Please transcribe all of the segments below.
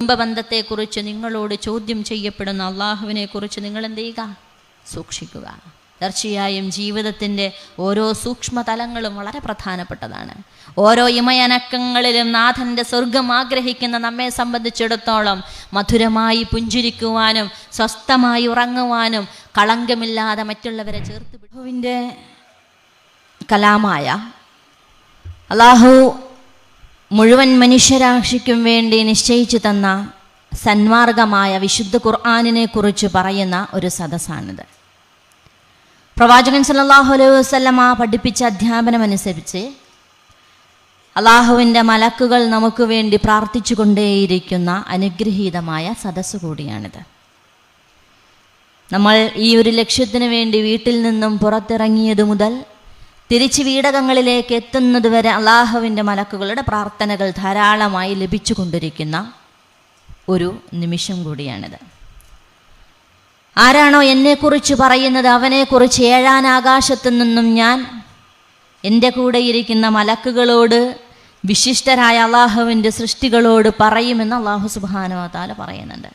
കുടുംബബന്ധത്തെക്കുറിച്ച് നിങ്ങളോട് ചോദ്യം ചെയ്യപ്പെടുന്ന അള്ളാഹുവിനെ കുറിച്ച് നിങ്ങൾ എന്ത് ചെയ്യുക? സൂക്ഷിക്കുക. തീർച്ചയായും ജീവിതത്തിൻ്റെ ഓരോ സൂക്ഷ്മ തലങ്ങളും വളരെ പ്രധാനപ്പെട്ടതാണ്. ഓരോ ഇമയനക്കങ്ങളിലും നാഥൻ്റെ സ്വർഗം ആഗ്രഹിക്കുന്ന നമ്മെ സംബന്ധിച്ചിടത്തോളം മധുരമായി പുഞ്ചിരിക്കുവാനും സ്വസ്ഥമായി ഉറങ്ങുവാനും കളങ്കമില്ലാതെ മറ്റുള്ളവരെ ചേർത്ത് അല്ലാഹുവിൻ്റെ കലാമായ അല്ലാഹു മുഴുവൻ മനുഷ്യരാശിക്കും വേണ്ടി നിശ്ചയിച്ചു തന്ന സന്മാർഗമായ വിശുദ്ധ ഖുർആനിനെ കുറിച്ച് പറയുന്ന ഒരു സദസ്സാണിത്. പ്രവാചകൻ സല്ലല്ലാഹു അലൈഹി വസല്ലമ പഠിപ്പിച്ച അധ്യാപനമനുസരിച്ച് അള്ളാഹുവിൻ്റെ മലക്കുകൾ നമുക്ക് വേണ്ടി പ്രാർത്ഥിച്ചു കൊണ്ടേയിരിക്കുന്ന അനുഗ്രഹീതമായ സദസ്സ് കൂടിയാണിത്. നമ്മൾ ഈ ഒരു ലക്ഷ്യത്തിന് വേണ്ടി വീട്ടിൽ നിന്നും പുറത്തിറങ്ങിയത് മുതൽ തിരിച്ച് വീടകങ്ങളിലേക്ക് എത്തുന്നത് വരെ അള്ളാഹുവിൻ്റെ മലക്കുകളുടെ പ്രാർത്ഥനകൾ ധാരാളമായി ലഭിച്ചുകൊണ്ടിരിക്കുന്ന ഒരു നിമിഷം കൂടിയാണിത്. ആരാണോ എന്നെക്കുറിച്ച് പറയുന്നത് അവനെക്കുറിച്ച് ഏഴാൻ ആകാശത്തു നിന്നും ഞാൻ എൻ്റെ കൂടെ ഇരിക്കുന്ന മലക്കുകളോട് വിശിഷ്ടരായ അള്ളാഹുവിൻ്റെ സൃഷ്ടികളോട് പറയുമെന്ന് അള്ളാഹു സുബ്ഹാനഹു വ തആല പറയുന്നുണ്ട്.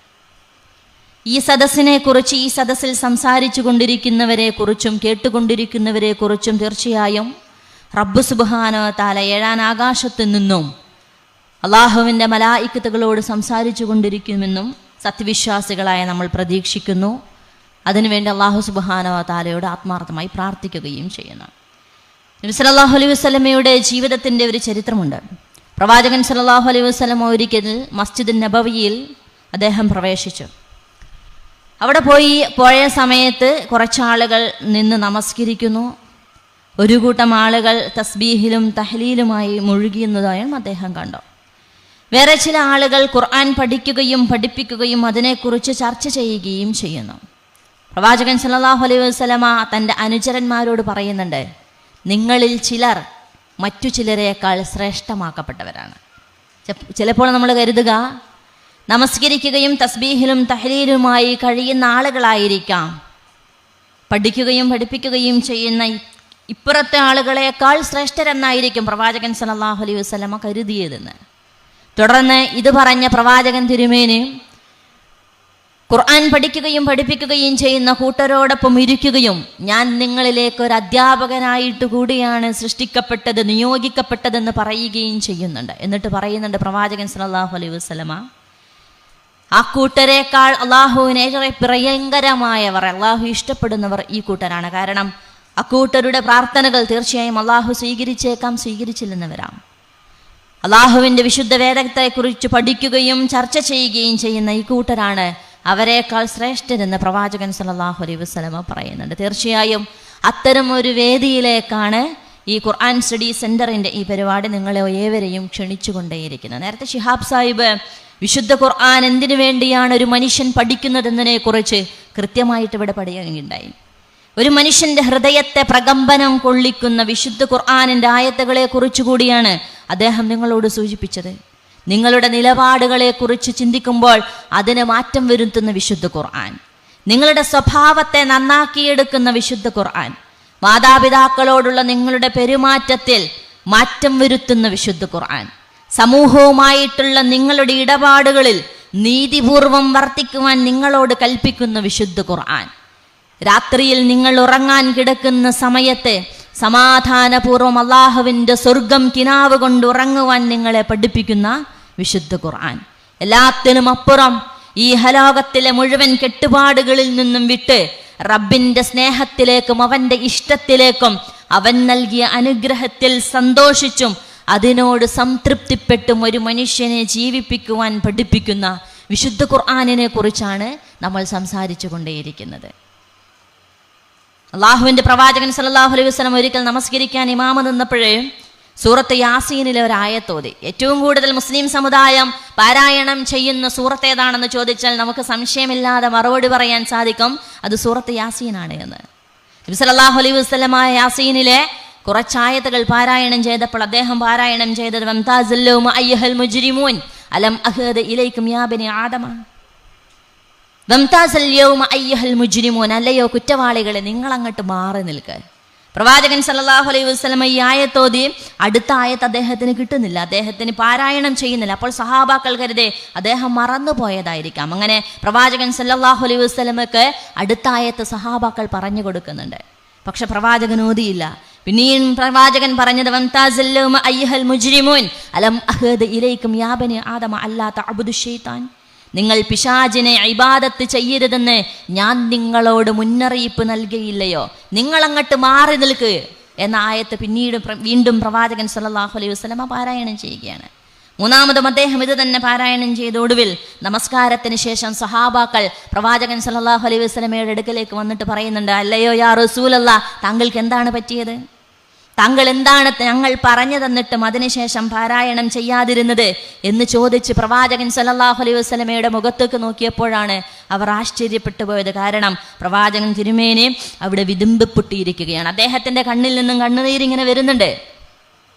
ഈ സദസ്സിനെക്കുറിച്ച്, ഈ സദസ്സിൽ സംസാരിച്ചു കൊണ്ടിരിക്കുന്നവരെക്കുറിച്ചും കേട്ടുകൊണ്ടിരിക്കുന്നവരെക്കുറിച്ചും തീർച്ചയായും റബ്ബ് സുബ്ഹാനഹു വ തആല ഏഴാൻ ആകാശത്തു നിന്നും അള്ളാഹുവിൻ്റെ മലായിക്കത്തുകളോട് സംസാരിച്ചു കൊണ്ടിരിക്കുമെന്നും സത്യവിശ്വാസികളായ നമ്മൾ പ്രതീക്ഷിക്കുന്നു. അതിനുവേണ്ടി അള്ളാഹു സുബ്ഹാനഹു വ തആലയോട് ആത്മാർത്ഥമായി പ്രാർത്ഥിക്കുകയും ചെയ്യുന്നു. നബി സല്ലല്ലാഹു അലൈഹി വസല്ലമയുടെ ജീവിതത്തിൻ്റെ ഒരു ചരിത്രമുണ്ട്. പ്രവാചകൻ സല്ലല്ലാഹു അലൈഹി വസല്ലമ ഒരിക്കൽ മസ്ജിദ് നബവിയിൽ അദ്ദേഹം പ്രവേശിച്ചു. അവിടെ പോയ സമയത്ത് കുറച്ചാളുകൾ നിന്ന് നമസ്കരിക്കുന്നു. ഒരു കൂട്ടം ആളുകൾ തസ്ബീഹിലും തഹ്ലീലുമായി മുഴുകിയെന്നതായും അദ്ദേഹം കണ്ടു. വേറെ ചില ആളുകൾ ഖുർആൻ പഠിക്കുകയും പഠിപ്പിക്കുകയും അതിനെക്കുറിച്ച് ചർച്ച ചെയ്യുകയും ചെയ്യുന്നു. പ്രവാചകൻ സല്ലല്ലാഹു അലൈഹി വസല്ലമ തൻ്റെ അനുചരന്മാരോട് പറയുന്നുണ്ട്, നിങ്ങളിൽ ചിലർ മറ്റു ചിലരേക്കാൾ ശ്രേഷ്ഠമാക്കപ്പെട്ടവരാണ്. ചിലപ്പോൾ നമ്മൾ കരുതുക നമസ്കരിക്കുകയും തസ്ബീഹിലും തഹ്ലീലുമായി കഴിയുന്ന ആളുകളായിരിക്കാം പഠിക്കുകയും പഠിപ്പിക്കുകയും ചെയ്യുന്ന ഇപ്പുറത്തെ ആളുകളെക്കാൾ ശ്രേഷ്ഠരെന്നായിരിക്കും പ്രവാചകൻ സല്ലല്ലാഹു അലൈഹി വസല്ലമ കരുതിയതെന്ന്. തുടർന്ന് ഇത് പറഞ്ഞ പ്രവാചകൻ തിരുമേനി ഖുർആൻ പഠിക്കുകയും പഠിപ്പിക്കുകയും ചെയ്യുന്ന കൂട്ടരോടൊപ്പം ഇരിക്കുകയും ഞാൻ നിങ്ങളിലേക്ക് ഒരു അധ്യാപകനായിട്ട് കൂടിയാണ് സൃഷ്ടിക്കപ്പെട്ടത്, നിയോഗിക്കപ്പെട്ടതെന്ന് പറയുകയും ചെയ്യുന്നുണ്ട്. എന്നിട്ട് പറയുന്നുണ്ട് പ്രവാചകൻ സല്ലല്ലാഹു അലൈഹി വസല്ലമ, ആ കൂട്ടരേക്കാൾ അള്ളാഹുവിനേറെ പ്രിയങ്കരമായവർ, അള്ളാഹു ഇഷ്ടപ്പെടുന്നവർ ഈ കൂട്ടരാണ്. കാരണം അക്കൂട്ടരുടെ പ്രാർത്ഥനകൾ തീർച്ചയായും അള്ളാഹു സ്വീകരിച്ചേക്കാം, സ്വീകരിച്ചില്ലെന്നവരാം. അള്ളാഹുവിൻ്റെ വിശുദ്ധ വേദത്തെക്കുറിച്ച് പഠിക്കുകയും ചർച്ച ചെയ്യുകയും ചെയ്യുന്ന ഈ കൂട്ടരാണ് അവരെക്കാൾ ശ്രേഷ്ഠരെന്ന് പ്രവാചകൻ സല്ലല്ലാഹു അലൈഹി വസല്ലമ പറയുന്നുണ്ട്. തീർച്ചയായും അത്തരം ഒരു വേദിയിലേക്കാണ് ഈ ഖുർആൻ സ്റ്റഡി സെൻ്ററിൻ്റെ ഈ പരിപാടി നിങ്ങളെ ഏവരെയും ക്ഷണിച്ചുകൊണ്ടേയിരിക്കുന്നത്. നേരത്തെ ശിഹാബ് സാഹിബ് വിശുദ്ധ ഖുർആൻ എന്തിനു വേണ്ടിയാണ് ഒരു മനുഷ്യൻ പഠിക്കുന്നതെന്നതിനെക്കുറിച്ച് കൃത്യമായിട്ട് ഇവിടെ പറയുകയുണ്ടായി. ഒരു മനുഷ്യൻ്റെ ഹൃദയത്തെ പ്രകമ്പനം കൊള്ളിക്കുന്ന വിശുദ്ധ ഖുർആനിൻ്റെ ആയത്തുകളെ കുറിച്ച് കൂടിയാണ് അദ്ദേഹം നിങ്ങളോട് സൂചിപ്പിച്ചത്. നിങ്ങളുടെ നിലപാടുകളെക്കുറിച്ച് ചിന്തിക്കുമ്പോൾ അതിന് മാറ്റം വരുത്തുന്ന വിശുദ്ധ ഖുർആൻ, നിങ്ങളുടെ സ്വഭാവത്തെ നന്നാക്കിയെടുക്കുന്ന വിശുദ്ധ ഖുർആൻ, മാതാപിതാക്കളോടുള്ള നിങ്ങളുടെ പെരുമാറ്റത്തിൽ മാറ്റം വരുത്തുന്ന വിശുദ്ധ ഖുർആൻ, സമൂഹവുമായിട്ടുള്ള നിങ്ങളുടെ ഇടപാടുകളിൽ നീതിപൂർവം വർത്തിക്കുവാൻ നിങ്ങളോട് കൽപ്പിക്കുന്ന വിശുദ്ധ ഖുർആൻ, രാത്രിയിൽ നിങ്ങൾ ഉറങ്ങാൻ കിടക്കുന്ന സമയത്ത് സമാധാനപൂർവ്വം അള്ളാഹുവിൻ്റെ സ്വർഗം കിനാവ് കൊണ്ട് ഉറങ്ങുവാൻ നിങ്ങളെ പഠിപ്പിക്കുന്ന വിശുദ്ധ ഖുർആൻ, എല്ലാത്തിനും അപ്പുറം ഈ ഹലോകത്തിലെ മുഴുവൻ കെട്ടുപാടുകളിൽ നിന്നും വിട്ട് റബ്ബിൻ്റെ സ്നേഹത്തിലേക്കും അവൻ്റെ ഇഷ്ടത്തിലേക്കും അവൻ നൽകിയ അനുഗ്രഹത്തിൽ സന്തോഷിച്ചും അതിനോട് സംതൃപ്തിപ്പെട്ടും ഒരു മനുഷ്യനെ ജീവിപ്പിക്കുവാൻ പഠിപ്പിക്കുന്ന വിശുദ്ധ ഖുർആനിനെ കുറിച്ചാണ് നമ്മൾ സംസാരിച്ചു കൊണ്ടേയിരിക്കുന്നത്. അള്ളാഹുവിൻ്റെ പ്രവാചകൻ സല്ലല്ലാഹു അലൈഹി വസല്ലം ഒരിക്കൽ നമസ്കരിക്കാൻ ഇമാമ നിന്നപ്പോഴേ സൂറത്ത് യാസീനിലെ ഒരു ആയത്തോതി. ഏറ്റവും കൂടുതൽ മുസ്ലിം സമുദായം പാരായണം ചെയ്യുന്ന സൂറത്ത് ഏതാണെന്ന് ചോദിച്ചാൽ നമുക്ക് സംശയമില്ലാതെ മറുപടി പറയാൻ സാധിക്കും, അത് സൂറത്ത് യാസീനാണ് എന്ന്. നബി സല്ലല്ലാഹു അലൈഹി വസല്ലം യാസീനിലെ കുറച്ചായത്തുകൾ പാരായണം ചെയ്തപ്പോൾ അദ്ദേഹം പാരായണം ചെയ്തത് വംതാസിൽ യൗമ അയ്യുഹൽ മുജ്രിമൂൻ അലം അഹദ് ഇലൈക്കും യാ ബനി ആദമ. വംതാസിൽ യൗമ അയ്യുഹൽ മുജ്രിമൂൻ, അല്ലയോ കുറ്റവാളികളെ നിങ്ങൾ അങ്ങോട്ട് മാറി നിൽക്കുക. പ്രവാചകൻ സല്ലല്ലാഹു അലൈഹി വസല്ലം ഈ ആയത്തോതി അടുത്ത ആയത്ത് അദ്ദേഹത്തിന് കിട്ടുന്നില്ല, അദ്ദേഹത്തിന് പാരായണം ചെയ്യുന്നില്ല. അപ്പോൾ സഹാബാക്കൾ കരുതേ അദ്ദേഹം മറന്നുപോയതായിരിക്കാം. അങ്ങനെ പ്രവാചകൻ സല്ലല്ലാഹു അലൈഹി വസല്ലമക്ക് അടുത്ത ആയത്ത് സഹാബാക്കൾ പറഞ്ഞു കൊടുക്കുന്നുണ്ട്. പക്ഷെ പ്രവാചകൻ ഓതിയില്ല. പിന്നെയും പ്രവാചകൻ പറഞ്ഞത് വംതാസല്ലൂമ അയ്യുഹൽ മുജ്രിമൂൻ അലം അഹദ ഇലൈക്കും യാ ബനി ആദമ അല്ലാ തഅബുദു ശൈത്താൻ, നിങ്ങൾ പിശാചിനെ ഇബാദത്ത് ചെയ്യരുതെന്ന് ഞാൻ നിങ്ങളോട് മുന്നറിയിപ്പ് നൽകിയില്ലയോ, നിങ്ങൾ അങ്ങോട്ട് മാറി നിൽക്ക് എന്ന ആയത്ത് പിന്നീട് വീണ്ടും പ്രവാചകൻ സല്ലല്ലാഹു അലൈഹി വസല്ലമ പാരായണം ചെയ്യുകയാണ്. മൂന്നാമതും അദ്ദേഹം ഇത് തന്നെ പാരായണം ചെയ്ത ഒടുവിൽ നമസ്കാരത്തിന് ശേഷം സഹാബാക്കൾ പ്രവാചകൻ സല്ലല്ലാഹു അലൈഹി വസല്ലമയുടെ അടുക്കലേക്ക് വന്നിട്ട് പറയുന്നുണ്ട്, അല്ലയോ യാ റസൂലല്ലാഹ്, താങ്കൾക്ക് എന്താണ് പറ്റിയത്? താങ്കൾ എന്താണ് ഞങ്ങൾ പറഞ്ഞു തന്നിട്ടും അതിനുശേഷം പാരായണം ചെയ്യാതിരുന്നത് എന്ന് ചോദിച്ച് പ്രവാചകൻ സല്ലല്ലാഹു അലൈഹി വസല്ലമയുടെ മുഖത്തേക്ക് നോക്കിയപ്പോഴാണ് അവർ ആശ്ചര്യപ്പെട്ടു പോയത്. കാരണം പ്രവാചകൻ തിരുമേനി അവിടെ വിതുമ്പിപ്പൊട്ടിയിരിക്കുകയാണ്. അദ്ദേഹത്തിന്റെ കണ്ണിൽ നിന്നും കണ്ണുനീരിങ്ങനെ വരുന്നുണ്ട്.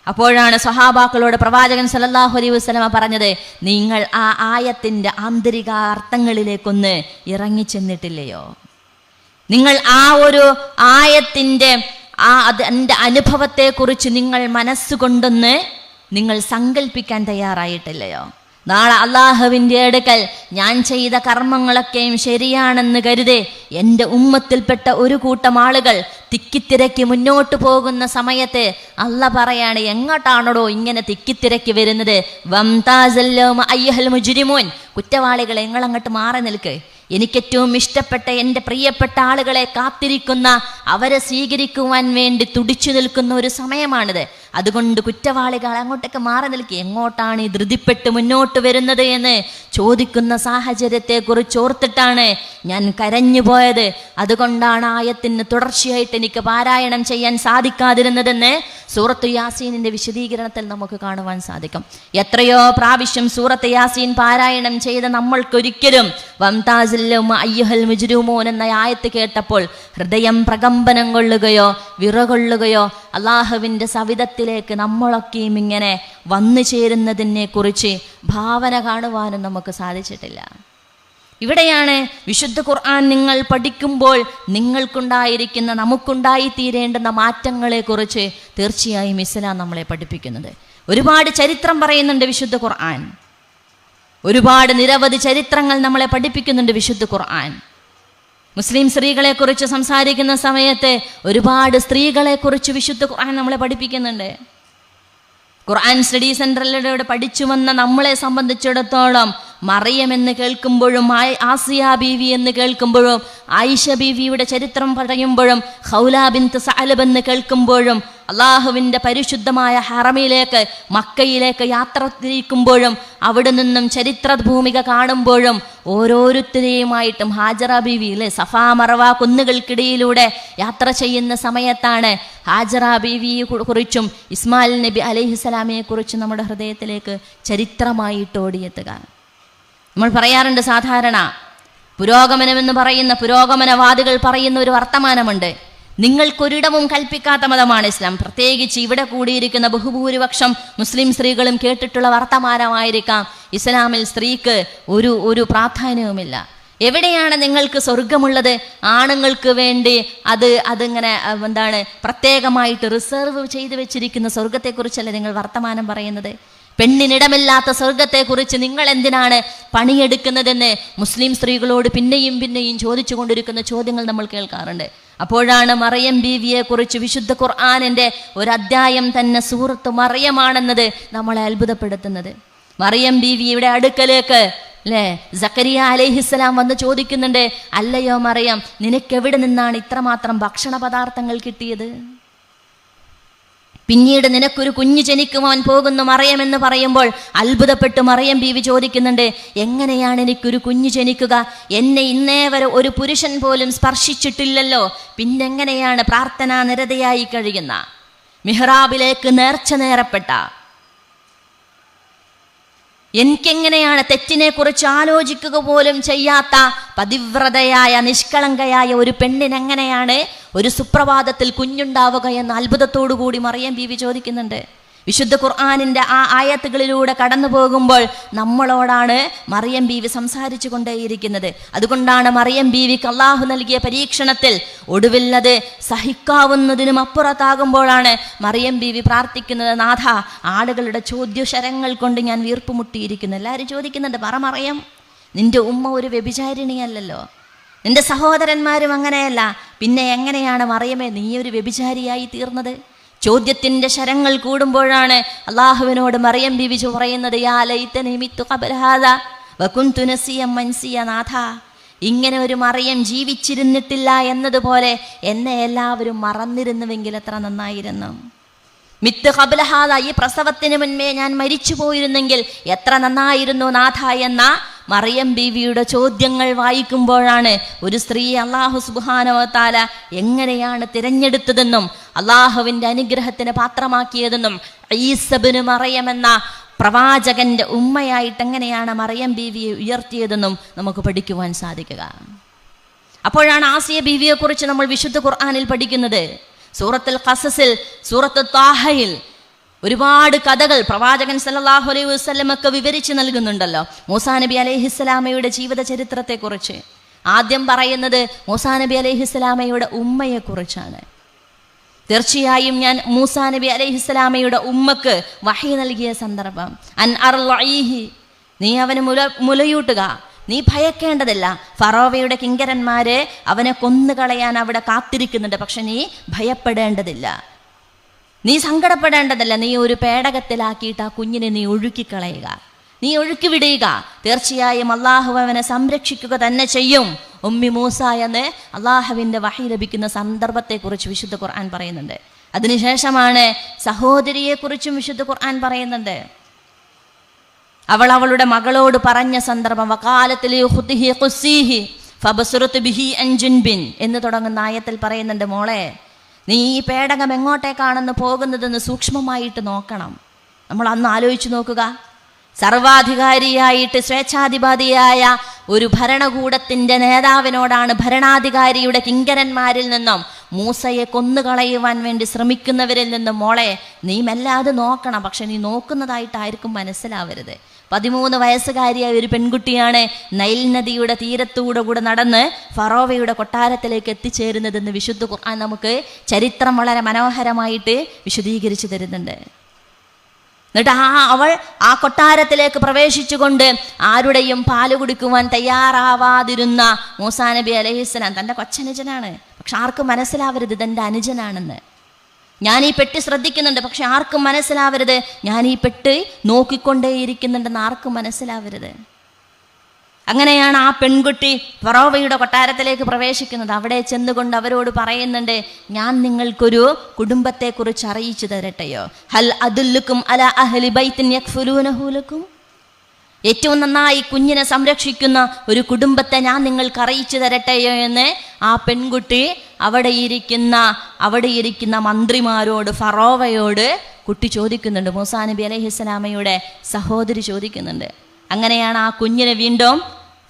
അപ്പോഴാണ് സഹാബാക്കളോട് പ്രവാചകൻ സല്ലല്ലാഹു അലൈഹി വസല്ലമ പറഞ്ഞത്, നിങ്ങൾ ആ ആയത്തിന്റെ ആന്തരിക അർത്ഥങ്ങളിലേക്കൊന്ന് ഇറങ്ങിച്ചെന്നിട്ടില്ലയോ? നിങ്ങൾ ആ ഒരു ആയത്തിന്റെ അതിൻ്റെ അനുഭവത്തെക്കുറിച്ച് നിങ്ങൾ മനസ്സുകൊണ്ടൊന്ന് നിങ്ങൾ സങ്കല്പിക്കാൻ തയ്യാറായിട്ടില്ലയോ? നാളെ അള്ളാഹുവിൻ്റെ അടുക്കൽ ഞാൻ ചെയ്ത കർമ്മങ്ങളൊക്കെയും ശരിയാണെന്ന് കരുതേ എൻ്റെ ഉമ്മത്തിൽപ്പെട്ട ഒരു കൂട്ടം ആളുകൾ തിക്കിത്തിരക്കി മുന്നോട്ട് പോകുന്ന സമയത്ത് അള്ളാഹ് പറയാണ്, എങ്ങോട്ടാണോ ഇങ്ങനെ തിക്കിത്തിരക്കി വരുന്നത്? വംതാസല്ലൂമ അയ്യുഹൽ മുജ്രിമൂൻ, കുറ്റവാളികളെ നിങ്ങൾ അങ്ങോട്ട് മാറി നിൽക്ക്. എനിക്കേറ്റവും ഇഷ്ടപ്പെട്ട എൻ്റെ പ്രിയപ്പെട്ട ആളുകളെ കാത്തിരിക്കുന്ന, അവരെ സ്വീകരിക്കുവാൻ വേണ്ടി തുടിച്ചു നിൽക്കുന്ന ഒരു സമയമാണിത്. അതുകൊണ്ട് കുറ്റവാളികൾ അങ്ങോട്ടൊക്കെ മാറി നിൽക്കുക. എങ്ങോട്ടാണ് ഈ ധൃതിപ്പെട്ട് മുന്നോട്ട് വരുന്നത് എന്ന് ചോദിക്കുന്ന സാഹചര്യത്തെക്കുറിച്ച് ഓർത്തിട്ടാണ് ഞാൻ കരഞ്ഞു പോയത്. അതുകൊണ്ടാണ് ആയത്തിന് തുടർച്ചയായിട്ട് എനിക്ക് പാരായണം ചെയ്യാൻ സാധിക്കാതിരുന്നതെന്ന് സൂറത്ത് യാസീനിന്റെ വിശദീകരണത്തിൽ നമുക്ക് കാണുവാൻ സാധിക്കും. എത്രയോ പ്രാവശ്യം സൂറത്ത് യാസീൻ പാരായണം ചെയ്ത നമ്മൾക്കൊരിക്കലും വംതാസല്ലൂമ അയ്യുഹൽ മുജ്രിമൂൻ എന്ന ആയത്ത് കേട്ടപ്പോൾ ഹൃദയം പ്രകമ്പനം കൊള്ളുകയോ വിറകൊള്ളുകയോ അള്ളാഹുവിൻ്റെ സവിധത്തിലേക്ക് നമ്മളൊക്കെയും ഇങ്ങനെ വന്നു ചേരുന്നതിനെ കുറിച്ച് ഭാവന കാണുവാനും നമുക്ക് സാധിച്ചിട്ടില്ല. ഇവിടെയാണ് വിശുദ്ധ ഖുർആൻ നിങ്ങൾ പഠിക്കുമ്പോൾ നിങ്ങൾക്കുണ്ടായിരിക്കുന്ന, നമുക്കുണ്ടായിത്തീരേണ്ടുന്ന മാറ്റങ്ങളെക്കുറിച്ച് തീർച്ചയായും ഇസ്ലാം നമ്മളെ പഠിപ്പിക്കുന്നത്. ഒരുപാട് ചരിത്രം പറയുന്നുണ്ട് വിശുദ്ധ ഖുർആൻ. ഒരുപാട് നിരവധി ചരിത്രങ്ങൾ നമ്മളെ പഠിപ്പിക്കുന്നുണ്ട് വിശുദ്ധ ഖുർആൻ. മുസ്ലിം സ്ത്രീകളെക്കുറിച്ച് സംസാരിക്കുന്ന സമയത്ത് ഒരുപാട് സ്ത്രീകളെക്കുറിച്ച് വിശുദ്ധ ഖുർആൻ നമ്മളെ പഠിപ്പിക്കുന്നുണ്ട്. ഖുർആൻ സ്റ്റഡി സെന്ററിലൂടെ പഠിച്ചു വന്ന നമ്മളെ സംബന്ധിച്ചിടത്തോളം മറിയം എന്ന് കേൾക്കുമ്പോഴും ആസിയ ബീവി എന്ന് കേൾക്കുമ്പോഴും ആയിഷ ബീവിയുടെ ചരിത്രം പറയുമ്പോഴും ഖൗല ബിൻത് സഅലബ് എന്ന് കേൾക്കുമ്പോഴും അള്ളാഹുവിൻ്റെ പരിശുദ്ധമായ ഹറമിലേക്ക് മക്കയിലേക്ക് യാത്ര തിരിക്കുമ്പോഴും അവിടെ നിന്നും ചരിത്ര ഭൂമിക കാണുമ്പോഴും ഓരോരുത്തരെയുമായിട്ടും ഹാജറ ബീവി അല്ലെ സഫാ മറവ കുന്നുകൾക്കിടയിലൂടെ യാത്ര ചെയ്യുന്ന സമയത്താണ് ഹാജറ ബീവിയെ കുറിച്ചും ഇസ്മായിൽ നബി അലൈഹിസ്സലാമിനെ കുറിച്ചും നമ്മുടെ ഹൃദയത്തിലേക്ക് ചരിത്രമായിട്ട് ഓടിയെത്തുക. നമ്മൾ പറയാറുണ്ട്, സാധാരണ പുരോഗമനമെന്ന് പറയുന്ന പുരോഗമനവാദികൾ പറയുന്ന ഒരു വർത്തമാനമുണ്ട്, നിങ്ങൾക്കൊരിടവും കൽപ്പിക്കാത്ത മതമാണ് ഇസ്ലാം. പ്രത്യേകിച്ച് ഇവിടെ കൂടിയിരിക്കുന്ന ബഹുഭൂരിപക്ഷം മുസ്ലിം സ്ത്രീകളും കേട്ടിട്ടുള്ള വർത്തമാനമായിരിക്കാം, ഇസ്ലാമിൽ സ്ത്രീക്ക് ഒരു പ്രാധാന്യവുമില്ല. എവിടെയാണ് നിങ്ങൾക്ക് സ്വർഗമുള്ളത്? ആണുങ്ങൾക്ക് വേണ്ടി അതിങ്ങനെ പ്രത്യേകമായിട്ട് റിസർവ് ചെയ്തു വെച്ചിരിക്കുന്ന സ്വർഗത്തെക്കുറിച്ചല്ലേ നിങ്ങൾ വർത്തമാനം പറയുന്നത്? പെണ്ണിനിടമില്ലാത്ത സ്വർഗത്തെക്കുറിച്ച് നിങ്ങൾ എന്തിനാണ് പണിയെടുക്കുന്നതെന്ന് മുസ്ലിം സ്ത്രീകളോട് പിന്നെയും പിന്നെയും ചോദിച്ചു കൊണ്ടിരിക്കുന്ന ചോദ്യങ്ങൾ നമ്മൾ കേൾക്കാറുണ്ട്. അപ്പോഴാണ് മറിയം ബീവിയെ കുറിച്ച് വിശുദ്ധ ഖുർആനിന്റെ ഒരു അധ്യായം തന്നെ സൂറത്ത് മറിയമാണെന്നത് നമ്മളെ അത്ഭുതപ്പെടുത്തുന്നത്. മറിയം ബീവിയുടെ അടുക്കലേക്ക് സക്കരിയ അലൈഹിസ്സലാം വന്ന് ചോദിക്കുന്നുണ്ട്, അല്ലയോ മറിയം, നിനക്കെവിടെ നിന്നാണ് ഇത്രമാത്രം ഭക്ഷണ പദാർത്ഥങ്ങൾ കിട്ടിയത്? പിന്നീട് നിനക്കൊരു കുഞ്ഞ് ജനിക്കുവാൻ പോകുന്നു മറിയം എന്ന് പറയുമ്പോൾ അത്ഭുതപ്പെട്ട് മറിയം ബീവി ചോദിക്കുന്നുണ്ട്, എങ്ങനെയാണ് എനിക്കൊരു കുഞ്ഞ് ജനിക്കുക? എന്നെ ഇന്നേ വരെ ഒരു പുരുഷൻ പോലും സ്പർശിച്ചിട്ടില്ലല്ലോ, പിന്നെങ്ങനെയാണ് പ്രാർത്ഥനാ നിരതയായി കഴിയുന്ന, മിഹ്റാബിലേക്ക് നേർച്ച നേരപ്പെട്ട, എനിക്കെങ്ങനെയാണ് തെറ്റിനെ കുറിച്ച് ആലോചിക്കുക പോലും ചെയ്യാത്ത പതിവ്രതയായ നിഷ്കളങ്കയായ ഒരു പെണ്ണിനെങ്ങനെയാണ് ഒരു സുപ്രഭാതത്തിൽ കുഞ്ഞുണ്ടാവുക എന്ന അത്ഭുതത്തോടു കൂടി മറിയം ബീവി ചോദിക്കുന്നുണ്ട്. വിശുദ്ധ ഖുർആനിൻ്റെ ആ ആയത്തുകളിലൂടെ കടന്നു പോകുമ്പോൾ നമ്മളോടാണ് മറിയം ബീവി സംസാരിച്ചു കൊണ്ടേയിരിക്കുന്നത്. അതുകൊണ്ടാണ് മറിയം ബീവിക്ക് അള്ളാഹു നൽകിയ പരീക്ഷണത്തിൽ ഒടുവിൽ അത് സഹിക്കാവുന്നതിനും അപ്പുറത്താകുമ്പോഴാണ് മറിയം ബീവി പ്രാർത്ഥിക്കുന്നത്, നാഥ, ആളുകളുടെ ചോദ്യശരങ്ങൾ കൊണ്ട് ഞാൻ വീർപ്പുമുട്ടിയിരിക്കുന്നു. എല്ലാവരും ചോദിക്കുന്നുണ്ട്, പറ മറിയം, നിന്റെ ഉമ്മ ഒരു വ്യഭിചാരിണിയല്ലല്ലോ, നിന്റെ സഹോദരന്മാരും അങ്ങനെയല്ല, പിന്നെ എങ്ങനെയാണ് മറിയമേ നീ ഒരു വ്യഭിചാരിയായി തീർന്നത്? ചോദ്യത്തിൻ്റെ ശരങ്ങൾ കൂടുമ്പോഴാണ് അള്ളാഹുവിനോട് മറിയം ബീവി പറയുന്നത്, യാ ലൈതനി മിത്തു ഖബ്ല ഹാദാ വകുന്തു നസിയ്യൻ മൻസിയ. നാഥ, ഇങ്ങനെ ഒരു മറിയം ജീവിച്ചിരുന്നിട്ടില്ല എന്നതുപോലെ എന്നെ എല്ലാവരും മറന്നിരുന്നുവെങ്കിൽ എത്ര നന്നായിരുന്നു. മിത്ത് ഖബ്ല ഹാദാ, ഈ പ്രസവത്തിന് മുൻപേ ഞാൻ മരിച്ചു പോയിരുന്നെങ്കിൽ എത്ര നന്നായിരുന്നു നാഥ എന്ന മറിയം ബീവിയുടെ ചോദ്യങ്ങൾ വായിക്കുമ്പോഴാണ് ഒരു സ്ത്രീയെ അള്ളാഹു സുബ്ഹാനഹു വ തആല എങ്ങനെയാണ് തിരഞ്ഞെടുത്തതെന്നും അള്ളാഹുവിൻ്റെ അനുഗ്രഹത്തിന് പാത്രമാക്കിയതെന്നും ഈസ ഇബ്നു മറിയം എന്ന പ്രവാചകന്റെ ഉമ്മയായിട്ട് എങ്ങനെയാണ് മറിയം ബീവിയെ ഉയർത്തിയതെന്നും നമുക്ക് പഠിക്കുവാൻ സാധിക്കുക. അപ്പോഴാണ് ആസിയ ബീവിയെക്കുറിച്ച് നമ്മൾ വിശുദ്ധ ഖുർആനിൽ പഠിക്കുന്നത്. സൂറത്തുൽ ഖസസിൽ, സൂറത്ത് ത്വാഹയിൽ ഒരുപാട് കഥകൾ പ്രവാചകൻ സല്ലല്ലാഹു അലൈഹി വസല്ലമക്ക് വിവരിച്ച് നൽകുന്നുണ്ടല്ലോ. മൂസാ നബി അലൈഹിസ്സലാമയുടെ ജീവിത ചരിത്രത്തെക്കുറിച്ച് ആദ്യം പറയുന്നത് മൂസാ നബി അലൈഹിസ്സലാമയുടെ ഉമ്മയെക്കുറിച്ചാണ്. തീർച്ചയായും ഞാൻ മൂസാ നബി അലൈഹിസ്സലാമയുടെ ഉമ്മക്ക് വഹി നൽകിയ സന്ദർഭം, അൻ അർളഈഹി, നീ അവന് മുലയൂട്ടുക, നീ ഭയക്കേണ്ടതില്ല. ഫറോവയുടെ കിങ്കരന്മാരെ അവനെ കൊന്നുകളയാൻ അവിടെ കാത്തിരിക്കുന്നുണ്ട്, പക്ഷെ നീ ഭയപ്പെടേണ്ടതില്ല, നീ സങ്കടപ്പെടേണ്ടതല്ല. നീ ഒരു പേടകത്തിലാക്കിയിട്ട് ആ കുഞ്ഞിനെ നീ ഒഴുക്കിക്കളയുക, നീ ഒഴുക്കി വിടുക. തീർച്ചയായും അള്ളാഹു അവനെ സംരക്ഷിക്കുക തന്നെ ചെയ്യും. ഉമ്മി മൂസ എന്ന് അള്ളാഹുവിൻ്റെ വഹി ലഭിക്കുന്ന സന്ദർഭത്തെക്കുറിച്ച് വിശുദ്ധ ഖുർആൻ പറയുന്നുണ്ട്. അതിനുശേഷമാണ് സഹോദരിയെക്കുറിച്ചും വിശുദ്ധ ഖുർആൻ പറയുന്നുണ്ട്. അവൾ അവളുടെ മകളോട് പറഞ്ഞ സന്ദർഭം, വഖാലത്തിൽ ഖുദിഹി ഖുസീഹി ഫബസ്റതു ബിഹി അൻ ജുൻബിൻ എന്ന് തുടങ്ങുന്ന ആയത്തിൽ പറയുന്നുണ്ട്, മോളെ, നീ ഈ പേടകം എങ്ങോട്ടേക്കാണെന്ന് പോകുന്നതെന്ന് സൂക്ഷ്മമായിട്ട് നോക്കണം. നമ്മൾ അന്ന് ആലോചിച്ച് നോക്കുക, സർവാധികാരിയായിട്ട് സ്വേച്ഛാധിപതിയായ ഒരു ഭരണകൂടത്തിൻ്റെ നേതാവിനോടാണ് ഭരണാധികാരിയുടെ കിങ്കരന്മാരിൽ നിന്നും മൂസയെ കൊന്നുകളയുവാൻ വേണ്ടി ശ്രമിക്കുന്നവരിൽ നിന്നും, മോളെ, നീ മെല്ലാതെ നോക്കണം, പക്ഷെ നീ നോക്കുന്നതായിട്ടായിരിക്കും മനസ്സിലാവരുത്. 13 വയസ്സുകാരിയായ ഒരു പെൺകുട്ടിയാണ് നൈൽ നദിയുടെ തീരത്തൂടെ നടന്ന് ഫറോവയുടെ കൊട്ടാരത്തിലേക്ക് എത്തിച്ചേരുന്നതെന്ന് വിശുദ്ധ ഖുർആൻ നമുക്ക് ചരിത്രം വളരെ മനോഹരമായിട്ട് വിശദീകരിച്ചു തരുന്നുണ്ട്. എന്നിട്ട് അവൾ ആ കൊട്ടാരത്തിലേക്ക് പ്രവേശിച്ചുകൊണ്ട് ആരുടെയും പാല് കുടിക്കുവാൻ തയ്യാറാവാതിരുന്ന മൂസാ നബി അലൈഹിസ്സലാം, തൻ്റെ കൊച്ചനുജനാണ്, പക്ഷെ ആർക്കും മനസ്സിലാവരുത് ഇതെൻ്റെ അനുജനാണെന്ന്. ഞാൻ ഈ പെട്ടി ശ്രദ്ധിക്കുന്നുണ്ട്, പക്ഷെ ആർക്കും മനസ്സിലാവരുത് ഞാൻ ഈ പെട്ടി നോക്കിക്കൊണ്ടേയിരിക്കുന്നുണ്ടെന്ന് ആർക്കും മനസ്സിലാവരുത്. അങ്ങനെയാണ് ആ പെൺകുട്ടി ഫറോവയുടെ കൊട്ടാരത്തിലേക്ക് പ്രവേശിക്കുന്നത്. അവിടെ ചെന്നുകൊണ്ട് അവരോട് പറയുന്നുണ്ട്, ഞാൻ നിങ്ങൾക്കൊരു കുടുംബത്തെക്കുറിച്ച് അറിയിച്ചു തരട്ടെയോ? ഹൽ അദുല്ലുക്കും അലാ അഹ്ലി ബൈത്തിൻ യക്ഫുലൂനഹു ലക്കും, ഏറ്റവും നന്നായി കുഞ്ഞിനെ സംരക്ഷിക്കുന്ന ഒരു കുടുംബത്തെ ഞാൻ നിങ്ങൾക്ക് അറിയിച്ചു തരട്ടെയോ എന്ന് ആ പെൺകുട്ടി അവിടെ ഇരിക്കുന്ന മന്ത്രിമാരോട്, ഫറോവയോട് കുട്ടി ചോദിക്കുന്നുണ്ട്. മൂസാ നബി അലൈഹിസ്സലാമയുടെ സഹോദരി ചോദിക്കുന്നുണ്ട്. അങ്ങനെയാണ് ആ കുഞ്ഞിനെ വീണ്ടും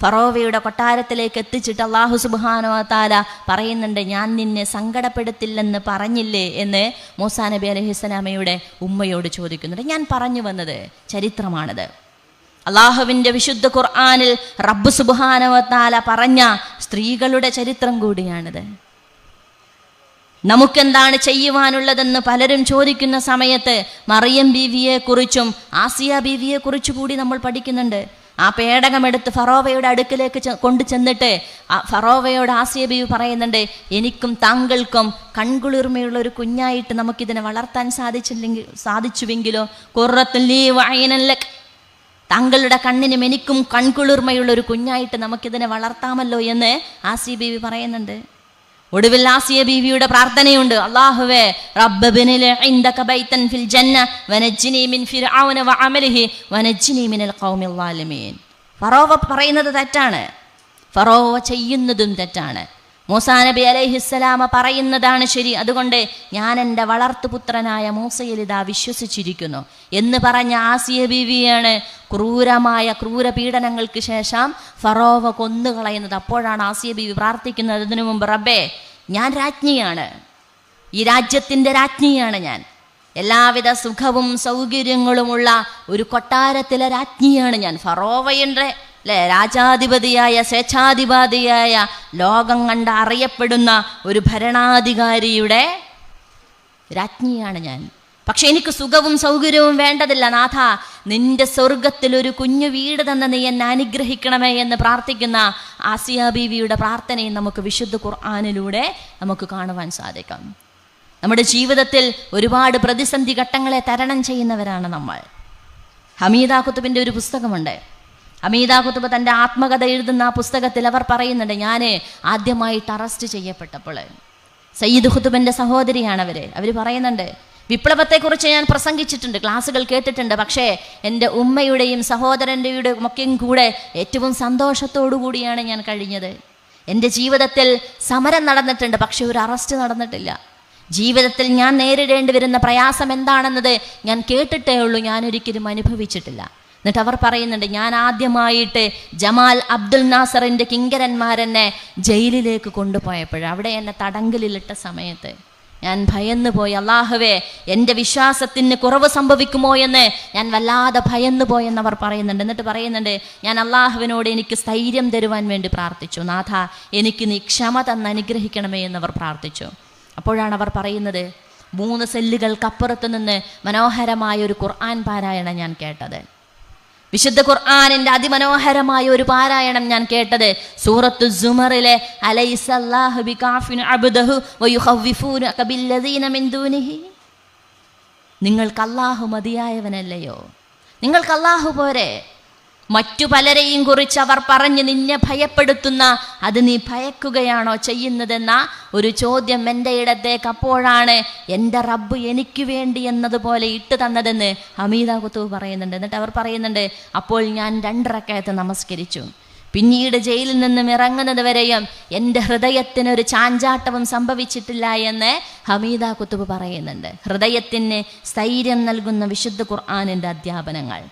ഫറോവയുടെ കൊട്ടാരത്തിലേക്ക് എത്തിച്ചിട്ട് അല്ലാഹു സുബ്ഹാനഹു വ തആല പറയുന്നുണ്ട്, ഞാൻ നിന്നെ സങ്കടപ്പെടുത്തില്ലെന്ന് പറഞ്ഞില്ലേ എന്ന് മൂസാ നബി അലൈഹിസ്സലാമയുടെ ഉമ്മയോട് ചോദിക്കുന്നുണ്ട്. ഞാൻ പറഞ്ഞു വന്നത് ചരിത്രമാണത്. അള്ളാഹുവിൻ്റെ വിശുദ്ധ ഖുർആനിൽ റബ്ബ് സുബ്ഹാനഹു വ തആല പറഞ്ഞ സ്ത്രീകളുടെ ചരിത്രം കൂടിയാണിത്. നമുക്കെന്താണ് ചെയ്യുവാനുള്ളതെന്ന് പലരും ചോദിക്കുന്ന സമയത്ത് മറിയം ബീവിയെക്കുറിച്ചും ആസിയ ബീവിയെക്കുറിച്ചു കൂടി നമ്മൾ പഠിക്കുന്നുണ്ട്. ആ പേടകമെടുത്ത് ഫറോവയുടെ അടുക്കിലേക്ക് കൊണ്ടു ചെന്നിട്ട് ഫറോവയോട് ആസിയ ബീവി പറയുന്നുണ്ട്, എനിക്കും താങ്കൾക്കും കൺകുളിർമയുള്ള ഒരു കുഞ്ഞായിട്ട് നമുക്കിതിനെ വളർത്താൻ സാധിച്ചുവെങ്കിലോ, ഖുർറത്തുൻ ലീ വഅയ്നൻ ലക്, താങ്കളുടെ കണ്ണിനും എനിക്കും കൺകുളിർമയുള്ള ഒരു കുഞ്ഞായിട്ട് നമുക്കിതിനെ വളർത്താമല്ലോ എന്ന് ആസിയ ബീവി പറയുന്നുണ്ട്. ഒടുവിൽ ആസിയ ബീവിയുടെ പ്രാർത്ഥനയുണ്ട്, അല്ലാഹുവേ റബ്ബബ്നി ലി ഇൻദക ബൈതൻ ഫിൽ ജന്ന വനജ്നി മിൻ ഫിർഔന വഅമലിഹി വനജ്നി മിനൽ ഖൗമിൽ ളാലിമീൻ. ഫറോവ പറയുന്നത് തെറ്റാണ്, ഫറോവ ചെയ്യുന്നതും തെറ്റാണ്. മൂസാ നബി അലൈഹിസ്സലാമ പറയുന്നതാണ് ശരി. അതുകൊണ്ട് ഞാൻ എൻ്റെ വളർത്തുപുത്രനായ മൂസയിൽ ഇതാ വിശ്വസിച്ചിരിക്കുന്നു എന്ന് പറഞ്ഞ ആസിയ ബീവിയാണ് ക്രൂരപീഡനങ്ങൾക്ക് ശേഷം ഫറോവ കൊന്നുകളയുന്നത്. അപ്പോഴാണ് ആസിയ ബീവി പ്രാർത്ഥിക്കുന്നത്, അതിനു മുമ്പ്, റബ്ബേ, ഞാൻ രാജ്ഞിയാണ്, ഈ രാജ്യത്തിൻ്റെ രാജ്ഞിയാണ് ഞാൻ, എല്ലാവിധ സുഖവും സൗകര്യങ്ങളുമുള്ള ഒരു കൊട്ടാരത്തിലെ രാജ്ഞിയാണ് ഞാൻ. ഫറോവയുടെ രാജാധിപതിയായ സ്വേച്ഛാധിപതിയായ ലോകം കണ്ട് അറിയപ്പെടുന്ന ഒരു ഭരണാധികാരിയുടെ രാജ്ഞിയാണ് ഞാൻ. പക്ഷെ എനിക്ക് സുഖവും സൗകര്യവും വേണ്ടതില്ല. നാഥ, നിന്റെ സ്വർഗത്തിൽ ഒരു കുഞ്ഞു വീട് തന്നെ നീ എന്നെ അനുഗ്രഹിക്കണമേ എന്ന് പ്രാർത്ഥിക്കുന്ന ആസിയ ബീവിയുടെ പ്രാർത്ഥനയും നമുക്ക് വിശുദ്ധ ഖുർആനിലൂടെ നമുക്ക് കാണുവാൻ സാധിക്കും. നമ്മുടെ ജീവിതത്തിൽ ഒരുപാട് പ്രതിസന്ധി ഘട്ടങ്ങളെ തരണം ചെയ്യുന്നവരാണ് നമ്മൾ. ഹമീദ ഖുതുബിൻ്റെ ഒരു പുസ്തകമുണ്ട്. ഹമീദ ഖുതുബ് തൻ്റെ ആത്മകഥ എഴുതുന്ന ആ പുസ്തകത്തിൽ അവർ പറയുന്നുണ്ട്, ഞാൻ ആദ്യമായിട്ട് അറസ്റ്റ് ചെയ്യപ്പെട്ടപ്പോൾ, സയ്യിദ് ഖുതുബിൻ്റെ സഹോദരിയാണ് അവർ പറയുന്നുണ്ട്, വിപ്ലവത്തെക്കുറിച്ച് ഞാൻ പ്രസംഗിച്ചിട്ടുണ്ട്, ക്ലാസ്സുകൾ കേട്ടിട്ടുണ്ട്. പക്ഷേ എൻ്റെ ഉമ്മയുടെയും സഹോദരൻ്റെയും ഒക്കെയും കൂടെ ഏറ്റവും സന്തോഷത്തോടു കൂടിയാണ് ഞാൻ കഴിഞ്ഞത്. എൻ്റെ ജീവിതത്തിൽ സമരം നടന്നിട്ടുണ്ട്, പക്ഷെ ഒരു അറസ്റ്റ് നടന്നിട്ടില്ല. ജീവിതത്തിൽ ഞാൻ നേരിടേണ്ടി വരുന്ന പ്രയാസം എന്താണെന്നത് ഞാൻ കേട്ടിട്ടേ ഉള്ളൂ, ഞാനൊരിക്കലും അനുഭവിച്ചിട്ടില്ല. എന്നിട്ട് അവർ പറയുന്നുണ്ട്, ഞാൻ ആദ്യമായിട്ട് ജമാൽ അബ്ദുൽ നാസറിൻ്റെ കിങ്കരന്മാരെന്നെ ജയിലിലേക്ക് കൊണ്ടുപോയപ്പോൾ, അവിടെ എന്നെ തടങ്കലിലിട്ട സമയത്ത് ഞാൻ ഭയന്നു പോയി. അള്ളാഹുവേ, എൻ്റെ വിശ്വാസത്തിന് കുറവ് സംഭവിക്കുമോ എന്ന് ഞാൻ വല്ലാതെ ഭയന്നു പോയെന്ന് അവർ പറയുന്നുണ്ട്. എന്നിട്ട് പറയുന്നുണ്ട്, ഞാൻ അള്ളാഹുവിനോട് എനിക്ക് സ്ഥൈര്യം തരുവാൻ വേണ്ടി പ്രാർത്ഥിച്ചു. നാഥ, എനിക്ക് നീ ക്ഷമ തന്ന് അനുഗ്രഹിക്കണമേ എന്നവർ പ്രാർത്ഥിച്ചു. അപ്പോഴാണ് അവർ പറയുന്നത്, 3 സെല്ലുകൾക്കപ്പുറത്ത് നിന്ന് മനോഹരമായ ഒരു ഖുർആൻ പാരായണം ഞാൻ കേട്ടത്. വിശുദ്ധ ഖുർആനിൻ്റെ അതിമനോഹരമായ ഒരു പാരായണം ഞാൻ കേട്ടത് സൂറത്തു സുമറിലെ അലൈസല്ലാഹു ബികാഫിൻ അബ്ദഹു വയുഖവ്വിഫൂനക ബില്ലദീന മിൻ ദൂനിഹി. നിങ്ങൾക്ക് അല്ലാഹു മതിയായവനല്ലയോ? നിങ്ങൾക്ക് അല്ലാഹു പോരെ? മറ്റു പലരെയും കുറിച്ച് അവർ പറഞ്ഞ് നിന്നെ ഭയപ്പെടുത്തുന്ന അത് നീ ഭയക്കുകയാണോ ചെയ്യുന്നതെന്ന ഒരു ചോദ്യം എൻ്റെ ഇടത്തേക്ക് അപ്പോഴാണ് എൻ്റെ റബ്ബ് എനിക്ക് വേണ്ടി എന്നതുപോലെ ഇട്ട് തന്നതെന്ന് ഹമീദ ഖുതുബ് പറയുന്നുണ്ട്. എന്നിട്ട് അവർ പറയുന്നുണ്ട്, അപ്പോൾ ഞാൻ 2 റക്അത്ത് നമസ്കരിച്ചു. പിന്നീട് ജയിലിൽ നിന്നും ഇറങ്ങുന്നത് വരെയും എൻ്റെ ഹൃദയത്തിനൊരു ചാഞ്ചാട്ടവും സംഭവിച്ചിട്ടില്ല എന്ന് ഹമീദ ഖുതുബ് പറയുന്നുണ്ട്. ഹൃദയത്തിന് സ്ഥൈര്യം നൽകുന്ന വിശുദ്ധ ഖുർആനിൻ്റെ അധ്യാപനങ്ങൾ.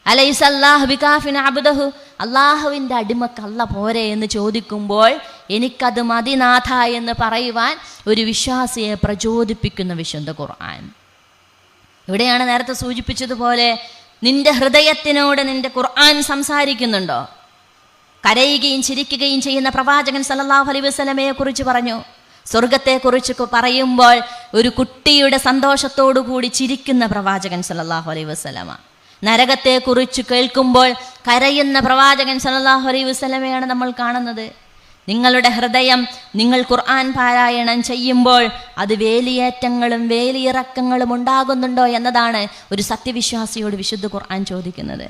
അലൈസല്ലാഹു ബികാഫിൻ അബ്ദഹു, അള്ളാഹുവിൻ്റെ അടിമക്ക് അല്ല പോരെ എന്ന് ചോദിക്കുമ്പോൾ എനിക്കത് മതിനാഥ എന്ന് പറയുവാൻ ഒരു വിശ്വാസിയെ പ്രചോദിപ്പിക്കുന്ന വിശുദ്ധ ഖുർആൻ. ഇവിടെയാണ് നേരത്തെ സൂചിപ്പിച്ചതുപോലെ നിന്റെ ഹൃദയത്തിനോട് നിന്റെ ഖുർആൻ സംസാരിക്കുന്നുണ്ടോ? കരയുകയും ചിരിക്കുകയും ചെയ്യുന്ന പ്രവാചകൻ സല്ലല്ലാഹു അലൈഹി വസല്ലമയെ കുറിച്ച് പറഞ്ഞു. സ്വർഗത്തെക്കുറിച്ച് പറയുമ്പോൾ ഒരു കുട്ടിയുടെ സന്തോഷത്തോടു കൂടി ചിരിക്കുന്ന പ്രവാചകൻ സല്ലല്ലാഹു അലൈഹി വസല്ലമ. നരകത്തെക്കുറിച്ച് കേൾക്കുമ്പോൾ കരയുന്ന പ്രവാചകൻ സല്ലല്ലാഹു അലൈഹി വസല്ലമയാണ് നമ്മൾ കാണുന്നത്. നിങ്ങളുടെ ഹൃദയം നിങ്ങൾ ഖുർആൻ പാരായണം ചെയ്യുമ്പോൾ അത് വേലിയേറ്റങ്ങളും വേലിയിറക്കങ്ങളും ഉണ്ടാകുന്നുണ്ടോ എന്നതാണ് ഒരു സത്യവിശ്വാസിയോട് വിശുദ്ധ ഖുർആൻ ചോദിക്കുന്നത്.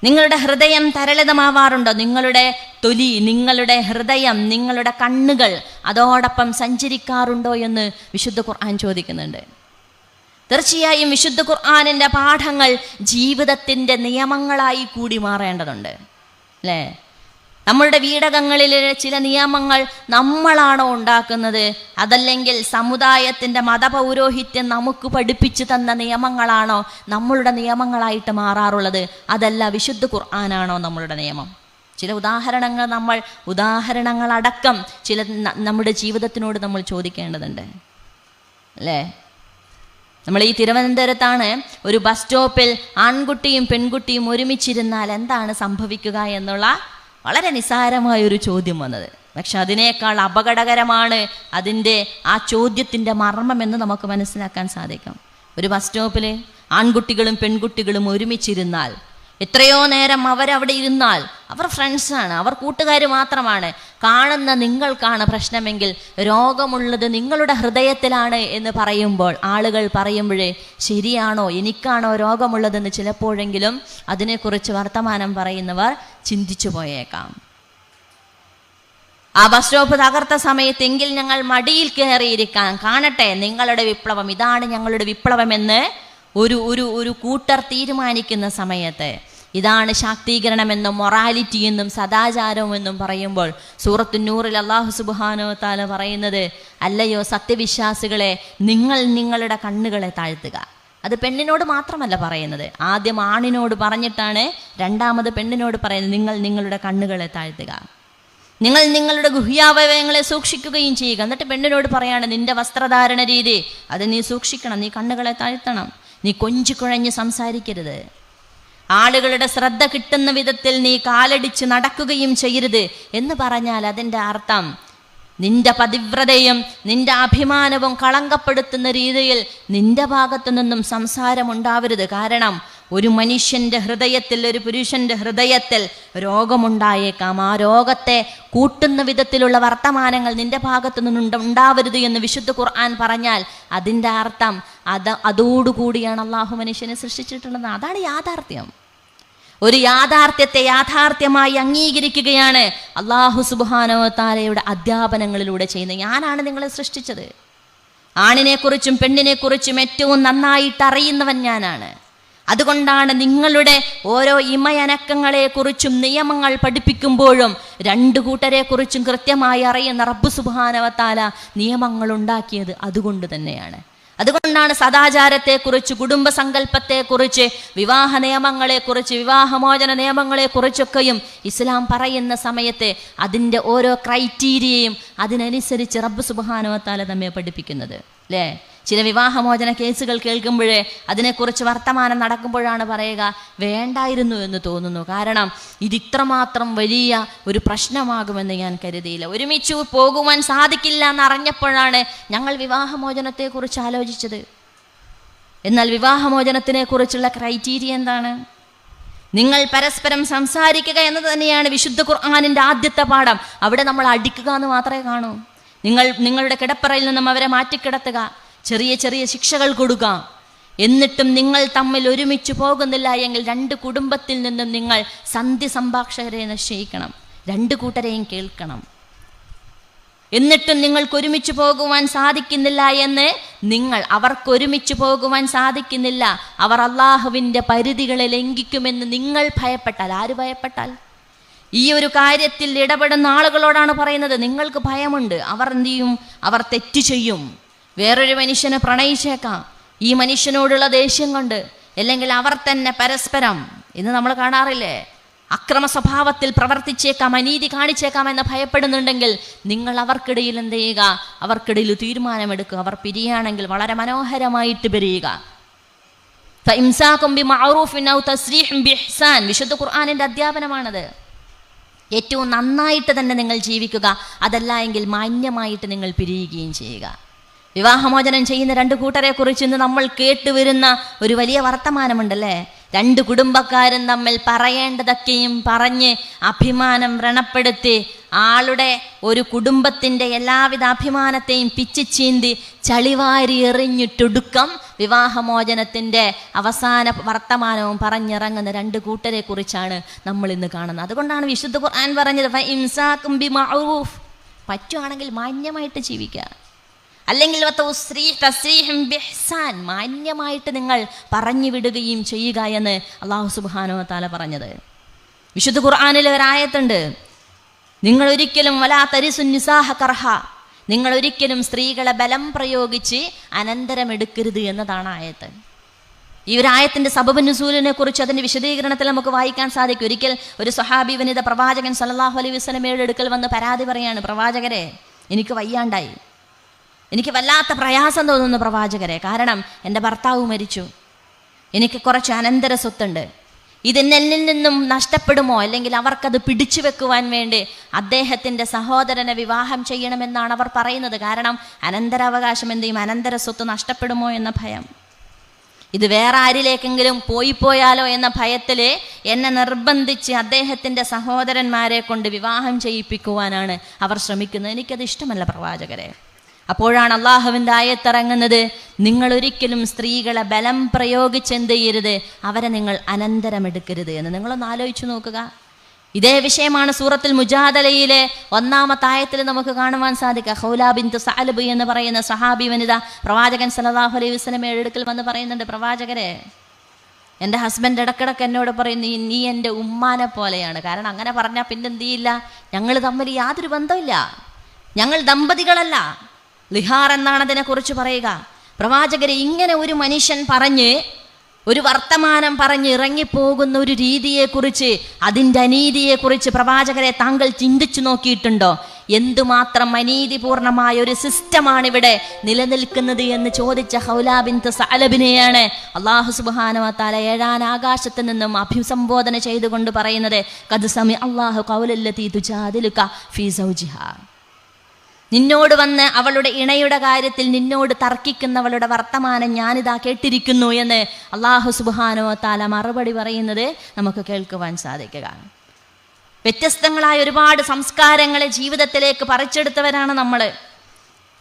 നിങ്ങളുടെ ഹൃദയം തരളിതമാവാറുണ്ടോ? നിങ്ങളുടെ തൊലി, നിങ്ങളുടെ ഹൃദയം, നിങ്ങളുടെ കണ്ണുകൾ അതോടൊപ്പം സഞ്ചരിക്കാറുണ്ടോ എന്ന് വിശുദ്ധ ഖുർആൻ ചോദിക്കുന്നുണ്ട്. തീർച്ചയായും വിശുദ്ധ ഖുർആനിൻ്റെ പാഠങ്ങൾ ജീവിതത്തിൻ്റെ നിയമങ്ങളായി കൂടി മാറേണ്ടതുണ്ട്, അല്ലേ? നമ്മളുടെ വീടകങ്ങളിലെ ചില നിയമങ്ങൾ നമ്മളാണോ ഉണ്ടാക്കുന്നത്, അതല്ലെങ്കിൽ സമുദായത്തിൻ്റെ മതപൗരോഹിത്യം നമുക്ക് പഠിപ്പിച്ചു തന്ന നിയമങ്ങളാണോ നമ്മളുടെ നിയമങ്ങളായിട്ട് മാറാറുള്ളത്? അതല്ല, വിശുദ്ധ ഖുർആനാണോ നമ്മളുടെ നിയമം? ചില ഉദാഹരണങ്ങളടക്കം ചില നമ്മുടെ ജീവിതത്തിനോട് നമ്മൾ ചോദിക്കേണ്ടതുണ്ട്, അല്ലേ? നമ്മൾ ഈ തിരുവനന്തപുരത്താണ് ഒരു ബസ് സ്റ്റോപ്പിൽ ആൺകുട്ടിയും പെൺകുട്ടിയും ഒരുമിച്ചിരുന്നാൽ എന്താണ് സംഭവിക്കുക എന്നുള്ള വളരെ നിസ്സാരമായൊരു ചോദ്യം വന്നത്. പക്ഷെ അതിനേക്കാൾ അപകടകരമാണ് അതിൻ്റെ ആ ചോദ്യത്തിൻ്റെ മർമ്മമെന്ന് നമുക്ക് മനസ്സിലാക്കാൻ സാധിക്കും. ഒരു ബസ് സ്റ്റോപ്പിൽ ആൺകുട്ടികളും പെൺകുട്ടികളും ഒരുമിച്ചിരുന്നാൽ, എത്രയോ നേരം അവരവിടെ ഇരുന്നാൽ, അവർ ഫ്രണ്ട്സാണ്, അവർ കൂട്ടുകാർ മാത്രമാണ്. കാണുന്ന നിങ്ങൾക്കാണ് പ്രശ്നമെങ്കിൽ രോഗമുള്ളത് നിങ്ങളുടെ ഹൃദയത്തിലാണ് എന്ന് പറയുമ്പോൾ, ആളുകൾ പറയുമ്പോഴേ ശരിയാണോ, എനിക്കാണോ രോഗമുള്ളതെന്ന് ചിലപ്പോഴെങ്കിലും അതിനെക്കുറിച്ച് വർത്തമാനം പറയുന്നവർ ചിന്തിച്ചു പോയേക്കാം. ആ ബസ് സ്റ്റോപ്പ് തകർത്ത സമയത്തെങ്കിൽ ഞങ്ങൾ മടിയിൽ കയറിയിരിക്കാൻ, കാണട്ടെ നിങ്ങളുടെ വിപ്ലവം, ഇതാണ് ഞങ്ങളുടെ വിപ്ലവമെന്ന് ഒരു കൂട്ടർ തീരുമാനിക്കുന്ന സമയത്ത്, ഇതാണ് ശാക്തീകരണമെന്നും മൊറാലിറ്റി എന്നും സദാചാരമെന്നും പറയുമ്പോൾ സൂറത്തു നൂറിൽ അല്ലാഹു സുബ്ഹാനഹു വ തആല പറയുന്നത്, അല്ലയോ സത്യവിശ്വാസികളെ, നിങ്ങൾ നിങ്ങളുടെ കണ്ണുകളെ താഴ്ത്തുക. അത് പെണ്ണിനോട് മാത്രമല്ല പറയുന്നത്, ആദ്യം ആണിനോട് പറഞ്ഞിട്ടാണ് രണ്ടാമത് പെണ്ണിനോട് പറയുന്നത്, നിങ്ങൾ നിങ്ങളുടെ കണ്ണുകളെ താഴ്ത്തുക. നിങ്ങൾ നിങ്ങളുടെ ഗുഹ്യാവയവങ്ങളെ സൂക്ഷിക്കുകയും ചെയ്യുക. എന്നിട്ട് പെണ്ണിനോട് പറയാണ്, നിന്റെ വസ്ത്രധാരണ രീതി അത് നീ സൂക്ഷിക്കണം, നീ കണ്ണുകളെ താഴ്ത്തണം, നീ കൊഞ്ചിക്കുഴഞ്ഞ് സംസാരിക്കരുത്, ആളുകളുടെ ശ്രദ്ധ കിട്ടുന്ന വിധത്തിൽ നീ കാലടിച്ച് നടക്കുകയും ചെയ്യരുത് എന്ന് പറഞ്ഞാൽ അതിൻ്റെ അർത്ഥം നിന്റെ പതിവ്രതയും നിന്റെ അഭിമാനവും കളങ്കപ്പെടുത്തുന്ന രീതിയിൽ നിന്റെ ഭാഗത്തു നിന്നും സംസാരമുണ്ടാവരുത്. കാരണം ഒരു മനുഷ്യൻ്റെ ഹൃദയത്തിൽ, ഒരു പുരുഷൻ്റെ ഹൃദയത്തിൽ രോഗമുണ്ടായേക്കാം. ആ രോഗത്തെ കൂട്ടുന്ന വിധത്തിലുള്ള വർത്തമാനങ്ങൾ നിന്റെ ഭാഗത്തു നിന്നുണ്ടാവരുത് എന്ന് വിശുദ്ധ ഖുർആൻ പറഞ്ഞാൽ അതിൻ്റെ അർത്ഥം അതോടുകൂടിയാണ് അള്ളാഹു മനുഷ്യനെ സൃഷ്ടിച്ചിട്ടുള്ളത്. അതാണ് യാഥാർത്ഥ്യം. ഒരു യാഥാർത്ഥ്യത്തെ യാഥാർത്ഥ്യമായി അംഗീകരിക്കുകയാണ് അള്ളാഹു സുബ്ഹാനഹു വ തആലയുടെ അധ്യാപനങ്ങളിലൂടെ ചെയ്യുന്നത്. ഞാനാണ് നിങ്ങളെ സൃഷ്ടിച്ചത്, ആണിനെക്കുറിച്ചും പെണ്ണിനെക്കുറിച്ചും ഏറ്റവും നന്നായിട്ട് അറിയുന്നവൻ ഞാനാണ്. അതുകൊണ്ടാണ് നിങ്ങളുടെ ഓരോ ഇമയനക്കങ്ങളെക്കുറിച്ചും നിയമങ്ങൾ പഠിപ്പിക്കുമ്പോഴും രണ്ടു കൂട്ടരെക്കുറിച്ചും കൃത്യമായി അറിയുന്ന റബ്ബ് സുബ്ഹാനഹു വ തആല നിയമങ്ങൾ ഉണ്ടാക്കിയത് അതുകൊണ്ട് തന്നെയാണ്. അതുകൊണ്ടാണ് സദാചാരത്തെക്കുറിച്ച്, കുടുംബസങ്കല്പത്തെക്കുറിച്ച്, വിവാഹ നിയമങ്ങളെക്കുറിച്ച്, വിവാഹമോചന നിയമങ്ങളെക്കുറിച്ചൊക്കെയും ഇസ്ലാം പറയുന്ന സമയത്ത് അതിൻ്റെ ഓരോ ക്രൈറ്റീരിയയും അതിനനുസരിച്ച് റബ്ബ് സുബ്ഹാനഹു വ തആല നമ്മെ പഠിപ്പിക്കുന്നത് അല്ലേ? ചില വിവാഹമോചന കേസുകൾ കേൾക്കുമ്പോഴേ അതിനെക്കുറിച്ച് വർത്തമാനം നടക്കുമ്പോഴാണ് പറയുക, വേണ്ടായിരുന്നു എന്ന് തോന്നുന്നു. കാരണം ഇതിത്രമാത്രം വലിയ ഒരു പ്രശ്നമാകുമെന്ന് ഞാൻ കരുതിയില്ല. ഒരുമിച്ച് പോകുവാൻ സാധിക്കില്ല എന്നറിഞ്ഞപ്പോഴാണ് ഞങ്ങൾ വിവാഹമോചനത്തെക്കുറിച്ച് ആലോചിച്ചത്. എന്നാൽ വിവാഹമോചനത്തിനെ കുറിച്ചുള്ള ക്രൈറ്റീരിയ എന്താണ്? നിങ്ങൾ പരസ്പരം സംസാരിക്കുക എന്നത് തന്നെയാണ് വിശുദ്ധ ഖുർആനിൻ്റെ ആദ്യത്തെ പാഠം. അവിടെ നമ്മൾ അടിക്കുക എന്ന് മാത്രമേ കാണൂ. നിങ്ങളുടെ കിടപ്പറയിൽ നിന്നും അവരെ മാറ്റിക്കിടത്തുക, ചെറിയ ചെറിയ ശിക്ഷകൾ കൊടുക്കുക. എന്നിട്ടും നിങ്ങൾ തമ്മിൽ ഒരുമിച്ച് പോകുന്നില്ല എങ്കിൽ രണ്ട് കുടുംബത്തിൽ നിന്നും നിങ്ങൾ സന്ധി സംഭാഷകരെ നിശ്ചയിക്കണം, രണ്ട് കൂട്ടരെയും കേൾക്കണം. എന്നിട്ടും നിങ്ങൾക്ക് ഒരുമിച്ച് പോകുവാൻ സാധിക്കുന്നില്ല എന്ന് അവർക്കൊരുമിച്ച് പോകുവാൻ സാധിക്കുന്നില്ല, അവർ അള്ളാഹുവിൻ്റെ പരിധികളെ ലംഘിക്കുമെന്ന് നിങ്ങൾ ഭയപ്പെട്ടാൽ, ആര് ഭയപ്പെട്ടാൽ? ഈ ഒരു കാര്യത്തിൽ ഇടപെടുന്ന ആളുകളോടാണ് പറയുന്നത്. നിങ്ങൾക്ക് ഭയമുണ്ട്, അവർ എന്ത് ചെയ്യും? അവർ തെറ്റ് ചെയ്യും. വേറൊരു മനുഷ്യനെ പ്രണയിച്ചേക്കാം ഈ മനുഷ്യനോടുള്ള ദേഷ്യം കൊണ്ട്, അല്ലെങ്കിൽ അവർ തന്നെ പരസ്പരം, ഇന്ന് നമ്മൾ കാണാറില്ലേ, അക്രമ സ്വഭാവത്തിൽ പ്രവർത്തിച്ചേക്കാം, അനീതി കാണിച്ചേക്കാം എന്ന് ഭയപ്പെടുന്നുണ്ടെങ്കിൽ നിങ്ങൾ അവർക്കിടയിൽ എന്ത് ചെയ്യുക? അവർക്കിടയിൽ തീരുമാനമെടുക്കുക. അവർ പിരിയുകയാണെങ്കിൽ വളരെ മനോഹരമായിട്ട് പിരിയുക. വിശുദ്ധ ഖുർആനിൻ്റെ അധ്യാപനമാണത്. ഏറ്റവും നന്നായിട്ട് തന്നെ നിങ്ങൾ ജീവിക്കുക, അതല്ല എങ്കിൽ മാന്യമായിട്ട് നിങ്ങൾ പിരിയുകയും ചെയ്യുക. വിവാഹമോചനം ചെയ്യുന്ന രണ്ട് കൂട്ടരെ കുറിച്ച് ഇന്ന് നമ്മൾ കേട്ടുവരുന്ന ഒരു വലിയ വർത്തമാനമുണ്ടല്ലേ? രണ്ട് കുടുംബക്കാരും തമ്മിൽ പറയേണ്ടതൊക്കെയും പറഞ്ഞ് അഭിമാനം വ്രണപ്പെടുത്തി ആളുടെ ഒരു കുടുംബത്തിൻ്റെ എല്ലാവിധ അഭിമാനത്തെയും പിച്ചു ചീന്തി ചളിവാരി എറിഞ്ഞിട്ടൊടുക്കം വിവാഹമോചനത്തിൻ്റെ അവസാന വർത്തമാനവും പറഞ്ഞിറങ്ങുന്ന രണ്ട് കൂട്ടരെ കുറിച്ചാണ് നമ്മൾ ഇന്ന് കാണുന്നത്. അതുകൊണ്ടാണ് വിശുദ്ധ ഖുർആൻ പറഞ്ഞത്, ഫഇംസാകും ബിമഅറൂഫ്, പറ്റുവാണെങ്കിൽ മാന്യമായിട്ട് ജീവിക്കുക, അല്ലെങ്കിൽ മാന്യമായിട്ട് നിങ്ങൾ പറഞ്ഞു വിടുകയും ചെയ്യുക എന്ന് അല്ലാഹു സുബ്ഹാനഹു വ തആല പറഞ്ഞത്. വിശുദ്ധ ഖുർആനിൽ ഒരായത്തുണ്ട്, നിങ്ങൾ ഒരിക്കലും വലാ തരിസുൻ നിസാഹ കർഹ, നിങ്ങൾ ഒരിക്കലും സ്ത്രീകളെ ബലം പ്രയോഗിച്ച് അനന്തരമെടുക്കരുത് എന്നതാണ് ആയത്ത്. ഈ ഒരു ആയത്തിൻ്റെ സബബ് നുസൂലിനെ കുറിച്ച് അതിൻ്റെ വിശദീകരണത്തിൽ നമുക്ക് വായിക്കാൻ സാധിക്കും. ഒരിക്കൽ ഒരു സ്വഹാബി വനിത പ്രവാചകൻ സല്ലല്ലാഹു അലൈഹി വസല്ലമയുടെ അടുക്കൽ വന്ന് പരാതി പറയാണ്, പ്രവാചകരെ എനിക്ക് വയ്യാണ്ടായി, എനിക്ക് വല്ലാത്ത പ്രയാസം തോന്നുന്നു പ്രവാചകരെ, കാരണം എൻ്റെ ഭർത്താവ് മരിച്ചു, എനിക്ക് കുറച്ച് അനന്തര സ്വത്തുണ്ട്, ഇതെന്നിൽ നിന്നും നഷ്ടപ്പെടുമോ, അല്ലെങ്കിൽ അവർക്കത് പിടിച്ചു വെക്കുവാൻ വേണ്ടി അദ്ദേഹത്തിൻ്റെ സഹോദരനെ വിവാഹം ചെയ്യണമെന്നാണ് അവർ പറയുന്നത്. കാരണം അനന്തരാവകാശം എന്ത് ചെയ്യും, അനന്തര സ്വത്ത് നഷ്ടപ്പെടുമോ എന്ന ഭയം. ഇത് വേറെ ആരിലേക്കെങ്കിലും പോയാലോ എന്ന ഭയത്തിൽ എന്നെ നിർബന്ധിച്ച് അദ്ദേഹത്തിൻ്റെ സഹോദരന്മാരെ കൊണ്ട് വിവാഹം ചെയ്യിപ്പിക്കുവാനാണ് അവർ ശ്രമിക്കുന്നത്. എനിക്കത് ഇഷ്ടമല്ല പ്രവാചകരെ. അപ്പോഴാണ് അള്ളാഹുവിൻ്റെ ആയത്തിറങ്ങുന്നത്, നിങ്ങൾ ഒരിക്കലും സ്ത്രീകളെ ബലം പ്രയോഗിച്ചെന്ത് ചെയ്യരുത്, അവരെ നിങ്ങൾ അനന്തരമെടുക്കരുത് എന്ന്. നിങ്ങളൊന്ന് ആലോചിച്ച് നോക്കുക. ഇതേ വിഷയമാണ് സൂറത്തുൽ മുജാദലയിലെ 1-ാമത്തെ ആയത്തിൽ നമുക്ക് കാണുവാൻ സാധിക്കുക. ഖൗല ബിൻത് സഅലബ് എന്ന് പറയുന്ന സഹാബി വനിത പ്രവാചകൻ സല്ലല്ലാഹു അലൈഹി വസല്ലമയുടെ അടുക്കൽ വന്ന് പറയുന്നുണ്ട്, പ്രവാചകരെ, എൻ്റെ ഹസ്ബൻഡ് ഇടക്കിടക്ക് എന്നോട് പറയും, നീ എൻ്റെ ഉമ്മാനെ പോലെയാണ്. കാരണം അങ്ങനെ പറഞ്ഞാൽ പിന്നെന്ത് ചെയ്യില്ല, ഞങ്ങൾ തമ്മിൽ യാതൊരു ബന്ധമില്ല, ഞങ്ങൾ ദമ്പതികളല്ല. ലിഹാർ എന്നാണ് അതിനെക്കുറിച്ച് പറയുക. പ്രവാചകരെ, ഇങ്ങനെ ഒരു മനുഷ്യൻ പറഞ്ഞ് ഒരു വർത്തമാനം പറഞ്ഞ് ഇറങ്ങിപ്പോകുന്ന ഒരു രീതിയെക്കുറിച്ച്, അതിൻ്റെ അനീതിയെക്കുറിച്ച് പ്രവാചകരെ താങ്കൾ ചിന്തിച്ചു നോക്കിയിട്ടുണ്ടോ? എന്തുമാത്രം അനീതിപൂർണമായ ഒരു സിസ്റ്റമാണ് ഇവിടെ നിലനിൽക്കുന്നത് എന്ന് ചോദിച്ച ഹൗല ബിൻത് സഅലബിനെയാണ് അല്ലാഹു സുബ്ഹാനഹു വ തആല 7-ാം ആകാശത്ത് നിന്നും അഭിസംബോധന ചെയ്തുകൊണ്ട് പറയുന്നത്, ഖദ് സമി അല്ലാഹു ഖൗലല്ലതി തുജാദിലുക ഫീ സൗജിഹാ. നിന്നോട് വന്ന് അവളുടെ ഇണയുടെ കാര്യത്തിൽ നിന്നോട് തർക്കിക്കുന്നവളുടെ വർത്തമാനം ഞാനിതാ കേട്ടിരിക്കുന്നു എന്ന് അല്ലാഹു സുബ്ഹാനഹു വ തആല മറുപടി പറയുന്നത് നമുക്ക് കേൾക്കുവാൻ സാധിക്കുക. വ്യത്യസ്തങ്ങളായ ഒരുപാട് സംസ്കാരങ്ങളെ ജീവിതത്തിലേക്ക് പറിച്ചെടുത്തവരാണ് നമ്മൾ.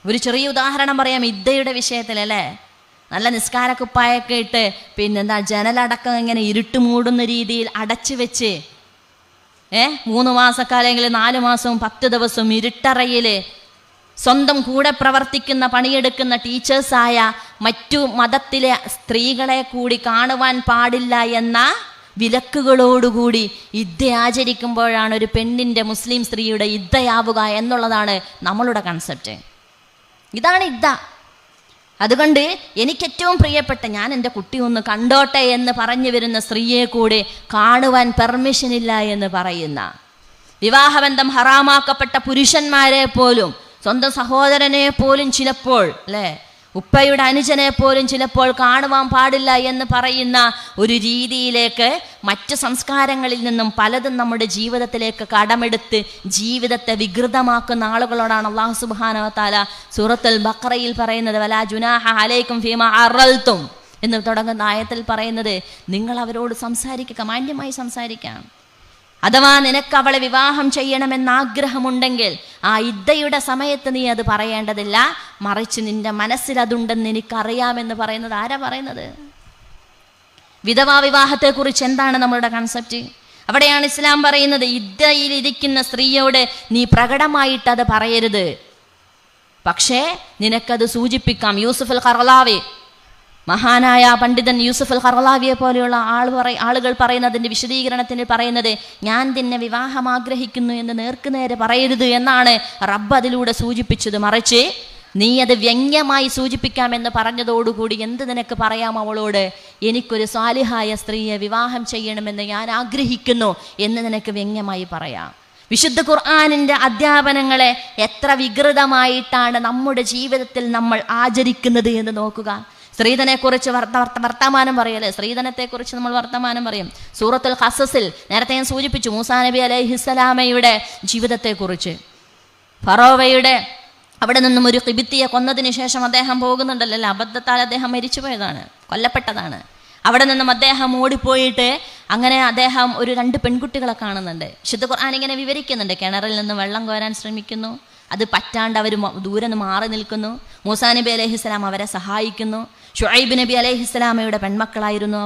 ഒരു ചെറിയ ഉദാഹരണം പറയാം, ഇദ്ദയുടെ വിഷയത്തിൽ അല്ലേ. നല്ല നിസ്കാരക്കുപ്പായൊക്കെ ഇട്ട് പിന്നെന്താ ജനലടക്കം ഇങ്ങനെ ഇരുട്ട് മൂടുന്ന രീതിയിൽ അടച്ചു വെച്ച് 3 മാസക്കാലെങ്കിൽ 4 മാസവും 10 ദിവസവും ഇരുട്ടറയിൽ സ്വന്തം കൂടെ പ്രവർത്തിക്കുന്ന പണിയെടുക്കുന്ന ടീച്ചേഴ്സായ മറ്റു മതത്തിലെ സ്ത്രീകളെ കൂടി കാണുവാൻ പാടില്ല എന്ന വിലക്കുകളോടുകൂടി ഇദ്ദ ആചരിക്കുമ്പോഴാണ് ഒരു പെണ്ണിൻ്റെ, മുസ്ലിം സ്ത്രീയുടെ ഇദ്ദയാവുക എന്നുള്ളതാണ് നമ്മളുടെ കൺസെപ്റ്റ്. ഇതാണ് ഇദ്ദ. അതുകൊണ്ട് എനിക്കേറ്റവും പ്രിയപ്പെട്ട, ഞാൻ എൻ്റെ കുട്ടി ഒന്ന് കണ്ടോട്ടെ എന്ന് പറഞ്ഞു വരുന്ന സ്ത്രീയെ കൂടി കാണുവാൻ പെർമിഷൻ ഇല്ല എന്ന് പറയുന്ന, വിവാഹബന്ധം ഹറാമാക്കപ്പെട്ട പുരുഷന്മാരെ പോലും, സ്വന്തം സഹോദരനെ പോലും ചിലപ്പോൾ അല്ലേ, ഉപ്പയുടെ അനുജനെ പോലും ചിലപ്പോൾ കാണുവാൻ പാടില്ല എന്ന് പറയുന്ന ഒരു രീതിയിലേക്ക് മറ്റ് സംസ്കാരങ്ങളിൽ നിന്നും പലതും നമ്മുടെ ജീവിതത്തിലേക്ക് കടമെടുത്ത് ജീവിതത്തെ വികൃതമാക്കുന്ന ആളുകളോടാണ് അല്ലാഹു സുബ്ഹാനഹു വ തആല സൂറത്തുൽ ബഖറയിൽ പറയുന്നത്, വലാ ജുനാഹ അലൈക്കും ഫീമാ അറൽതും എന്ന് തുടങ്ങുന്ന ആയത്തിൽ പറയുന്നത്, നിങ്ങൾ അവരോട് സംസാരിക്കുക, മാന്യമായി സംസാരിക്കാം. അഥവാ നിനക്ക് അവളെ വിവാഹം ചെയ്യണമെന്ന് ആഗ്രഹമുണ്ടെങ്കിൽ ആ ഇദ്ദയുടെ സമയത്ത് നീ അത് പറയേണ്ടതില്ല, മറിച്ച് നിന്റെ മനസ്സിൽ അതുണ്ടെന്ന് എനിക്കറിയാമെന്ന് പറയുന്നത് ആരാ പറയുന്നത്? വിധവാ വിവാഹത്തെക്കുറിച്ച് എന്താണ് നമ്മളുടെ കൺസെപ്റ്റ്? അവിടെയാണ് ഇസ്ലാം പറയുന്നത്, ഇദ്ദയിൽ ഇരിക്കുന്ന സ്ത്രീയോട് നീ പ്രകടമായിട്ട് അത് പറയരുത്, പക്ഷേ നിനക്കത് സൂചിപ്പിക്കാം. യൂസുഫ് അൽ ഖർളാവി, മഹാനായ പണ്ഡിതൻ യൂസുഫ് അൽ ഖർളാവിയെ പോലെയുള്ള ആളുകൾ പറയുന്നതിൻ്റെ വിശദീകരണത്തിന് പറയുന്നത്, ഞാൻ നിന്നെ വിവാഹം ആഗ്രഹിക്കുന്നു എന്ന് നേർക്കുനേരെ പറയരുത് എന്നാണ് റബ്ബ് അതിലൂടെ സൂചിപ്പിച്ചത്. മറിച്ച് നീ അത് വ്യംഗ്യമായി സൂചിപ്പിക്കാമെന്ന് പറഞ്ഞതോടുകൂടി എന്ത് നിനക്ക് പറയാം അവളോട്? എനിക്കൊരു സാലിഹായ സ്ത്രീയെ വിവാഹം ചെയ്യണമെന്ന് ഞാൻ ആഗ്രഹിക്കുന്നു എന്ന് നിനക്ക് വ്യംഗ്യമായി പറയാം. വിശുദ്ധ ഖുർആനിൻ്റെ അധ്യാപനങ്ങളെ എത്ര വികൃതമായിട്ടാണ് നമ്മുടെ ജീവിതത്തിൽ നമ്മൾ ആചരിക്കുന്നത് എന്ന് നോക്കുക. സ്ത്രീധനെക്കുറിച്ച് വർത്തമാനം പറയല്ലേ, സ്ത്രീധനത്തെക്കുറിച്ച് നമ്മൾ വർത്തമാനം പറയും. സൂറത്തുൽ ഖസസിൽ നേരത്തെ ഞാൻ സൂചിപ്പിച്ചു മൂസാ നബി അലൈഹിസ്സലാമയുടെ ജീവിതത്തെക്കുറിച്ച്. ഫറോവയുടെ അവിടെ നിന്നും ഒരു ഖിബിത്തിയെ കൊന്നതിന് ശേഷം അദ്ദേഹം പോകുന്നുണ്ടല്ലോ, അബദ്ധത്താൽ അദ്ദേഹം മരിച്ചുപോയതാണ്, കൊല്ലപ്പെട്ടതാണ്. അവിടെ നിന്നും അദ്ദേഹം ഓടിപ്പോയിട്ട് അങ്ങനെ അദ്ദേഹം ഒരു 2 പെൺകുട്ടികളെ കാണുന്നുണ്ട്. വിശുദ്ധ ഖുർആൻ ഇങ്ങനെ വിവരിക്കുന്നുണ്ട്, കിണറിൽ നിന്ന് വെള്ളം കോരാൻ ശ്രമിക്കുന്നു, അത് പറ്റാണ്ട് അവർ ദൂരെ നിന്ന് മാറി നിൽക്കുന്നു. മൂസാ നബി അലൈഹിസ്സലാം അവരെ സഹായിക്കുന്നു. ശുഐബ് നബി അലൈഹിസ്സലാമയുടെ പെൺമക്കളായിരുന്നു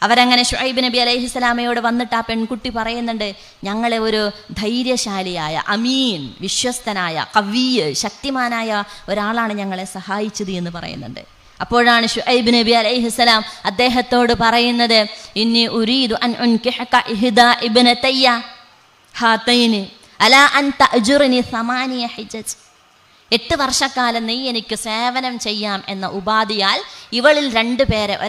അവരങ്ങനെ ശുഐബ് നബി അലൈഹിസ്സലാമയോട് വന്നിട്ട് ആ പെൺകുട്ടി പറയുന്നുണ്ട്, ഞങ്ങളെ ഒരു ധൈര്യശാലിയായ, അമീൻ, വിശ്വസ്തനായ, ഖവിയ്യ്, ശക്തിമാനായ ഒരാളാണ് ഞങ്ങളെ സഹായിച്ചത് എന്ന് പറയുന്നുണ്ട്. അപ്പോഴാണ് ശുഐബ് നബി അലൈഹിസ്സലാം അദ്ദേഹത്തോട് പറയുന്നത്, ഇന്നി ഉരീദു അൻ ഉൻകിഹക ഇഹ്ദാ ഇബ്നതയ്യ ഹാതൈനി അലാ അൻ തഅജുറനി 8 ഹിജജ്. 8 വർഷക്കാലം നീ എനിക്ക് സേവനം ചെയ്യാം എന്ന ഉപാധിയാൽ ഇവരിൽ 2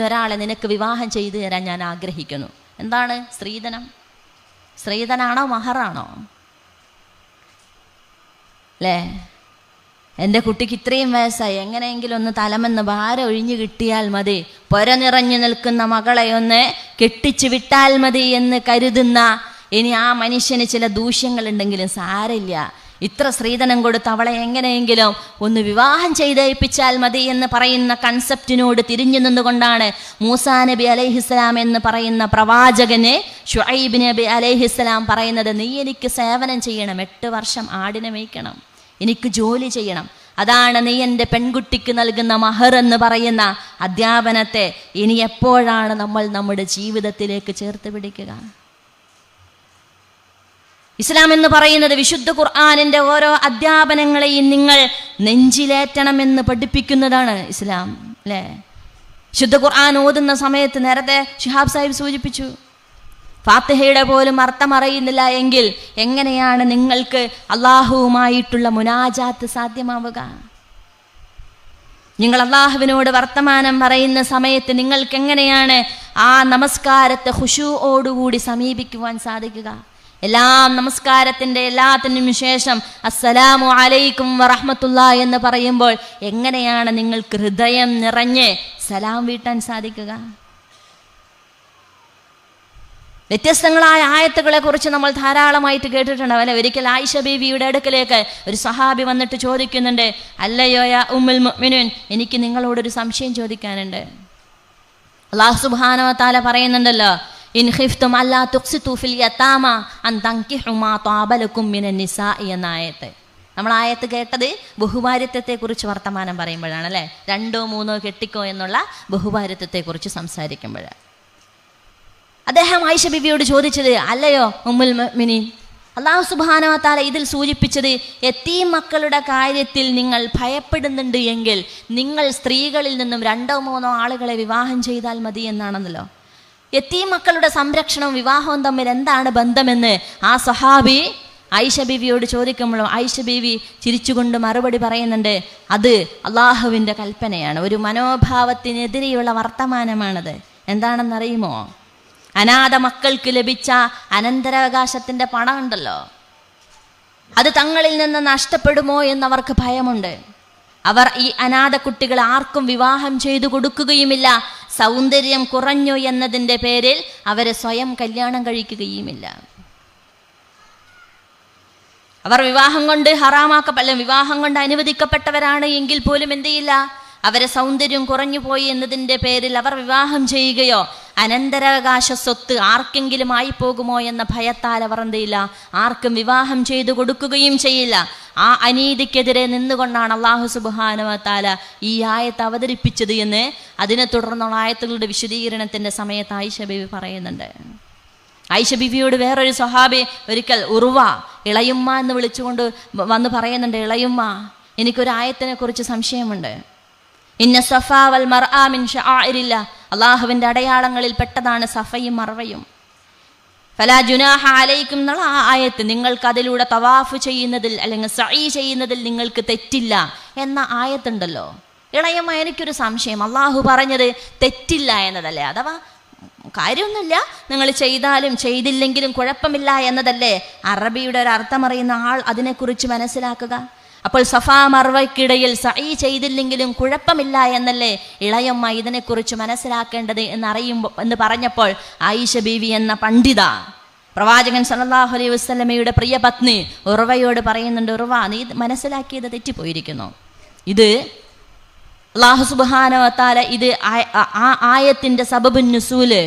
ഒരാളെ നിനക്ക് വിവാഹം ചെയ്തു തരാൻ ഞാൻ ആഗ്രഹിക്കുന്നു. എന്താണ് സ്ത്രീധനം? സ്ത്രീധനാണോ മഹറാണോ? അല്ലേ? എൻ്റെ കുട്ടിക്ക് ഇത്രയും വയസ്സായി, എങ്ങനെയെങ്കിലും ഒന്ന് തലമെന്ന് ഭാരം ഒഴിഞ്ഞു കിട്ടിയാൽ മതി, പൊര നിറഞ്ഞു നിൽക്കുന്ന മകളെ ഒന്ന് കെട്ടിച്ചു വിട്ടാൽ മതി എന്ന് കരുതുന്ന, ഇനി ആ മനുഷ്യന് ചില ദൂഷ്യങ്ങളുണ്ടെങ്കിലും സാരമില്ല, ഇത്ര സ്ത്രീധനം കൊടുത്ത് അവളെ എങ്ങനെയെങ്കിലും ഒന്ന് വിവാഹം ചെയ്തേൽപ്പിച്ചാൽ മതി എന്ന് പറയുന്ന കൺസെപ്റ്റിനോട് തിരിഞ്ഞു നിന്നുകൊണ്ടാണ് മൂസാ നബി അലൈഹിസ്സലാം എന്ന് പറയുന്ന പ്രവാചകന് ശുഐബ് നബി അലൈഹിസ്സലാം പറയുന്നത്, നീ എനിക്ക് സേവനം ചെയ്യണം, 8 വർഷം ആടിനെ മേയ്ക്കണം, എനിക്ക് ജോലി ചെയ്യണം, അതാണ് നീ എൻ്റെ പെൺകുട്ടിക്ക് നൽകുന്ന മഹർ എന്ന് പറയുന്ന അധ്യാപനത്തെ ഇനി എപ്പോഴാണ് നമ്മൾ നമ്മുടെ ജീവിതത്തിലേക്ക് ചേർത്ത് പിടിക്കുക? ഇസ്ലാം എന്ന് പറയുന്നത് വിശുദ്ധ ഖുർആനിൻ്റെ ഓരോ അധ്യാപനങ്ങളെയും നിങ്ങൾ നെഞ്ചിലേറ്റണമെന്ന് പഠിപ്പിക്കുന്നതാണ് ഇസ്ലാം, അല്ലേ? വിശുദ്ധ ഖുർആൻ ഓതുന്ന സമയത്ത് നേരത്തെ ശിഹാബ് സാഹിബ് സൂചിപ്പിച്ചു, ഫാത്തിഹയുടെ പോലും അർത്ഥം അറിയുന്നില്ല എങ്കിൽ എങ്ങനെയാണ് നിങ്ങൾക്ക് അള്ളാഹുവുമായിട്ടുള്ള മുനാജാത്ത് സാധ്യമാവുക? നിങ്ങൾ അള്ളാഹുവിനോട് വർത്തമാനം പറയുന്ന സമയത്ത് നിങ്ങൾക്ക് എങ്ങനെയാണ് ആ നമസ്കാരത്തെ ഖുശൂഓടുകൂടി സമീപിക്കുവാൻ സാധിക്കുക? എല്ലാം നമസ്കാരത്തിൻ്റെ എല്ലാത്തിനും ശേഷം അസ്സലാമു അലൈക്കും വറഹ്മത്തുള്ളാഹി എന്ന് പറയുമ്പോൾ എങ്ങനെയാണ് നിങ്ങൾക്ക് ഹൃദയം നിറഞ്ഞ് സലാം വീട്ടാൻ സാധിക്കുക? വ്യത്യസ്തങ്ങളായ ആയത്തുകളെ കുറിച്ച് നമ്മൾ ധാരാളമായിട്ട് കേട്ടിട്ടുണ്ട് അല്ലെ. ഒരിക്കൽ ആയിഷ ബീവിയുടെ അടുക്കലേക്ക് ഒരു സഹാബി വന്നിട്ട് ചോദിക്കുന്നുണ്ട്, അല്ലയോ യാ ഉമ്മുൽ മുഅ്മിനീൻ, എനിക്ക് നിങ്ങളോടൊരു സംശയം ചോദിക്കാനുണ്ട്. അല്ലാഹു സുബ്ഹാനഹു വ തആല പറയുന്നുണ്ടല്ലോ, ഇൻ ഖിഫ്തും അല്ലാ തുഖ്സിതു ഫിൽ യതാമ അൻ തൻകിഹു മാ ത്വാബ ലക്കും മിനൻ നിസാഇ എന്ന ആയത്ത്. നമ്മൾ ആയത്ത് കേട്ടത് ബഹുഭാര്യത്വത്തെക്കുറിച്ച് വർത്തമാനം പറയുമ്പോഴാണ് അല്ലേ. 2 3 കെട്ടിക്കോ എന്നുള്ള ബഹുഭാര്യത്വത്തെക്കുറിച്ച് സംസാരിക്കുമ്പോഴാണ് അദ്ദേഹം ആയിഷ ബിബിയോട് ചോദിച്ചത്, അല്ലയോ ഉമ്മുൽ മുഅ്മിനീൻ, അല്ലാഹു സുബ്ഹാനഹു വ തആല ഇതിൽ സൂചിപ്പിച്ചത് യതീം മക്കളുടെ കാര്യത്തിൽ നിങ്ങൾ ഭയപ്പെടുന്നുണ്ട് എങ്കിൽ നിങ്ങൾ സ്ത്രീകളിൽ നിന്നും 2 3 ആളുകളെ വിവാഹം ചെയ്താൽ മതി എന്നാണെന്നല്ലോ. യതീം മക്കളുടെ സംരക്ഷണവും വിവാഹവും തമ്മിൽ എന്താണ് ബന്ധമെന്ന് ആ സഹാബി ആയിഷ ബീവിയോട് ചോദിക്കുമ്പോഴും ആയിഷ ബീവി ചിരിച്ചുകൊണ്ട് മറുപടി പറയുന്നുണ്ട്, അത് അള്ളാഹുവിൻ്റെ കൽപ്പനയാണ്, ഒരു മനോഭാവത്തിനെതിരെയുള്ള വർത്തമാനമാണത്. എന്താണെന്നറിയുമോ? അനാഥ മക്കൾക്ക് ലഭിച്ച അനന്തരാവകാശത്തിൻ്റെ പണം ഉണ്ടല്ലോ, അത് തങ്ങളിൽ നിന്ന് നഷ്ടപ്പെടുമോ എന്നവർക്ക് ഭയമുണ്ട്. അവർ ഈ അനാഥ കുട്ടികൾ ആർക്കും വിവാഹം ചെയ്തു കൊടുക്കുകയുമില്ല. സൗന്ദര്യം കുറഞ്ഞു എന്നതിൻ്റെ പേരിൽ അവരെ സ്വയം കല്യാണം കഴിക്കുകയുമില്ല. അവർ വിവാഹം കൊണ്ട് വിവാഹം കൊണ്ട് അനുവദിക്കപ്പെട്ടവരാണ് എങ്കിൽ പോലും എന്ത് ചെയ്യില്ല, അവരെ സൗന്ദര്യം കുറഞ്ഞു പോയി എന്നതിൻ്റെ പേരിൽ അവർ വിവാഹം ചെയ്യുകയോ അനന്തരാവകാശ സ്വത്ത് ആർക്കെങ്കിലും ആയി പോകുമോ എന്ന ഭയത്താൽ അവർ എന്ത് ചെയ്യില്ല, ആർക്കും വിവാഹം ചെയ്തു കൊടുക്കുകയും ചെയ്യില്ല. ആ അനീതിക്കെതിരെ നിന്നുകൊണ്ടാണ് അല്ലാഹു സുബ്ഹാനഹു വ തആല ഈ ആയത്ത് അവതരിപ്പിച്ചത് എന്ന് അതിനെ തുടർന്നുള്ള ആയത്തുകളുടെ വിശദീകരണത്തിൻ്റെ സമയത്ത് ആയിഷ ബീവി പറയുന്നുണ്ട്. ആയിഷ ബീവിയോട് വേറൊരു സ്വഹാബി ഒരിക്കൽ ഉർവ ഇളയുമ്മ എന്ന് വിളിച്ചുകൊണ്ട് വന്ന് പറയുന്നുണ്ട്, ഇളയുമ്മ, എനിക്കൊരു ആയത്തിനെ കുറിച്ച് സംശയമുണ്ട്. ഇന്ന സഫാ വൽ മർആ മിൻ ശആഇരില്ലാ, അള്ളാഹുവിൻ്റെ അടയാളങ്ങളിൽ പെട്ടതാണ് സഫയും മർവയും. ഫലാ ജുനാഹ അലൈക്കും എന്നുള്ള ആ ആയത്ത്, നിങ്ങൾക്ക് അതിലൂടെ തവാഫ് ചെയ്യുന്നതിൽ അല്ലെങ്കിൽ സഈ ചെയ്യുന്നതിൽ നിങ്ങൾക്ക് തെറ്റില്ല എന്ന ആയത്തുണ്ടല്ലോ. ഇളയമ്മ, എനിക്കൊരു സംശയം, അള്ളാഹു പറഞ്ഞത് തെറ്റില്ല എന്നതല്ലേ, അഥവാ കാര്യമൊന്നുമില്ല, നിങ്ങൾ ചെയ്താലും ചെയ്തില്ലെങ്കിലും കുഴപ്പമില്ല എന്നതല്ലേ അറബിയുടെ ഒരു അർത്ഥമറിയുന്ന ആൾ അതിനെക്കുറിച്ച് മനസ്സിലാക്കുക. അപ്പോൾ സഫാ മർവയ്ക്കിടയിൽ സഈ ചെയ്തില്ലെങ്കിലും കുഴപ്പമില്ല എന്നല്ലേ ഇളയമ്മ ഇതിനെക്കുറിച്ച് മനസ്സിലാക്കേണ്ടത് എന്ന് പറഞ്ഞപ്പോൾ ആയിഷ ബീവി എന്ന പണ്ഡിത പ്രവാചകൻ സല്ലല്ലാഹു അലൈഹി വസല്ലമയുടെ പ്രിയ പത്നി ഉർവയോട് പറയുന്നുണ്ട്, ഉർവ, നീ മനസ്സിലാക്കിയത് തെറ്റിപ്പോയിരിക്കുന്നു. ഇത് അല്ലാഹു സുബ്ഹാനഹു വ തആല ഇത് ആ ആയത്തിൻ്റെ സബബുൻ നുസൂല്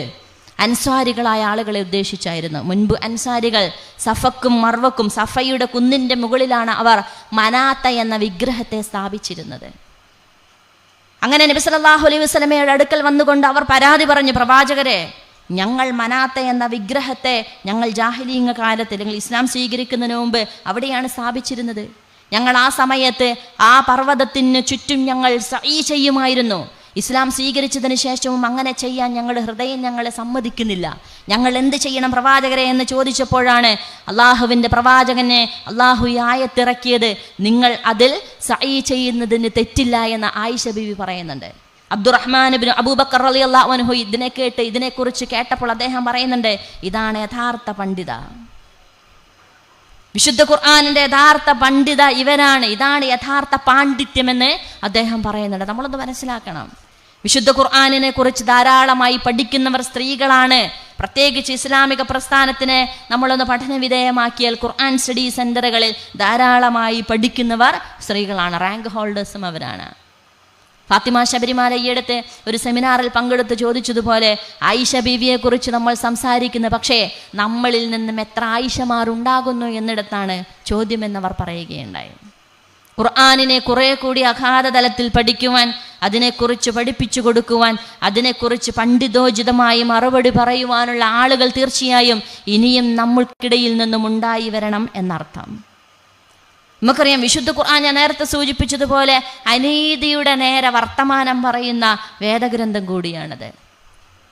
അൻസാരികളായ ആളുകളെ ഉദ്ദേശിച്ചായിരുന്നു. മുൻപ് അൻസാരികൾ സഫക്കും മർവക്കും, സഫയുടെ കുന്നിൻ്റെ മുകളിലാണ് അവർ മനാത്ത എന്ന വിഗ്രഹത്തെ സ്ഥാപിച്ചിരുന്നത്. അങ്ങനെ നബി സല്ലല്ലാഹു അലൈഹി വസല്ലമയുടെ അടുക്കൽ വന്നുകൊണ്ട് അവർ പരാതി പറഞ്ഞു, പ്രവാചകരെ, ഞങ്ങൾ മനാത്ത എന്ന വിഗ്രഹത്തെ ഞങ്ങൾ ജാഹിലിയ്യ കാലത്ത് അല്ലെങ്കിൽ ഇസ്ലാം സ്വീകരിക്കുന്നതിന് മുമ്പ് അവിടെയാണ് സ്ഥാപിച്ചിരുന്നത്. ഞങ്ങൾ ആ സമയത്ത് ആ പർവ്വതത്തിന് ചുറ്റും ഞങ്ങൾ സഈ ചെയ്യുമായിരുന്നു. ഇസ്ലാം സ്വീകരിച്ചതിന് ശേഷവും അങ്ങനെ ചെയ്യാൻ ഞങ്ങളുടെ ഹൃദയം ഞങ്ങളെ സമ്മതിക്കുന്നില്ല. ഞങ്ങൾ എന്ത് ചെയ്യണം പ്രവാചകരെ എന്ന് ചോദിച്ചപ്പോഴാണ് അള്ളാഹുവിൻ്റെ പ്രവാചകനെ അള്ളാഹു ഈ ആയത്തിറക്കിയത്, നിങ്ങൾ അതിൽ സഈ ചെയ്യുന്നതിന് തെറ്റില്ല എന്ന് ആയിഷ ബീവി പറയുന്നുണ്ട്. അബ്ദുറഹ്മാൻ ഇബ്നു അബൂബക്കർ റളിയല്ലാഹു അൻഹു ഇതിനെക്കുറിച്ച് കേട്ടപ്പോൾ അദ്ദേഹം പറയുന്നുണ്ട്, ഇതാണ് യഥാർത്ഥ പണ്ഡിത, വിശുദ്ധ ഖുർആനിൻ്റെ യഥാർത്ഥ പണ്ഡിത ഇവരാണ്, ഇതാണ് യഥാർത്ഥ പാണ്ഡിത്യമെന്ന് അദ്ദേഹം പറയുന്നുണ്ട്. നമ്മളൊന്ന് മനസ്സിലാക്കണം, വിശുദ്ധ ഖുർആനിനെ കുറിച്ച് ധാരാളമായി പഠിക്കുന്നവർ സ്ത്രീകളാണ്. പ്രത്യേകിച്ച് ഇസ്ലാമിക പ്രസ്ഥാനത്തിനെ നമ്മളൊന്ന് പഠന വിധേയമാക്കിയാൽ ഖുർആൻ സ്റ്റഡി സെൻ്ററുകളിൽ ധാരാളമായി പഠിക്കുന്നവർ സ്ത്രീകളാണ്, റാങ്ക് ഹോൾഡേഴ്സും അവരാണ്. ഫാത്തിമ ശബരിമാല ഈയടുത്ത് ഒരു സെമിനാറിൽ പങ്കെടുത്ത് ചോദിച്ചതുപോലെ ആയിഷ ബീവിയെക്കുറിച്ച് നമ്മൾ സംസാരിക്കുന്നു, പക്ഷേ നമ്മളിൽ നിന്നും എത്ര ആയിഷമാർ ഉണ്ടാകുന്നു എന്നിടത്താണ് ചോദ്യമെന്നവർ പറയുകയുണ്ടായി. ഖുർആനിനെ കുറെ കൂടി അഗാധ തലത്തിൽ പഠിക്കുവാൻ, അതിനെക്കുറിച്ച് പഠിപ്പിച്ചു കൊടുക്കുവാൻ, അതിനെക്കുറിച്ച് പണ്ഡിതോചിതമായി മറുപടി പറയുവാനുള്ള ആളുകൾ തീർച്ചയായും ഇനിയും നമ്മൾക്കിടയിൽ നിന്നും ഉണ്ടായി വരണം എന്നർത്ഥം. നമുക്കറിയാം, വിശുദ്ധ ഖുർആൻ ഞാൻ നേരത്തെ സൂചിപ്പിച്ചതുപോലെ അനീതിയുടെ നേരെ വർത്തമാനം പറയുന്ന വേദഗ്രന്ഥം കൂടിയാണത്.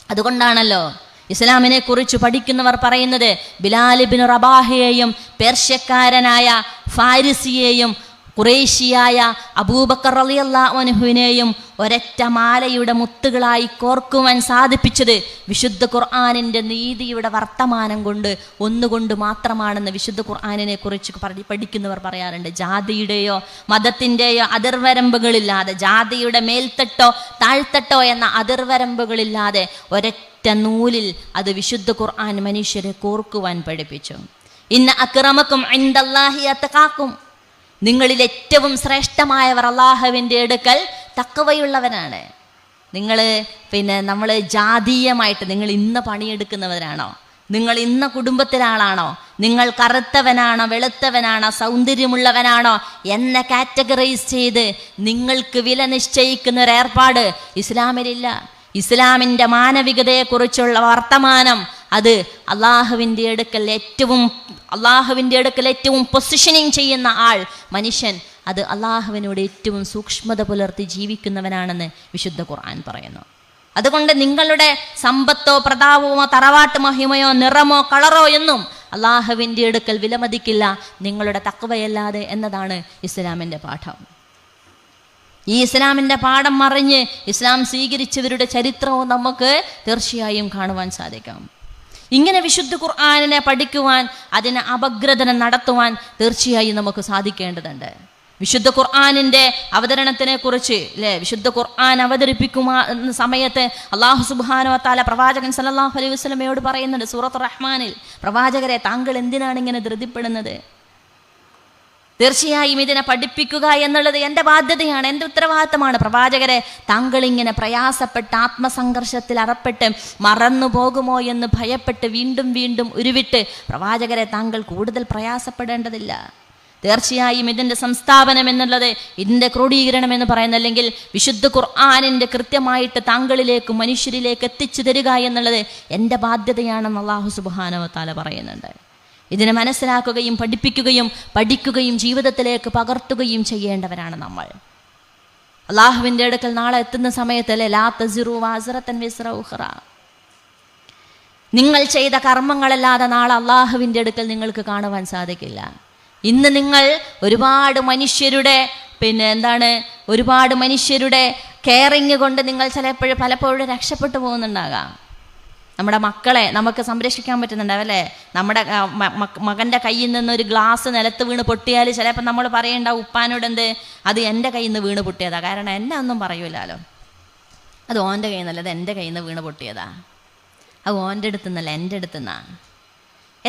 അതുകൊണ്ടാണല്ലോ ഇസ്ലാമിനെ കുറിച്ച് പഠിക്കുന്നവർ പറയുന്നത് ബിലാൽ ഇബ്നു റബാഹയെയും പേർഷ്യക്കാരനായ ഫാരിസിയെയും ഖുറൈശിയായ അബൂബക്കർ റളിയല്ലാഹു അൻഹുവിനെയും ഒരൊറ്റ മാലയുടെ മുത്തുകളായി കോർക്കുവാൻ സാധിപ്പിച്ചത് വിശുദ്ധ ഖുർആനിൻ്റെ നീതിയുടെ വർത്തമാനം കൊണ്ട് ഒന്നുകൊണ്ട് മാത്രമാണെന്ന് വിശുദ്ധ ഖുർആനിനെ കുറിച്ച് പഠിക്കുന്നവർ പറയാറുണ്ട്. ജാതിയുടെയോ മതത്തിൻ്റെയോ അതിർവരമ്പുകളില്ലാതെ, ജാതിയുടെ മേൽത്തട്ടോ താഴ്ത്തട്ടോ എന്ന അതിർവരമ്പുകളില്ലാതെ ഒരൊറ്റ നൂലിൽ അത് വിശുദ്ധ ഖുർആൻ മനുഷ്യരെ കോർക്കുവാൻ പഠിപ്പിച്ചു. ഇന്ന അക്രമക്കും ഇൻദല്ലാഹി അത്ഖാക്കും, നിങ്ങളിൽ ഏറ്റവും ശ്രേഷ്ഠമായവർ അള്ളാഹുവിൻ്റെ അടുക്കൽ തഖ്വയുള്ളവരാണ്. നമ്മൾ ജാതീയമായിട്ട് നിങ്ങൾ ഇന്ന പണിയെടുക്കുന്നവരാണോ, നിങ്ങൾ ഇന്ന കുടുംബത്തിലാളാണോ, നിങ്ങൾ കറുത്തവനാണോ വെളുത്തവനാണോ സൗന്ദര്യമുള്ളവനാണോ എന്ന കാറ്റഗറൈസ് ചെയ്ത് നിങ്ങൾക്ക് വില നിശ്ചയിക്കുന്ന ഒരു ഏർപ്പാട് ഇസ്ലാമിലില്ല. ഇസ്ലാമിൻ്റെ മാനവികതയെക്കുറിച്ചുള്ള വർത്തമാനം അത് അള്ളാഹുവിൻ്റെ അടുക്കൽ ഏറ്റവും പൊസിഷനിങ് ചെയ്യുന്ന ആൾ മനുഷ്യൻ, അത് അള്ളാഹുവിനോട് ഏറ്റവും സൂക്ഷ്മത പുലർത്തി ജീവിക്കുന്നവനാണെന്ന് വിശുദ്ധ ഖുർആൻ പറയുന്നു. അതുകൊണ്ട് നിങ്ങളുടെ സമ്പത്തോ പ്രതാപമോ തറവാട്ട് മഹിമയോ നിറമോ കളറോ എന്നും അള്ളാഹുവിൻ്റെ അടുക്കൽ വിലമതിക്കില്ല നിങ്ങളുടെ തഖ്വയല്ലാതെ എന്നതാണ് ഇസ്ലാമിൻ്റെ പാഠം. ഈ ഇസ്ലാമിൻ്റെ പാഠം മറിഞ്ഞ് ഇസ്ലാം സ്വീകരിച്ചവരുടെ ചരിത്രവും നമുക്ക് തീർച്ചയായും കാണുവാൻ സാധിക്കും. ഇങ്ങനെ വിശുദ്ധ ഖുർആനിനെ പഠിക്കുവാൻ, അതിനെ അപഗ്രഥനം നടത്തുവാൻ തീർച്ചയായും നമുക്ക് സാധിക്കേണ്ടതുണ്ട്. വിശുദ്ധ ഖുർആനിൻ്റെ അവതരണത്തിനെ കുറിച്ച് വിശുദ്ധ ഖുർആൻ അവതരിപ്പിക്കുന്ന സമയത്ത് അല്ലാഹു സുബ്ഹാനഹു വ തആല പ്രവാചകൻ സല്ലല്ലാഹു അലൈഹി വസല്ലമയോട് പറയുന്നുണ്ട് സൂറത്തുർ റഹ്മാനിൽ, പ്രവാചകരെ താങ്കൾ എന്തിനാണ് ഇങ്ങനെ ധൃതിപ്പെടുന്നത്? തീർച്ചയായും ഇതിനെ പഠിപ്പിക്കുക എന്നുള്ളത് എൻ്റെ ബാധ്യതയാണ്, എൻ്റെ ഉത്തരവാദിത്തമാണ്. പ്രവാചകരെ, താങ്കളിങ്ങനെ പ്രയാസപ്പെട്ട് ആത്മസംഘർഷത്തിൽ അറപ്പെട്ട് മറന്നു പോകുമോ എന്ന് ഭയപ്പെട്ട് വീണ്ടും വീണ്ടും ഉരുവിട്ട് പ്രവാചകരെ താങ്കൾ കൂടുതൽ പ്രയാസപ്പെടേണ്ടതില്ല. തീർച്ചയായും ഇതിൻ്റെ സംസ്ഥാപനം എന്നുള്ളത്, ഇതിൻ്റെ ക്രോഡീകരണം എന്ന് പറയുന്നത്, അല്ലെങ്കിൽ വിശുദ്ധ ഖുർആനിൻ്റെ കൃത്യമായിട്ട് താങ്കളിലേക്ക് മനുഷ്യരിലേക്ക് എത്തിച്ചു തരിക എന്നുള്ളത് എൻ്റെ ബാധ്യതയാണെന്ന് അല്ലാഹു സുബ്ഹാനഹു വ തആല പറയുന്നുണ്ട്. ഇതിനെ മനസ്സിലാക്കുകയും പഠിക്കുകയും ജീവിതത്തിലേക്ക് പകർത്തുകയും ചെയ്യേണ്ടവരാണ് നമ്മൾ. അള്ളാഹുവിൻ്റെ അടുക്കൽ നാളെ എത്തുന്ന സമയത്തല്ലേ ലാ തസിറു വാസിറത്തൻ വിസ്റ ഉഖ്റ, നിങ്ങൾ ചെയ്ത കർമ്മങ്ങളല്ലാതെ നാളെ അള്ളാഹുവിൻ്റെ അടുക്കൽ നിങ്ങൾക്ക് കാണുവാൻ സാധിക്കില്ല. ഇന്ന് നിങ്ങൾ ഒരുപാട് മനുഷ്യരുടെ കെയറിങ് കൊണ്ട് നിങ്ങൾ പലപ്പോഴും രക്ഷപ്പെട്ടു പോകുന്നുണ്ടാകാം. നമ്മുടെ മക്കളെ നമുക്ക് സംരക്ഷിക്കാൻ പറ്റുന്നുണ്ടാവല്ലേ? നമ്മുടെ മകൻ്റെ കയ്യിൽ നിന്നൊരു ഗ്ലാസ് നിലത്ത് വീണ് പൊട്ടിയാൽ ചിലപ്പോൾ നമ്മൾ പറയണ്ടാവും ഉപ്പാനോട്, എന്ത് അത് എൻ്റെ കയ്യിൽ നിന്ന് വീണ് പൊട്ടിയതാ, കാരണം എന്നെ ഒന്നും പറയൂലല്ലോ, അത് ഓൻ്റെ കയ്യിൽ നിന്നല്ല, അത് എൻ്റെ കയ്യിൽ നിന്ന് വീണ് പൊട്ടിയതാ, അത് ഓൻ്റെ അടുത്തുനിന്നല്ല എൻ്റെ അടുത്തുനിന്നാ.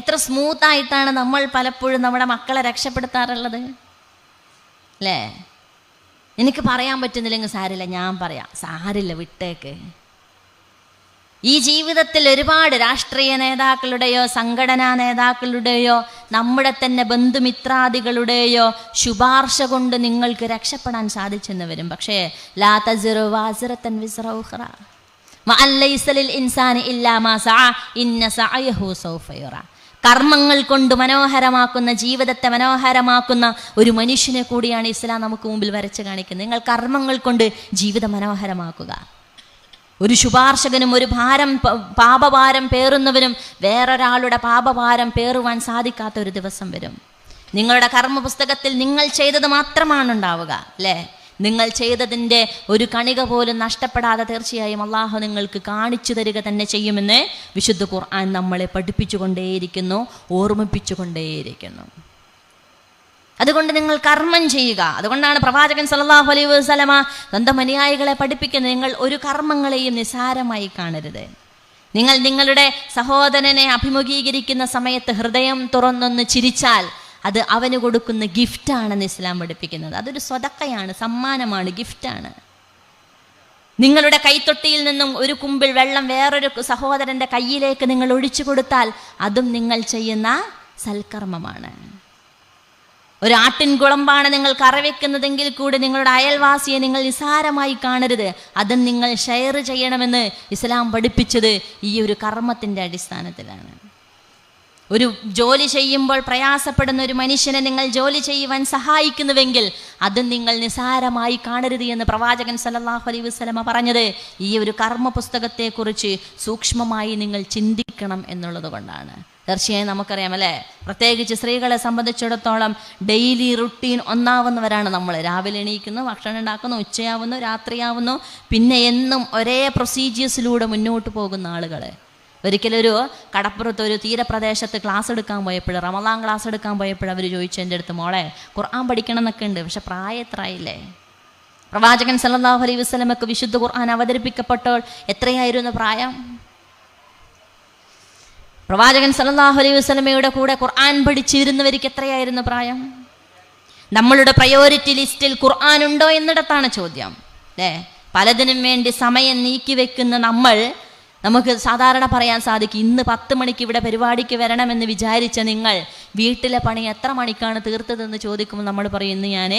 എത്ര സ്മൂത്തായിട്ടാണ് നമ്മൾ പലപ്പോഴും നമ്മുടെ മക്കളെ രക്ഷപ്പെടുത്താറുള്ളത് അല്ലേ? എനിക്ക് പറയാൻ പറ്റുന്നില്ലെങ്കിൽ സാരില്ല, ഞാൻ പറയാം, സാരില്ല, വിട്ടേക്ക്. ഈ ജീവിതത്തിൽ ഒരുപാട് രാഷ്ട്രീയ നേതാക്കളുടെയോ സംഘടനാ നേതാക്കളുടെയോ നമ്മുടെ തന്നെ ബന്ധുമിത്രാദികളുടെയോ ശുപാർശ കൊണ്ട് നിങ്ങൾക്ക് രക്ഷപ്പെടാൻ സാധിച്ചെന്ന് വരും. പക്ഷേ ലാ തസിറു വാസിറത്തൻ വിസ്റ ഉഖ്റ വഅൻ ലൈസ ലിൽ ഇൻസാനി ഇല്ലാ മാ സഅ ഇന്ന സഅയഹു സൗഫ യുറ. കർമ്മങ്ങൾ കൊണ്ട് മനോഹരമാക്കുന്ന, ജീവിതത്തെ മനോഹരമാക്കുന്ന ഒരു മനുഷ്യനെ കൂടിയാണ് ഇസ്ലാം നമുക്ക് മുമ്പിൽ വരച്ച് കാണിക്കുന്നത്. നിങ്ങൾ കർമ്മങ്ങൾ കൊണ്ട് ജീവിതം മനോഹരമാക്കുക. ഒരു ശുപാർശകനും ഒരു പാപഭാരം പേറുന്നവനും വേറൊരാളുടെ പാപഭാരം പേറുവാൻ സാധിക്കാത്ത ഒരു ദിവസം വരും. നിങ്ങളുടെ കർമ്മ പുസ്തകത്തിൽ നിങ്ങൾ ചെയ്തത് മാത്രമാണ് ഉണ്ടാവുക അല്ലേ? നിങ്ങൾ ചെയ്തതിൻ്റെ ഒരു കണിക പോലും നഷ്ടപ്പെടാതെ തീർച്ചയായും അള്ളാഹു നിങ്ങൾക്ക് കാണിച്ചു തരിക തന്നെ ചെയ്യുമെന്ന് വിശുദ്ധ ഖുർആൻ നമ്മളെ പഠിപ്പിച്ചുകൊണ്ടേയിരിക്കുന്നു, ഓർമ്മിപ്പിച്ചുകൊണ്ടേയിരിക്കുന്നു. അതുകൊണ്ട് നിങ്ങൾ കർമ്മം ചെയ്യുക. അതുകൊണ്ടാണ് പ്രവാചകൻ സല്ലല്ലാഹു അലൈഹി വസല്ലമ സ്വന്തം അനുയായികളെ പഠിപ്പിക്കുന്നത്, നിങ്ങൾ ഒരു കർമ്മങ്ങളെയും നിസ്സാരമായി കാണരുത്. നിങ്ങൾ നിങ്ങളുടെ സഹോദരനെ അഭിമുഖീകരിക്കുന്ന സമയത്ത് ഹൃദയം തുറന്നൊന്ന് ചിരിച്ചാൽ അത് അവന് കൊടുക്കുന്ന ഗിഫ്റ്റാണെന്ന് ഇസ്ലാം പഠിപ്പിക്കുന്നത്. അതൊരു സ്വതക്കയാണ്, സമ്മാനമാണ്, ഗിഫ്റ്റാണ്. നിങ്ങളുടെ കൈത്തൊട്ടിയിൽ നിന്നും ഒരു കുമ്പിൾ വെള്ളം വേറൊരു സഹോദരൻ്റെ കയ്യിലേക്ക് നിങ്ങൾ ഒഴിച്ചു കൊടുത്താൽ അതും നിങ്ങൾ ചെയ്യുന്ന സൽക്കർമ്മമാണ്. ഒരു ആട്ടിൻകുളമ്പാണ് നിങ്ങൾ കറവെക്കുന്നതെങ്കിൽ കൂടി നിങ്ങളുടെ അയൽവാസിയെ നിങ്ങൾ നിസാരമായി കാണരുത്, അതും നിങ്ങൾ ഷെയർ ചെയ്യണമെന്ന് ഇസ്ലാം പഠിപ്പിച്ചത് ഈ ഒരു കർമ്മത്തിൻ്റെ അടിസ്ഥാനത്തിലാണ്. ഒരു ജോലി ചെയ്യുമ്പോൾ പ്രയാസപ്പെടുന്ന ഒരു മനുഷ്യനെ നിങ്ങൾ ജോലി ചെയ്യുവാൻ സഹായിക്കുന്നുവെങ്കിൽ അതും നിങ്ങൾ നിസാരമായി കാണരുത് എന്ന് പ്രവാചകൻ സല്ലല്ലാഹു അലൈഹി വസല്ലമ പറഞ്ഞത് ഈ ഒരു കർമ്മ പുസ്തകത്തെക്കുറിച്ച് സൂക്ഷ്മമായി നിങ്ങൾ ചിന്തിക്കണം എന്നുള്ളത് കൊണ്ടാണ്. തീർച്ചയായും നമുക്കറിയാം അല്ലേ, പ്രത്യേകിച്ച് സ്ത്രീകളെ സംബന്ധിച്ചിടത്തോളം ഡെയിലി റുട്ടീൻ ഒന്നാവുന്നവരാണ് നമ്മൾ. രാവിലെ എണീക്കുന്നു, ഭക്ഷണം ഉണ്ടാക്കുന്നു, ഉച്ചയാവുന്നു, രാത്രിയാവുന്നു, പിന്നെ എന്നും ഒരേ പ്രൊസീജിയേഴ്സിലൂടെ മുന്നോട്ട് പോകുന്ന ആളുകൾ. ഒരിക്കലൊരു കടപ്പുറത്ത് ഒരു തീരപ്രദേശത്ത് ക്ലാസ് എടുക്കാൻ പോയപ്പോൾ, റമദാൻ ക്ലാസ് എടുക്കാൻ പോയപ്പോൾ അവർ ചോദിച്ചു എൻ്റെ അടുത്ത്, മോളെ ഖുർആൻ പഠിക്കണം എന്നൊക്കെ ഉണ്ട്, പക്ഷെ പ്രായം എത്രയായില്ലേ? പ്രവാചകൻ സല്ലല്ലാഹു അലൈഹി വസല്ലമക്ക് വിശുദ്ധ ഖുർആൻ അവതരിപ്പിക്കപ്പോൾ എത്രയായിരുന്നു പ്രായം? പ്രവാചകൻ സല്ലല്ലാഹു അലൈഹി വസല്ലമയുടെ കൂടെ ഖുർആൻ പഠിച്ചിരുന്നവർക്ക് എത്രയായിരുന്നു പ്രായം? നമ്മളുടെ പ്രയോറിറ്റി ലിസ്റ്റിൽ ഖുർആൻ ഉണ്ടോ എന്നിടത്താണ് ചോദ്യം അല്ലേ. പലതിനും വേണ്ടി സമയം നീക്കി വെക്കുന്ന നമുക്ക് സാധാരണ പറയാൻ സാധിക്കും, ഇന്ന് 10 മണിക്ക് ഇവിടെ പരിപാടിക്ക് വരണമെന്ന് വിചാരിച്ച നിങ്ങൾ വീട്ടിലെ പണി എത്ര മണിക്കാണ് തീർത്തതെന്ന് ചോദിക്കുമ്പോൾ നമ്മൾ പറയും, ഇന്ന് ഞാൻ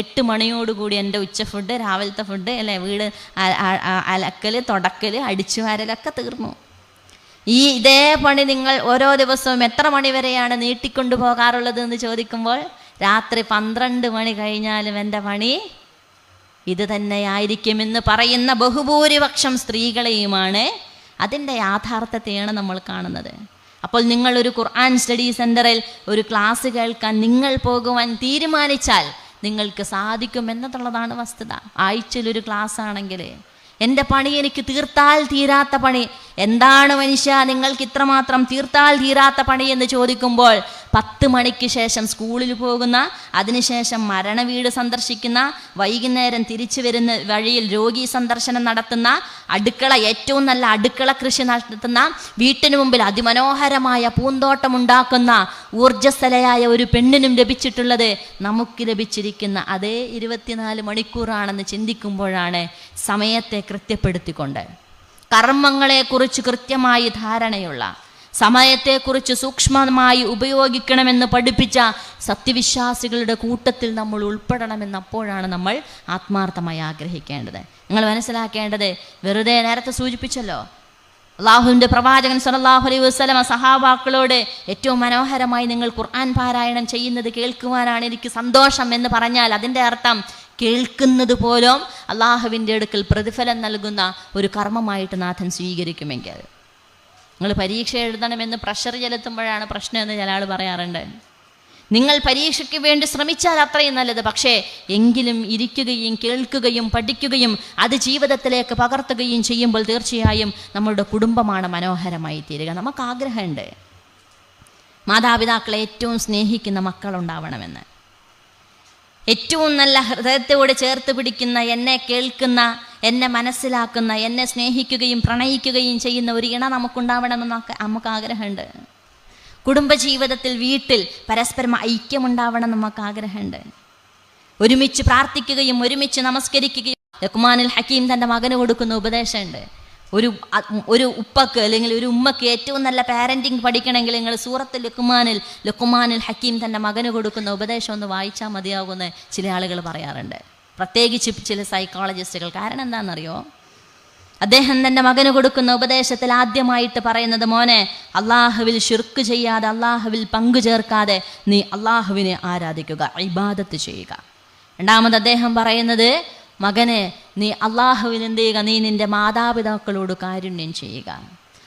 8 മണിയോടുകൂടി എൻ്റെ ഉച്ച ഫുഡ്, രാവിലത്തെ ഫുഡ് അല്ലേ, വീട് അലക്കൽ, തുടക്കൽ, അടിച്ചു വാരലൊക്കെ തീർന്നു. ഇതേ പണി നിങ്ങൾ ഓരോ ദിവസവും എത്ര മണി വരെയാണ് നീട്ടിക്കൊണ്ടു പോകാറുള്ളത് എന്ന് ചോദിക്കുമ്പോൾ രാത്രി 12 മണി കഴിഞ്ഞാലും എൻ്റെ പണി ഇത് തന്നെയായിരിക്കുമെന്ന് പറയുന്ന ബഹുഭൂരിപക്ഷം സ്ത്രീകളെയുമാണ്. അതിൻ്റെ യാഥാർത്ഥ്യത്തെയാണ് നമ്മൾ കാണുന്നത്. അപ്പോൾ നിങ്ങളൊരു ഖുർആൻ സ്റ്റഡി സെൻ്ററിൽ ഒരു ക്ലാസ് കേൾക്കാൻ നിങ്ങൾ പോകുവാൻ തീരുമാനിച്ചാൽ നിങ്ങൾക്ക് സാധിക്കുമെന്നുള്ളതാണ് വസ്തുത. ആഴ്ചയിലൊരു ക്ലാസ് ആണെങ്കിൽ എൻ്റെ പണി എനിക്ക് തീർത്താൽ തീരാത്ത പണി എന്താണ് മനുഷ്യ, നിങ്ങൾക്ക് ഇത്രമാത്രം തീർത്താൽ തീരാത്ത പണി എന്ന് ചോദിക്കുമ്പോൾ 10 മണിക്ക് ശേഷം സ്കൂളിൽ പോകുന്ന, അതിനുശേഷം മരണവീട് സന്ദർശിക്കുന്ന, വൈകുന്നേരം തിരിച്ചു വരുന്ന വഴിയിൽ രോഗി സന്ദർശനം നടത്തുന്ന, അടുക്കള ഏറ്റവും നല്ല അടുക്കള കൃഷി നടത്തുന്ന, വീട്ടിന് മുമ്പിൽ അതിമനോഹരമായ പൂന്തോട്ടം ഉണ്ടാക്കുന്ന ഊർജ്ജസ്വലയായ ഒരു പെണ്ണിനും ലഭിച്ചിട്ടുള്ളത് നമുക്ക് ലഭിച്ചിരിക്കുന്ന അതേ 24 മണിക്കൂറാണെന്ന് ചിന്തിക്കുമ്പോഴാണ് സമയത്തെ കൃത്യപ്പെടുത്തിക്കൊണ്ട്, കർമ്മങ്ങളെക്കുറിച്ച് കൃത്യമായി ധാരണയുള്ള, സമയത്തെക്കുറിച്ച് സൂക്ഷ്മമായി ഉപയോഗിക്കണമെന്ന് പഠിപ്പിച്ച സത്യവിശ്വാസികളുടെ കൂട്ടത്തിൽ നമ്മൾ ഉൾപ്പെടണമെന്ന് അപ്പോഴാണ് നമ്മൾ ആത്മാർത്ഥമായി ആഗ്രഹിക്കേണ്ടത്. നിങ്ങൾ മനസ്സിലാക്കേണ്ടത്, വെറുതെ നേരത്തെ സൂചിപ്പിച്ചല്ലോ, അള്ളാഹുവിൻ്റെ പ്രവാചകൻ സല്ലല്ലാഹു അലൈഹി വസല്ലമ സഹാബാക്കളോട് ഏറ്റവും മനോഹരമായി നിങ്ങൾ ഖുർആൻ പാരായണം ചെയ്യുന്നത് കേൾക്കുവാനാണ് എനിക്ക് സന്തോഷം എന്ന് പറഞ്ഞാൽ അതിൻ്റെ അർത്ഥം കേൾക്കുന്നത് പോലും അള്ളാഹുവിൻ്റെ അടുക്കൽ പ്രതിഫലം നൽകുന്ന ഒരു കർമ്മമായിട്ട് നാഥൻ സ്വീകരിക്കുമെങ്കിൽ. നിങ്ങൾ പരീക്ഷ എഴുതണമെന്ന് പ്രഷർ ചെലുത്തുമ്പോഴാണ് പ്രശ്നമെന്ന് ചില ആൾ പറയാറുണ്ട്. നിങ്ങൾ പരീക്ഷയ്ക്ക് വേണ്ടി ശ്രമിച്ചാൽ അത്രയും നല്ലത്, പക്ഷേ എങ്കിലും ഇരിക്കുകയും കേൾക്കുകയും പഠിക്കുകയും അത് ജീവിതത്തിലേക്ക് പകർത്തുകയും ചെയ്യുമ്പോൾ തീർച്ചയായും നമ്മളുടെ കുടുംബമാണ് മനോഹരമായി തീരുക. നമുക്ക് ആഗ്രഹമുണ്ട് മാതാപിതാക്കളെ ഏറ്റവും സ്നേഹിക്കുന്ന മക്കളുണ്ടാവണമെന്ന്, ഏറ്റവും നല്ല ഹൃദയത്തോട് ചേർത്ത് പിടിക്കുന്ന, എന്നെ കേൾക്കുന്ന, എന്നെ മനസ്സിലാക്കുന്ന, എന്നെ സ്നേഹിക്കുകയും പ്രണയിക്കുകയും ചെയ്യുന്ന ഒരു ഇണ നമുക്കുണ്ടാവണമെന്ന് നമുക്ക് ആഗ്രഹമുണ്ട്. കുടുംബജീവിതത്തിൽ വീട്ടിൽ പരസ്പരം ഐക്യമുണ്ടാവണം നമുക്ക് ആഗ്രഹമുണ്ട്. ഒരുമിച്ച് പ്രാർത്ഥിക്കുകയും ഒരുമിച്ച് നമസ്കരിക്കുകയും. ലുഖ്മാനുൽ ഹക്കീം തൻ്റെ മകന് കൊടുക്കുന്ന ഉപദേശമുണ്ട്. ഒരു ഉപ്പക്ക് അല്ലെങ്കിൽ ഒരു ഉമ്മക്ക് ഏറ്റവും നല്ല പാരൻറ്റിങ് പഠിക്കണമെങ്കിൽ നിങ്ങൾ സൂറത്തുൽ ലുഖ്മാനുൽ ഹക്കീം തൻ്റെ മകന് കൊടുക്കുന്ന ഉപദേശം ഒന്ന് വായിച്ചാൽ മതിയാകുമെന്ന് ചില ആളുകൾ പറയാറുണ്ട്, പ്രത്യേകിച്ച് ചില സൈക്കോളജിസ്റ്റുകൾ. കാരണം എന്താണെന്നറിയോ, അദ്ദേഹം തൻ്റെ മകന് കൊടുക്കുന്ന ഉപദേശത്തിൽ ആദ്യമായിട്ട് പറയുന്നത്, മോനെ അള്ളാഹുവിൽ ശിർക്ക് ചെയ്യാതെ, അള്ളാഹുവിൽ പങ്കു ചേർക്കാതെ നീ അള്ളാഹുവിനെ ആരാധിക്കുക, ഇബാദത്ത് ചെയ്യുക. രണ്ടാമത് അദ്ദേഹം പറയുന്നത്, മകനെ നീ അള്ളാഹുവിന് എന്ത് ചെയ്യുക, നീ നിൻ്റെ മാതാപിതാക്കളോട് കാരുണ്യം ചെയ്യുക.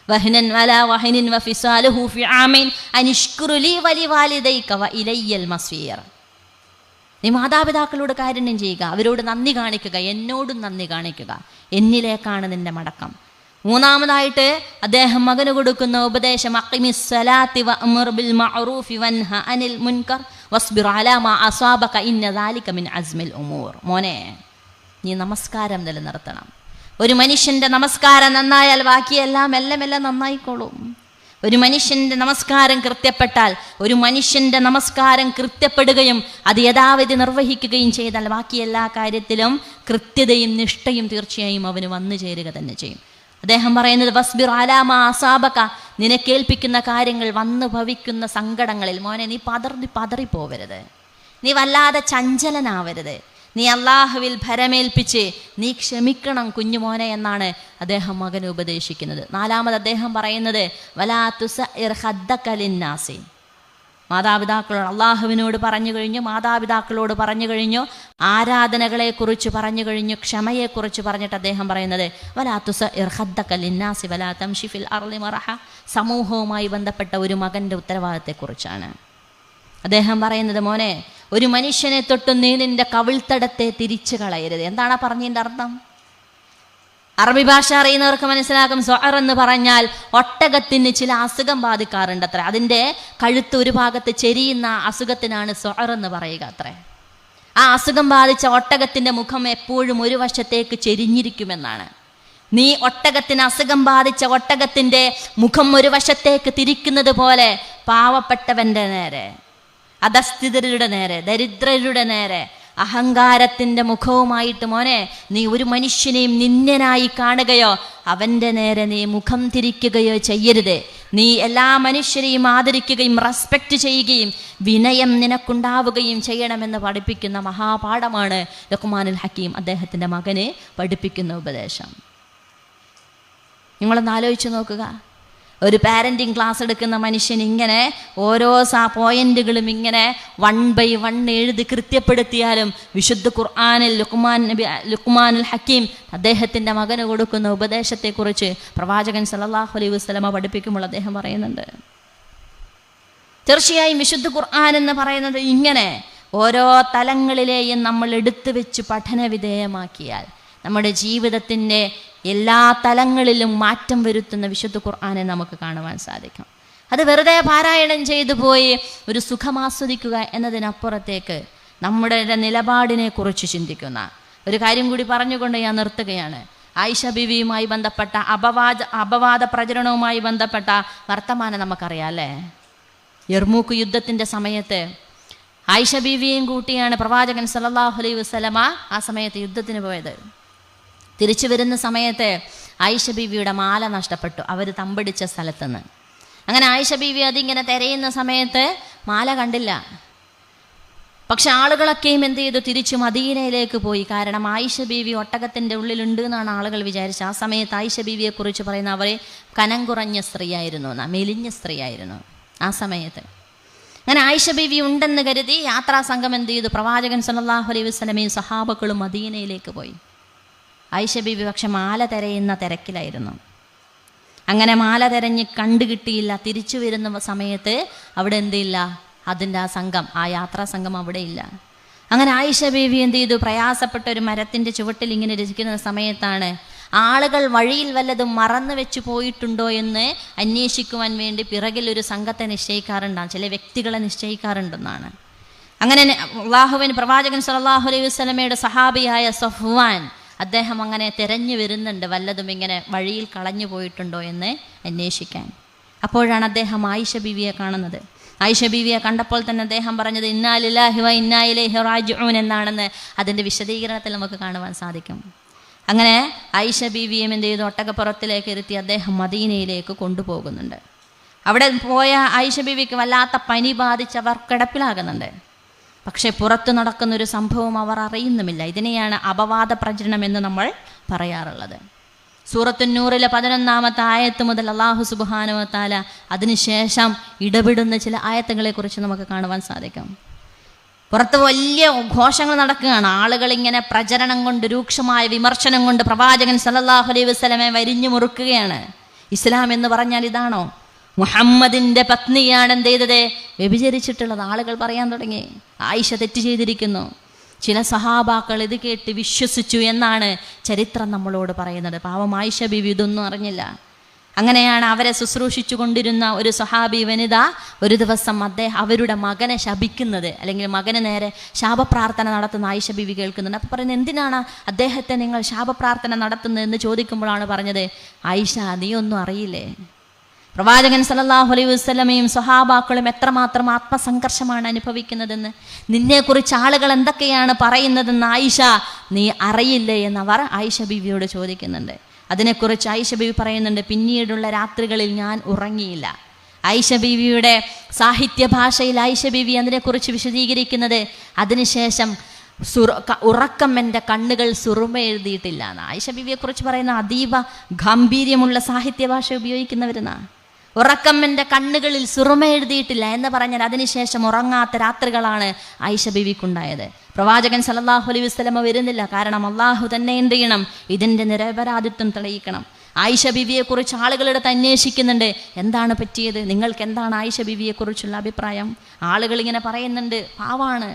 വഹ്നൻ വലാ വഹ്നിൻ വഫിസാലുഹു ഫി ആമിൻ അനിഷ്കുറു ലീ വലിവാലിദൈക വഇലയ്യൽ മസീർ. നീ മാതാപിതാക്കളോട് കാരുണ്യം ചെയ്യുക, അവരോട് നന്ദി കാണിക്കുക, എന്നോടും നന്ദി കാണിക്കുക, എന്നിലേക്കാണ് നിന്റെ മടക്കം. മൂന്നാമതായിട്ട് അദ്ദേഹം മകന് കൊടുക്കുന്ന ഉപദേശം, അഖിമിസ് സ്വലാത്തി വഅ്മുർ ബിൽ മഅറൂഫി വൻഹ അനിൽ മുൻകർ വസ്ബിർ അലാ മാ അസ്വാബക ഇന്ന ദാലിക മിൻ അസ്മിൽ ഉമൂർ. മോനെ നീ നമസ്കാരം നിലനിർത്തണം. ഒരു മനുഷ്യൻ്റെ നമസ്കാരം നന്നായാൽ ബാക്കിയെല്ലാം മെല്ലെ മെല്ലെ നന്നായിക്കോളും. ഒരു മനുഷ്യൻ്റെ നമസ്കാരം കൃത്യപ്പെട്ടാൽ, ഒരു മനുഷ്യൻ്റെ നമസ്കാരം കൃത്യപ്പെടുകയും അത് യഥാവിധി നിർവഹിക്കുകയും ചെയ്താൽ ബാക്കി എല്ലാ കാര്യത്തിലും കൃത്യതയും നിഷ്ഠയും തീർച്ചയായും അവന് വന്നു ചേരുക തന്നെ ചെയ്യും. അദ്ദേഹം പറയുന്നത്, വസ്ബിർ അലാ മാ അസാബക, നിനക്കേൽപ്പിക്കുന്ന കാര്യങ്ങൾ, വന്നു ഭവിക്കുന്ന സങ്കടങ്ങളിൽ മോനെ നീ പതറിപ്പോവരുത്, നീ വല്ലാതെ ചഞ്ചലനാവരുത്, നീ അള്ളാഹുവിൽ ഭരമേൽപ്പിച്ച് നീ ക്ഷമിക്കണം കുഞ്ഞുമോനെ എന്നാണ് അദ്ദേഹം മകനെ ഉപദേശിക്കുന്നത്. നാലാമത് അദ്ദേഹം പറയുന്നത്, വലാ തുസഇർ ഖദ്ദക ലിന്നാസി, മാതാപിതാക്കളോട് അള്ളാഹുവിനോട് പറഞ്ഞു കഴിഞ്ഞു, മാതാപിതാക്കളോട് പറഞ്ഞു കഴിഞ്ഞു, ആരാധനകളെക്കുറിച്ച് പറഞ്ഞു കഴിഞ്ഞു, ക്ഷമയെക്കുറിച്ച് പറഞ്ഞിട്ട് അദ്ദേഹം പറയുന്നത് സമൂഹവുമായി ബന്ധപ്പെട്ട ഒരു മകൻ്റെ ഉത്തരവാദിത്തത്തെക്കുറിച്ചാണ്. അദ്ദേഹം പറയുന്നത്, മോനെ, ഒരു മനുഷ്യനെ തൊട്ട് നീ നിന്റെ കവിൾത്തടത്തെ തിരിച്ചു കളയരുത്. എന്താണ് പറഞ്ഞതിൻ്റെ അർത്ഥം? അറബി ഭാഷ അറിയുന്നവർക്ക് മനസ്സിലാക്കും. സൊഅർ എന്ന് പറഞ്ഞാൽ ഒട്ടകത്തിന് ചില അസുഖം ബാധിക്കാറുണ്ട് അത്ര. അതിൻ്റെ കഴുത്ത് ഒരു ഭാഗത്ത് ചെരിയുന്ന അസുഖത്തിനാണ് സൊഅർ എന്ന് പറയുക അത്രേ. ആ അസുഖം ബാധിച്ച ഒട്ടകത്തിൻ്റെ മുഖം എപ്പോഴും ഒരു വശത്തേക്ക് ചെരിഞ്ഞിരിക്കുമെന്നാണ്. നീ അസുഖം ബാധിച്ച ഒട്ടകത്തിൻ്റെ മുഖം ഒരു വശത്തേക്ക് തിരിക്കുന്നത് പോലെ പാവപ്പെട്ടവൻ്റെ നേരെ, അധസ്ഥിതരുടെ നേരെ, ദരിദ്രരുടെ നേരെ, അഹങ്കാരത്തിൻ്റെ മുഖവുമായിട്ട് മോനെ നീ ഒരു മനുഷ്യനെയും നിന്ദ്യനായി കാണുകയോ അവൻ്റെ നേരെ നീ മുഖം തിരിക്കുകയോ ചെയ്യരുത്. നീ എല്ലാ മനുഷ്യരെയും ആദരിക്കുകയും റെസ്പെക്റ്റ് ചെയ്യുകയും വിനയം നിനക്കുണ്ടാവുകയും ചെയ്യണമെന്ന് പഠിപ്പിക്കുന്ന മഹാപാഠമാണ് ലുഖ്മാനുൽ ഹക്കീം അദ്ദേഹത്തിൻ്റെ മകനെ പഠിപ്പിക്കുന്ന ഉപദേശം. നിങ്ങളൊന്ന് ആലോചിച്ച് നോക്കുക. ഒരു പാരൻറ്റിങ് ക്ലാസ് എടുക്കുന്ന മനുഷ്യൻ ഇങ്ങനെ ഓരോ പോയിന്റുകളും ഇങ്ങനെ 1 by 1 എഴുതി കൃത്യപ്പെടുത്തിയാലും വിശുദ്ധ ഖുർആനിൽ ലുഖ്മാനുൽ ഹക്കീം അദ്ദേഹത്തിൻ്റെ മകന് കൊടുക്കുന്ന ഉപദേശത്തെക്കുറിച്ച് പ്രവാചകൻ സല്ലല്ലാഹു അലൈഹി വസല്ലമ പഠിപ്പിക്കുമ്പോൾ അദ്ദേഹം പറയുന്നുണ്ട്. തീർച്ചയായും വിശുദ്ധ ഖുർആൻ എന്ന് പറയുന്നത് ഇങ്ങനെ ഓരോ തലങ്ങളിലെയും നമ്മൾ എടുത്തു വെച്ച് പഠന വിധേയമാക്കിയാൽ നമ്മുടെ ജീവിതത്തിൻ്റെ എല്ലാ തലങ്ങളിലും മാറ്റം വരുത്തുന്ന വിശുദ്ധ ഖുർആനെ നമുക്ക് കാണുവാൻ സാധിക്കും. അത് വെറുതെ പാരായണം ചെയ്തു പോയി ഒരു സുഖമാസ്വദിക്കുക എന്നതിനപ്പുറത്തേക്ക് നമ്മുടെ നിലപാടിനെ കുറിച്ച് ചിന്തിക്കുന്ന ഒരു കാര്യം കൂടി പറഞ്ഞുകൊണ്ട് ഞാൻ നിർത്തുകയാണ്. ആയിഷ ബീവിയുമായി ബന്ധപ്പെട്ട അപവാദ പ്രചരണവുമായി ബന്ധപ്പെട്ട വർത്തമാനം നമുക്കറിയാം അല്ലേ? യർമൂക്ക് യുദ്ധത്തിൻ്റെ സമയത്ത് ആയിഷ ബീവിയെയും കൂട്ടിയാണ് പ്രവാചകൻ സല്ലല്ലാഹു അലൈഹി വസല്ലമ ആ സമയത്ത് യുദ്ധത്തിന് പോയത്. തിരിച്ചു വരുന്ന സമയത്ത് ആയിഷ ബീവിയുടെ മാല നഷ്ടപ്പെട്ടു, അവർ തമ്പടിച്ച സ്ഥലത്തുനിന്ന്. അങ്ങനെ ആയിഷ ബീവി അതിങ്ങനെ തിരയുന്ന സമയത്ത് മാല കണ്ടില്ല. പക്ഷെ ആളുകളൊക്കെയും എന്ത് ചെയ്തു? തിരിച്ചു മദീനയിലേക്ക് പോയി. കാരണം ആയിഷ ബീവി ഒട്ടകത്തിൻ്റെ ഉള്ളിലുണ്ട് എന്നാണ് ആളുകൾ വിചാരിച്ചത്. ആ സമയത്ത് ആയിഷ ബീവിയെക്കുറിച്ച് പറയുന്ന അവർ കനം കുറഞ്ഞ സ്ത്രീയായിരുന്നു, മെലിഞ്ഞ സ്ത്രീയായിരുന്നു ആ സമയത്ത്. അങ്ങനെ ആയിഷ ബീവി ഉണ്ടെന്ന് കരുതി യാത്രാ സംഘം എന്ത് ചെയ്തു? പ്രവാചകൻ സല്ലല്ലാഹു അലൈഹി വസല്ലമയും സഹാബക്കളും മദീനയിലേക്ക് പോയി. ആയിഷ ബീവി പക്ഷെ മാല തിരയുന്ന തിരക്കിലായിരുന്നു. അങ്ങനെ മാല തിരഞ്ഞ് കണ്ടുകിട്ടിയില്ല. തിരിച്ചു വരുന്ന സമയത്ത് അവിടെ എന്തില്ല? അതിൻ്റെ ആ യാത്രാ സംഘം അവിടെ ഇല്ല. അങ്ങനെ ആയിഷ ബീവി എന്ത് ചെയ്തു? പ്രയാസപ്പെട്ട ഒരു മരത്തിൻ്റെ ചുവട്ടിൽ ഇങ്ങനെ ഇരിക്കുന്ന സമയത്താണ് ആളുകൾ വഴിയിൽ വല്ലതും മറന്നു വെച്ച് പോയിട്ടുണ്ടോ എന്ന് അന്വേഷിക്കുവാൻ വേണ്ടി പിറകിൽ ഒരു സംഘത്തെ നിശ്ചയിക്കാറുണ്ടാകും, ചില വ്യക്തികളെ നിശ്ചയിക്കാറുണ്ടെന്നാണ്. അങ്ങനെ അള്ളാഹുവിന് പ്രവാചകൻ സല്ലല്ലാഹു അലൈഹി വസല്ലമയുടെ സഹാബിയായ സഫ്വാൻ അദ്ദേഹം അങ്ങനെ തിരഞ്ഞു വരുന്നുണ്ട്, വല്ലതും ഇങ്ങനെ വഴിയിൽ കളഞ്ഞു പോയിട്ടുണ്ടോ എന്ന് അന്വേഷിക്കാൻ. അപ്പോഴാണ് അദ്ദേഹം ആയിഷ ബീവിയെ കാണുന്നത്. ആയിഷ ബീവിയെ കണ്ടപ്പോൾ തന്നെ അദ്ദേഹം പറഞ്ഞത് ഇന്നാ ലില്ലാഹി വ ഇന്നാ ഇലൈഹി റാജിഊൻ എന്നാണെന്ന് അതിൻ്റെ വിശദീകരണത്തിൽ നമുക്ക് കാണുവാൻ സാധിക്കും. അങ്ങനെ ആയിഷ ബീവിയെ എന്ത് ചെയ്തു? ഒട്ടകപ്പുറത്തിലേക്ക് ഇരുത്തി അദ്ദേഹം മദീനയിലേക്ക് കൊണ്ടുപോകുന്നുണ്ട്. അവിടെ പോയ ആയിഷ ബീവിക്ക് വല്ലാത്ത പനി ബാധിച്ചവർ കിടപ്പിലാകുന്നുണ്ട്. പക്ഷെ പുറത്ത് നടക്കുന്നൊരു സംഭവം അവർ അറിയുന്നുമില്ല. ഇതിനെയാണ് അപവാദ പ്രചരണം എന്ന് നമ്മൾ പറയാറുള്ളത്. സൂറത്തുൻ നൂറിലെ 11-ാമത്തെ ആയത്ത് മുതൽ അല്ലാഹു സുബ്ഹാനഹു വ തആല അതിനുശേഷം ഇടപെടുന്ന ചില ആയത്തുകളെക്കുറിച്ച് നമുക്ക് കാണുവാൻ സാധിക്കും. പുറത്ത് വലിയ ഘോഷങ്ങൾ നടക്കുകയാണ്. ആളുകൾ ഇങ്ങനെ പ്രചരണം കൊണ്ട്, രൂക്ഷമായ വിമർശനം കൊണ്ട് പ്രവാചകൻ സല്ലല്ലാഹു അലൈഹി വസല്ലമയെ വരിഞ്ഞു മുറുക്കുകയാണ്. ഇസ്ലാം എന്ന് പറഞ്ഞാൽ ഇതാണോ? മുഹമ്മദിൻ്റെ പത്നിയാണ് എന്ത് ചെയ്തത്? വ്യഭിചരിച്ചിട്ടുള്ളത്. ആളുകൾ പറയാൻ തുടങ്ങി ആയിഷ തെറ്റ് ചെയ്തിരിക്കുന്നു. ചില സഹാബാക്കൾ ഇത് കേട്ട് വിശ്വസിച്ചു എന്നാണ് ചരിത്രം നമ്മളോട് പറയുന്നത്. പാവം ആയിഷ ബീവി ഇതൊന്നും അറിഞ്ഞില്ല. അങ്ങനെയാണ് അവരെ ശുശ്രൂഷിച്ചു കൊണ്ടിരുന്ന ഒരു സഹാബി വനിത ഒരു ദിവസം അവരുടെ മകനെ ശപിക്കുന്നത്, അല്ലെങ്കിൽ മകന് നേരെ ശാപപ്രാർത്ഥന നടത്തുന്ന ആയിഷ ബീവി കേൾക്കുന്നുണ്ട്. അപ്പോൾ പറയുന്നത്, എന്തിനാണ് അദ്ദേഹത്തെ നിങ്ങൾ ശാപപ്രാർത്ഥന നടത്തുന്നതെന്ന് ചോദിക്കുമ്പോഴാണ് പറഞ്ഞത്, ആയിഷ നീ ഒന്നും അറിയില്ലേ? പ്രവാചകൻ സല്ലല്ലാഹു അലൈഹി വസല്ലമയും സ്വഹാബാക്കളും എത്രമാത്രം ആത്മസംഘർഷമാണ് അനുഭവിക്കുന്നതെന്ന്, നിന്നെക്കുറിച്ച് ആളുകൾ എന്തൊക്കെയാണ് പറയുന്നതെന്ന് ആയിഷ നീ അറിയില്ലേ എന്നവർ ആയിഷ ബീവിയോട് ചോദിക്കുന്നുണ്ട്. അതിനെക്കുറിച്ച് ആയിഷ ബീവി പറയുന്നുണ്ട്, പിന്നീടുള്ള രാത്രികളിൽ ഞാൻ ഉറങ്ങിയില്ല. ആയിഷ ബീവിയുടെ സാഹിത്യ ഭാഷയിൽ ആയിഷ ബീവി അതിനെക്കുറിച്ച് വിശദീകരിക്കുന്നത്, അതിനുശേഷം ഉറക്കം എൻ്റെ കണ്ണുകൾ സുറുമ എഴുതിയിട്ടില്ല എന്ന്. ആയിഷ ബീവിയെക്കുറിച്ച് പറയുന്ന അതീവ ഗാംഭീര്യമുള്ള സാഹിത്യ ഭാഷ ഉപയോഗിക്കുന്നവരെന്നാ. ഉറക്കം എൻ്റെ കണ്ണുകളിൽ സുറുമ എഴുതിയിട്ടില്ല എന്ന് പറഞ്ഞാൽ അതിനുശേഷം ഉറങ്ങാത്ത രാത്രികളാണ് ആയിഷ ബീവിക്കുണ്ടായത്. പ്രവാചകൻ സല്ലല്ലാഹു അലൈഹി വസല്ലമ വരുന്നില്ല. കാരണം അള്ളാഹു തന്നെ എന്ത് ചെയ്യണം, ഇതിൻ്റെ നിരപരാധിത്വം തെളിയിക്കണം. ആയിഷ ബീവിയെക്കുറിച്ച് ആളുകളുടെ അന്വേഷിക്കുന്നുണ്ട്, എന്താണ് പറ്റിയത്, നിങ്ങൾക്ക് എന്താണ് ആയിഷ ബീവിയെക്കുറിച്ചുള്ള അഭിപ്രായം? ആളുകൾ ഇങ്ങനെ പറയുന്നുണ്ട്, പാവാണ്,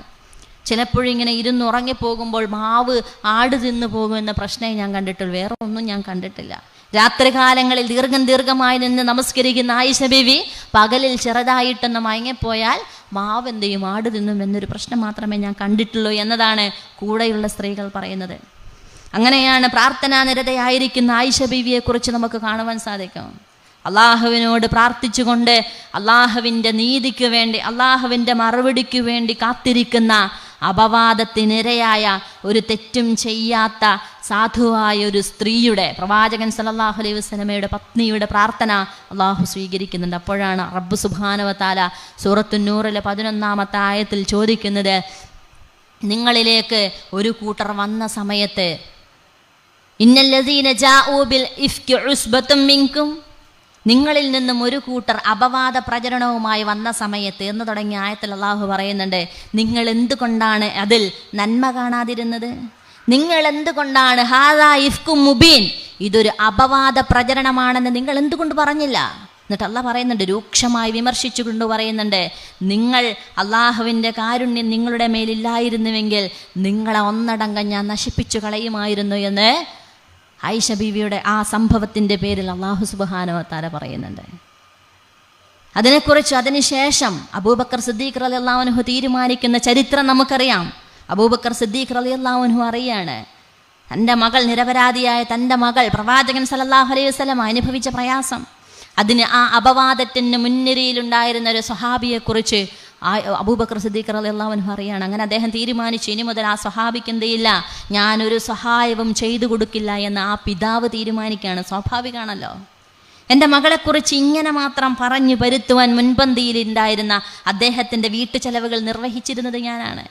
ചിലപ്പോഴിങ്ങനെ ഇരുന്ന് ഉറങ്ങിപ്പോകുമ്പോൾ മാവ് ആട് തിന്നു പോകുമെന്ന പ്രശ്നമേ ഞാൻ കണ്ടിട്ടുള്ളൂ, വേറെ ഒന്നും ഞാൻ കണ്ടിട്ടില്ല. രാത്രികാലങ്ങളിൽ ദീർഘമായി നിന്ന് നമസ്കരിക്കുന്ന ആയിഷ ബീവി പകലിൽ ചെറുതായിട്ടൊന്ന് മയങ്ങിപ്പോയാൽ മാവ് എന്ത് ചെയ്യും, ആട് തിന്നും എന്നൊരു പ്രശ്നം മാത്രമേ ഞാൻ കണ്ടിട്ടുള്ളൂ എന്നതാണ് കൂടെയുള്ള സ്ത്രീകൾ പറയുന്നത്. അങ്ങനെയാണ് പ്രാർത്ഥനാ നിരതയായിരിക്കുന്ന ആയിഷ ബീവിയെക്കുറിച്ച് നമുക്ക് കാണുവാൻ സാധിക്കും. അള്ളാഹുവിനോട് പ്രാർത്ഥിച്ചുകൊണ്ട് അള്ളാഹുവിൻ്റെ നീതിക്ക് വേണ്ടി, അള്ളാഹുവിൻ്റെ മറുപടിക്ക് വേണ്ടി കാത്തിരിക്കുന്ന, അപവാദത്തിനിരയായ, ഒരു തെറ്റും ചെയ്യാത്ത സാധുവായ ഒരു സ്ത്രീയുടെ, പ്രവാചകൻ സല്ലല്ലാഹു അലൈഹി വസല്ലമയുടെ പത്നിയുടെ പ്രാർത്ഥന അള്ളാഹു സ്വീകരിക്കുന്നുണ്ട്. അപ്പോഴാണ് റബ്ബ് സുബ്ഹാനഹു വ തആല സൂറത്തുൻ നൂറിലെ 11-ാമത്തെ ആയത്തിൽ ചോദിക്കുന്നത്, നിങ്ങളിലേക്ക് ഒരു കൂട്ടർ വന്ന സമയത്ത്, ഇന്നല്ലദീന ജാഊ ബിൽ ഇഫ്കി ഉസ്ബത്തും മിൻകും, നിങ്ങളിൽ നിന്നും ഒരു കൂട്ടർ അപവാദ പ്രചരണവുമായി വന്ന സമയത്ത് എന്ന് തുടങ്ങിയ ആയത്തിൽ അള്ളാഹു പറയുന്നുണ്ട്, നിങ്ങൾ എന്തുകൊണ്ടാണ് അതിൽ നന്മ കാണാതിരുന്നത്? നിങ്ങൾ എന്തുകൊണ്ടാണ് ഹാദാ ഇഫ്കും മുബീൻ, ഇതൊരു അപവാദ പ്രചരണമാണെന്ന് നിങ്ങൾ എന്തുകൊണ്ട് പറഞ്ഞില്ല? എന്നിട്ട് അള്ളാഹ് പറയുന്നുണ്ട്, രൂക്ഷമായി വിമർശിച്ചുകൊണ്ട് പറയുന്നുണ്ട്, നിങ്ങൾ അള്ളാഹുവിൻ്റെ കാരുണ്യം നിങ്ങളുടെ മേലില്ലായിരുന്നുവെങ്കിൽ നിങ്ങളെ ഒന്നടങ്കം ഞാൻ നശിപ്പിച്ചു കളയുമായിരുന്നു എന്ന് ആയിഷ ബീവിയുടെ ആ സംഭവത്തിൻ്റെ പേരിൽ അള്ളാഹു സുബ്ഹാനഹു വ തആല പറയുന്നുണ്ട്. അതിനെക്കുറിച്ച് അതിനുശേഷം അബൂബക്കർ സിദ്ദീഖ് റളിയല്ലാഹു അൻഹു തീരുമാനിക്കുന്ന ചരിത്രം നമുക്കറിയാം. അബൂബക്കർ സിദ്ദീഖ് റളിയല്ലാഹു അൻഹു അറിയാണ്, തൻ്റെ മകൾ, നിരപരാധിയായ തൻ്റെ മകൾ, പ്രവാചകൻ സല്ലല്ലാഹു അലൈഹി വസല്ലം അനുഭവിച്ച പ്രയാസം, അതിന് ആ അപവാദത്തിന് മുൻനിരയിലുണ്ടായിരുന്ന ഒരു സ്വഹാബിയെക്കുറിച്ച് അബൂബക്കർ സിദ്ദീഖ് റളിയല്ലാഹു അൻഹു അറിയാണ്. അങ്ങനെ അദ്ദേഹം തീരുമാനിച്ചു, ഇനി മുതൽ ആ സ്വഹാബിക്ക് എന്തില്ല, ഞാനൊരു സഹായവും ചെയ്തു കൊടുക്കില്ല എന്ന് ആ പിതാവ് തീരുമാനിക്കുകയാണ്. സ്വാഭാവികമാണല്ലോ, എൻ്റെ മകളെക്കുറിച്ച് ഇങ്ങനെ മാത്രം പറഞ്ഞു പരുത്തുവാൻ മുൻപന്തിയിലുണ്ടായിരുന്ന അദ്ദേഹത്തിൻ്റെ വീട്ടു ചെലവുകൾ നിർവഹിച്ചിരുന്നത് ഞാനാണ്,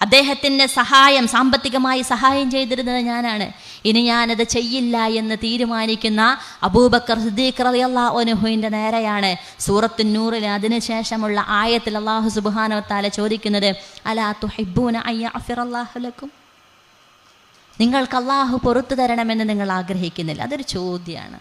അദ്ദേഹത്തിൻ്റെ സഹായം, സാമ്പത്തികമായി സഹായം ചെയ്തിരുന്നത് ഞാനാണ്, ഇനി ഞാനത് ചെയ്യില്ല എന്ന് തീരുമാനിക്കുന്ന അബൂബക്കർ സിദ്ദീഖ് റളിയല്ലാഹു അൻഹുവിൻ്റെ നേരെയാണ് സൂറത്തുൻ നൂറിലെ അതിനുശേഷമുള്ള ആയത്തിൽ അല്ലാഹു സുബ്ഹാനഹു വ തആല ചോദിക്കുന്നത്, അലാ തുഹിബ്ബൂന അയ്യഗ്ഫിറല്ലാഹു ലക്കും, നിങ്ങൾക്ക് അല്ലാഹു പൊറുത്തു തരണമെന്ന് നിങ്ങൾ ആഗ്രഹിക്കുന്നില്ല? അതൊരു ചോദ്യമാണ്.